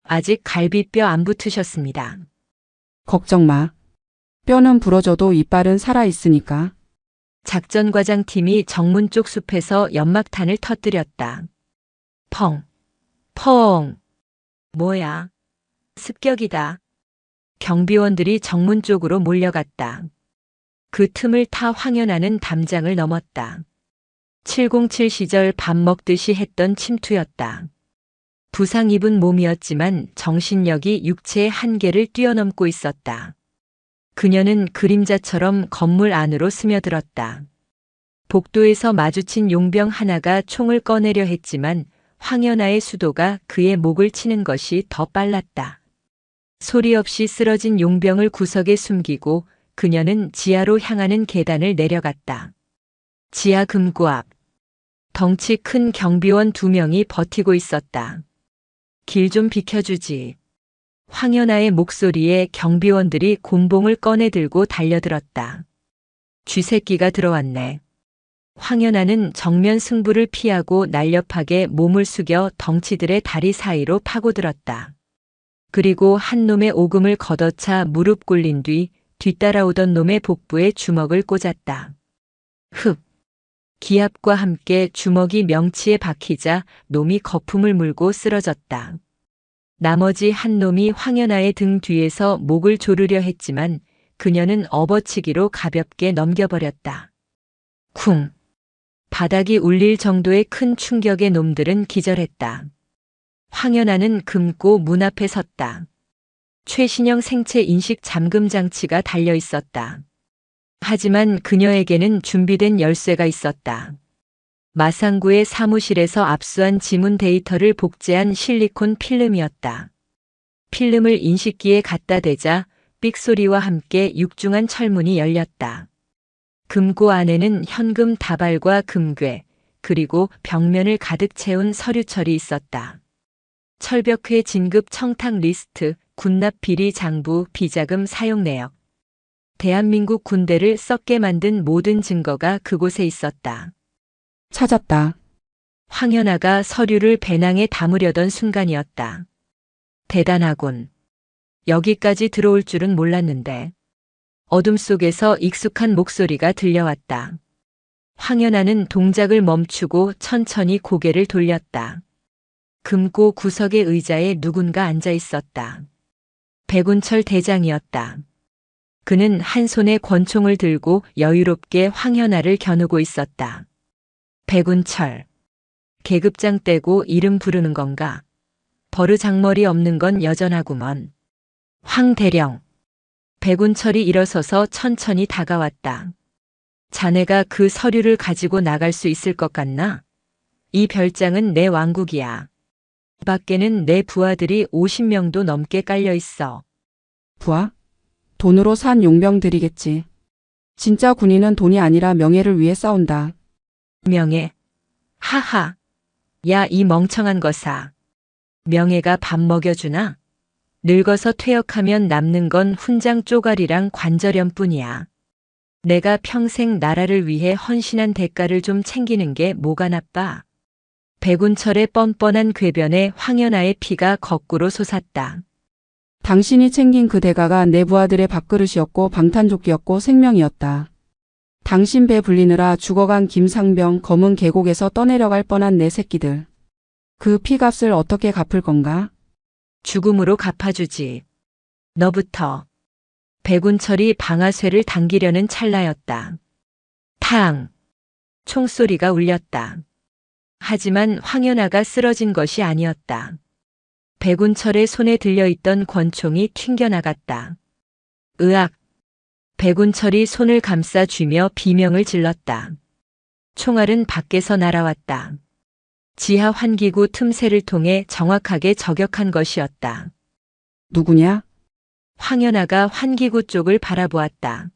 아직 갈비뼈 안 붙으셨습니다. 걱정 마. 뼈는 부러져도 이빨은 살아있으니까. 작전과장 팀이 정문 쪽 숲에서 연막탄을 터뜨렸다. 펑, 펑. 뭐야? 습격이다. 경비원들이 정문 쪽으로 몰려갔다. 그 틈을 타 황연아는 담장을 넘었다. 707 시절 밥 먹듯이 했던 침투였다. 부상 입은 몸이었지만 정신력이 육체의 한계를 뛰어넘고 있었다. 그녀는 그림자처럼 건물 안으로 스며들었다. 복도에서 마주친 용병 하나가 총을 꺼내려 했지만 황연아의 수도가 그의 목을 치는 것이 더 빨랐다. 소리 없이 쓰러진 용병을 구석에 숨기고 그녀는 지하로 향하는 계단을 내려갔다. 지하 금고 앞. 덩치 큰 경비원 2명이 버티고 있었다. 길 좀 비켜주지. 황연아의 목소리에 경비원들이 곤봉을 꺼내 들고 달려들었다. 쥐새끼가 들어왔네. 황연아는 정면 승부를 피하고 날렵하게 몸을 숙여 덩치들의 다리 사이로 파고들었다. 그리고 한 놈의 오금을 걷어차 무릎 꿇린 뒤 뒤따라오던 놈의 복부에 주먹을 꽂았다. 흡. 기압과 함께 주먹이 명치에 박히자 놈이 거품을 물고 쓰러졌다. 나머지 한 놈이 황연아의 등 뒤에서 목을 조르려 했지만 그녀는 업어치기로 가볍게 넘겨버렸다. 쿵. 바닥이 울릴 정도의 큰 충격에 놈들은 기절했다. 황연아는 금고 문 앞에 섰다. 최신형 생체 인식 잠금 장치가 달려 있었다. 하지만 그녀에게는 준비된 열쇠가 있었다. 마상구의 사무실에서 압수한 지문 데이터를 복제한 실리콘 필름이었다. 필름을 인식기에 갖다 대자 삑소리와 함께 육중한 철문이 열렸다. 금고 안에는 현금 다발과 금괴, 그리고 벽면을 가득 채운 서류철이 있었다. 철벽회 진급 청탁 리스트, 군납 비리 장부, 비자금 사용 내역. 대한민국 군대를 썩게 만든 모든 증거가 그곳에 있었다. 찾았다. 황연아가 서류를 배낭에 담으려던 순간이었다. 대단하군. 여기까지 들어올 줄은 몰랐는데. 어둠 속에서 익숙한 목소리가 들려왔다. 황연아는 동작을 멈추고 천천히 고개를 돌렸다. 금고 구석의 의자에 누군가 앉아 있었다. 백운철 대장이었다. 그는 한 손에 권총을 들고 여유롭게 황연아를 겨누고 있었다. 백운철. 계급장 떼고 이름 부르는 건가? 버르장머리 없는 건 여전하구먼. 황 대령. 백운철이 일어서서 천천히 다가왔다. 자네가 그 서류를 가지고 나갈 수 있을 것 같나? 이 별장은 내 왕국이야. 밖에는 내 부하들이 50명도 넘게 깔려 있어. 부하? 돈으로 산 용병들이겠지. 진짜 군인은 돈이 아니라 명예를 위해 싸운다. 명예. 하하. 야, 이 멍청한 것아. 명예가 밥 먹여주나? 늙어서 퇴역하면 남는 건 훈장 쪼가리랑 관절염뿐이야. 내가 평생 나라를 위해 헌신한 대가를 좀 챙기는 게 뭐가 나빠. 백운철의 뻔뻔한 궤변에 황연아의 피가 거꾸로 솟았다. 당신이 챙긴 그 대가가 내 부하들의 밥그릇이었고 방탄조끼였고 생명이었다. 당신 배 불리느라 죽어간 김상병 검은 계곡에서 떠내려갈 뻔한 내 새끼들. 그 피값을 어떻게 갚을 건가? 죽음으로 갚아주지. 너부터. 백운철이 방아쇠를 당기려는 찰나였다. 탕! 총소리가 울렸다. 하지만 황연아가 쓰러진 것이 아니었다. 백운철의 손에 들려있던 권총이 튕겨나갔다. 으악! 백운철이 손을 감싸 쥐며 비명을 질렀다. 총알은 밖에서 날아왔다. 지하 환기구 틈새를 통해 정확하게 저격한 것이었다. 누구냐? 황연아가 환기구 쪽을 바라보았다.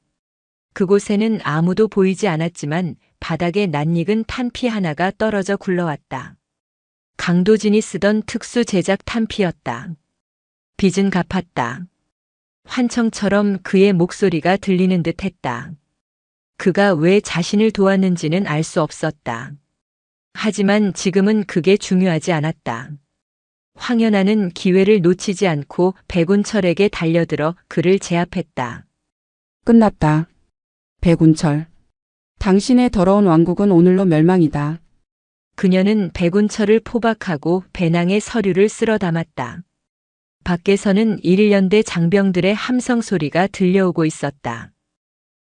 그곳에는 아무도 보이지 않았지만 바닥에 낯익은 탄피 하나가 떨어져 굴러왔다. 강도진이 쓰던 특수 제작 탄피였다. 빚은 갚았다. 환청처럼 그의 목소리가 들리는 듯 했다. 그가 왜 자신을 도왔는지는 알 수 없었다. 하지만 지금은 그게 중요하지 않았다. 황연아는 기회를 놓치지 않고 백운철에게 달려들어 그를 제압했다. 끝났다. 백운철. 당신의 더러운 왕국은 오늘로 멸망이다. 그녀는 백운철을 포박하고 배낭에 서류를 쓸어 담았다. 밖에서는 1년대 장병들의 함성 소리가 들려오고 있었다.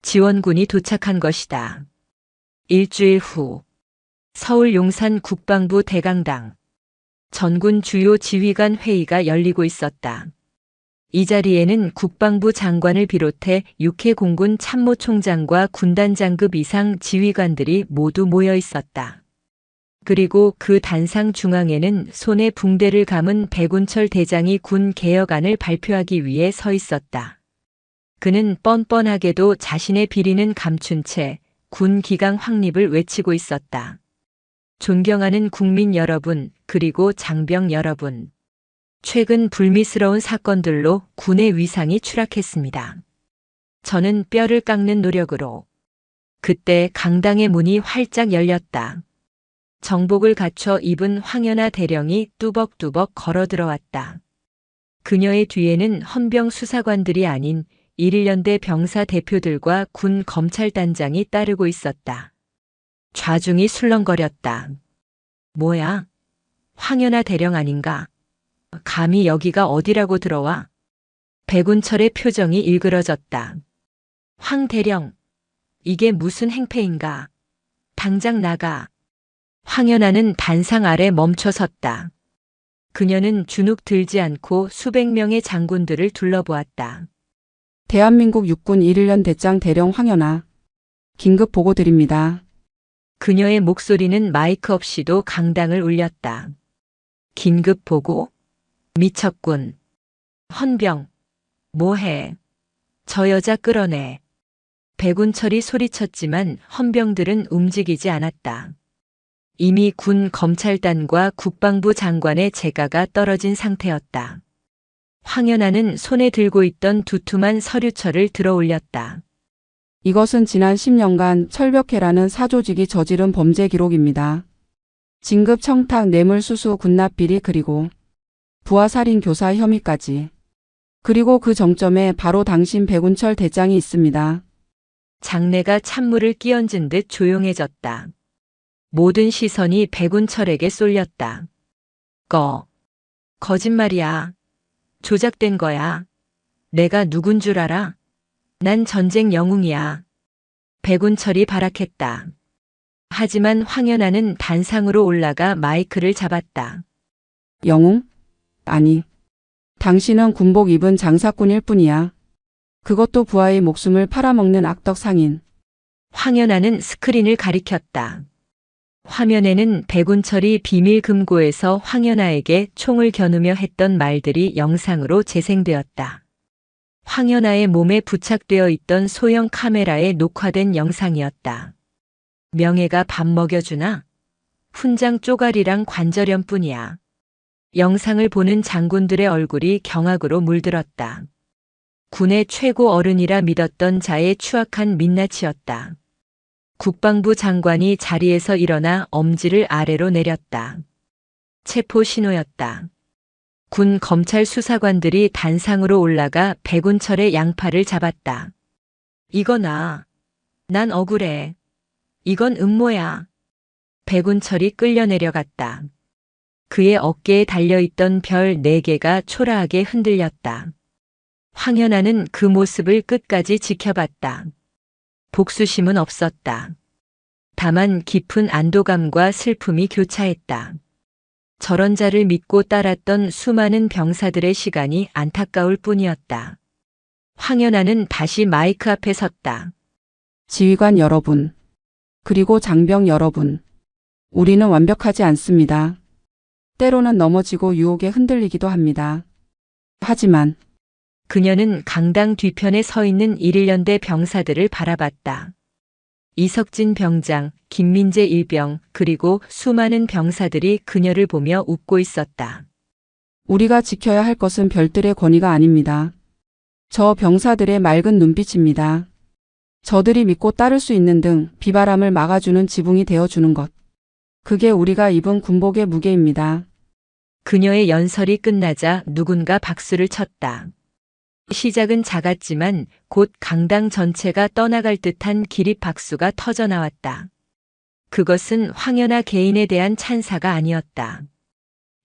지원군이 도착한 것이다. 일주일 후 서울 용산 국방부 대강당 전군 주요 지휘관 회의가 열리고 있었다. 이 자리에는 국방부 장관을 비롯해 육해 공군 참모총장과 군단장급 이상 지휘관들이 모두 모여 있었다. 그리고 그 단상 중앙에는 손에 붕대를 감은 백운철 대장이 군 개혁안을 발표하기 위해 서 있었다. 그는 뻔뻔하게도 자신의 비리는 감춘 채 군 기강 확립을 외치고 있었다. 존경하는 국민 여러분, 그리고 장병 여러분. 최근 불미스러운 사건들로 군의 위상이 추락했습니다. 저는 뼈를 깎는 노력으로. 그때 강당의 문이 활짝 열렸다. 정복을 갖춰 입은 황연아 대령이 뚜벅뚜벅 걸어 들어왔다. 그녀의 뒤에는 헌병 수사관들이 아닌 1년대 병사 대표들과 군 검찰단장이 따르고 있었다. 좌중이 술렁거렸다. 뭐야? 황연아 대령 아닌가? 감히 여기가 어디라고 들어와? 백운철의 표정이 일그러졌다. 황 대령, 이게 무슨 행패인가? 당장 나가. 황연아는 단상 아래 멈춰 섰다. 그녀는 주눅 들지 않고 수백 명의 장군들을 둘러보았다. 대한민국 육군 1년 대장 대령 황연아. 긴급 보고 드립니다. 그녀의 목소리는 마이크 없이도 강당을 울렸다. 긴급 보고? 미쳤군. 헌병. 뭐해? 저 여자 끌어내. 백운철이 소리쳤지만 헌병들은 움직이지 않았다. 이미 군 검찰단과 국방부 장관의 재가가 떨어진 상태였다. 황연아는 손에 들고 있던 두툼한 서류철을 들어 올렸다. 이것은 지난 10년간 철벽해라는 사조직이 저지른 범죄 기록입니다. 진급 청탁 뇌물수수 군납비리 그리고 부하살인 교사 혐의까지. 그리고 그 정점에 바로 당신 백운철 대장이 있습니다. 장내가 찬물을 끼얹은 듯 조용해졌다. 모든 시선이 백운철에게 쏠렸다. 거짓말이야. 조작된 거야. 내가 누군 줄 알아? 난 전쟁 영웅이야. 백운철이 발악했다. 하지만 황연아는 단상으로 올라가 마이크를 잡았다. 영웅? 아니. 당신은 군복 입은 장사꾼일 뿐이야. 그것도 부하의 목숨을 팔아먹는 악덕 상인. 황연아는 스크린을 가리켰다. 화면에는 백운철이 비밀 금고에서 황연아에게 총을 겨누며 했던 말들이 영상으로 재생되었다. 황연아의 몸에 부착되어 있던 소형 카메라에 녹화된 영상이었다. 명예가 밥 먹여주나? 훈장 쪼가리랑 관절염뿐이야. 영상을 보는 장군들의 얼굴이 경악으로 물들었다. 군의 최고 어른이라 믿었던 자의 추악한 민낯이었다. 국방부 장관이 자리에서 일어나 엄지를 아래로 내렸다. 체포 신호였다. 군 검찰 수사관들이 단상으로 올라가 백운철의 양팔을 잡았다. 이거나. 난 억울해. 이건 음모야. 백운철이 끌려 내려갔다. 그의 어깨에 달려있던 별 4개가 초라하게 흔들렸다. 황연아는 그 모습을 끝까지 지켜봤다. 복수심은 없었다. 다만 깊은 안도감과 슬픔이 교차했다. 저런 자를 믿고 따랐던 수많은 병사들의 시간이 안타까울 뿐이었다. 황연아는 다시 마이크 앞에 섰다. 지휘관 여러분, 그리고 장병 여러분, 우리는 완벽하지 않습니다. 때로는 넘어지고 유혹에 흔들리기도 합니다. 하지만 그녀는 강당 뒤편에 서 있는 1.1년대 병사들을 바라봤다. 이석진 병장, 김민재 일병, 그리고 수많은 병사들이 그녀를 보며 웃고 있었다. 우리가 지켜야 할 것은 별들의 권위가 아닙니다. 저 병사들의 맑은 눈빛입니다. 저들이 믿고 따를 수 있는 등 비바람을 막아주는 지붕이 되어주는 것. 그게 우리가 입은 군복의 무게입니다. 그녀의 연설이 끝나자 누군가 박수를 쳤다. 시작은 작았지만 곧 강당 전체가 떠나갈 듯한 기립 박수가 터져나왔다. 그것은 황연아 개인에 대한 찬사가 아니었다.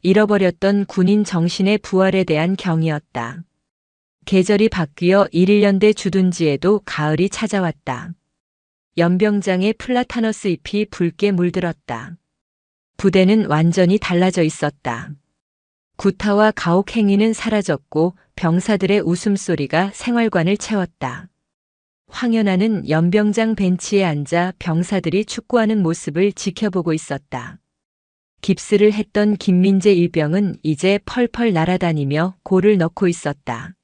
잃어버렸던 군인 정신의 부활에 대한 경이었다. 계절이 바뀌어 1.1년대 주둔지에도 가을이 찾아왔다. 연병장의 플라타너스 잎이 붉게 물들었다. 부대는 완전히 달라져 있었다. 구타와 가혹 행위는 사라졌고 병사들의 웃음소리가 생활관을 채웠다. 황연아는 연병장 벤치에 앉아 병사들이 축구하는 모습을 지켜보고 있었다. 깁스를 했던 김민재 일병은 이제 펄펄 날아다니며 골을 넣고 있었다.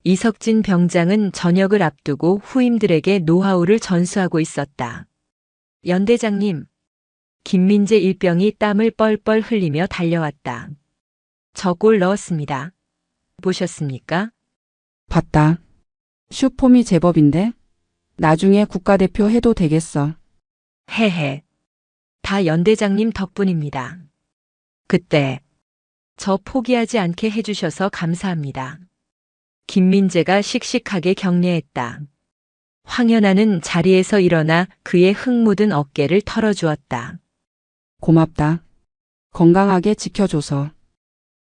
이석진 병장은 전역을 앞두고 후임들에게 노하우를 전수하고 있었다. 연대장님, 김민재 일병이 땀을 뻘뻘 흘리며 달려왔다. 저 골 넣었습니다. 보셨습니까? 봤다. 슈폼이 제법인데? 나중에 국가대표 해도 되겠어. 헤헤. 다 연대장님 덕분입니다. 그때 저 포기하지 않게 해주셔서 감사합니다. 김민재가 씩씩하게 격려했다. 황연아는 자리에서 일어나 그의 흙 묻은 어깨를 털어주었다. 고맙다. 건강하게 지켜줘서.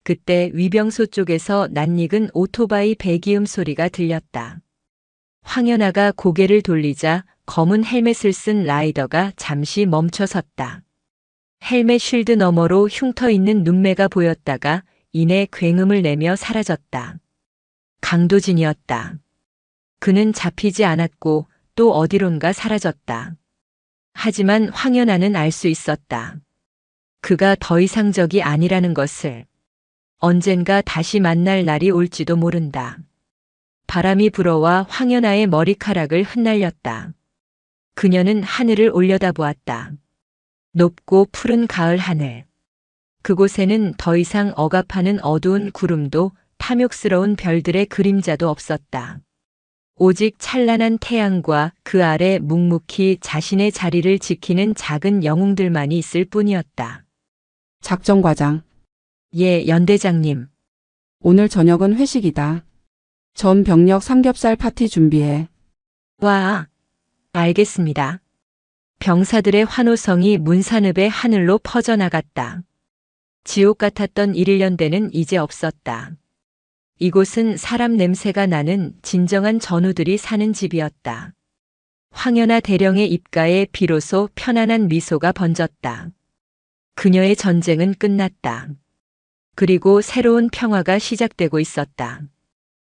그때 위병소 쪽에서 낯익은 오토바이 배기음 소리가 들렸다. 황연아가 고개를 돌리자 검은 헬멧을 쓴 라이더가 잠시 멈춰 섰다. 헬멧 쉴드 너머로 흉터 있는 눈매가 보였다가 이내 굉음을 내며 사라졌다. 강도진이었다. 그는 잡히지 않았고 또 어디론가 사라졌다. 하지만 황연아는 알 수 있었다. 그가 더 이상 적이 아니라는 것을. 언젠가 다시 만날 날이 올지도 모른다. 바람이 불어와 황연아의 머리카락을 흩날렸다. 그녀는 하늘을 올려다보았다. 높고 푸른 가을 하늘. 그곳에는 더 이상 억압하는 어두운 구름도 탐욕스러운 별들의 그림자도 없었다. 오직 찬란한 태양과 그 아래 묵묵히 자신의 자리를 지키는 작은 영웅들만이 있을 뿐이었다. 작전과장. 예, 연대장님. 오늘 저녁은 회식이다. 전 병력 삼겹살 파티 준비해. 와, 알겠습니다. 병사들의 환호성이 문산읍의 하늘로 퍼져나갔다. 지옥 같았던 1.1년대는 이제 없었다. 이곳은 사람 냄새가 나는 진정한 전우들이 사는 집이었다. 황연아 대령의 입가에 비로소 편안한 미소가 번졌다. 그녀의 전쟁은 끝났다. 그리고 새로운 평화가 시작되고 있었다.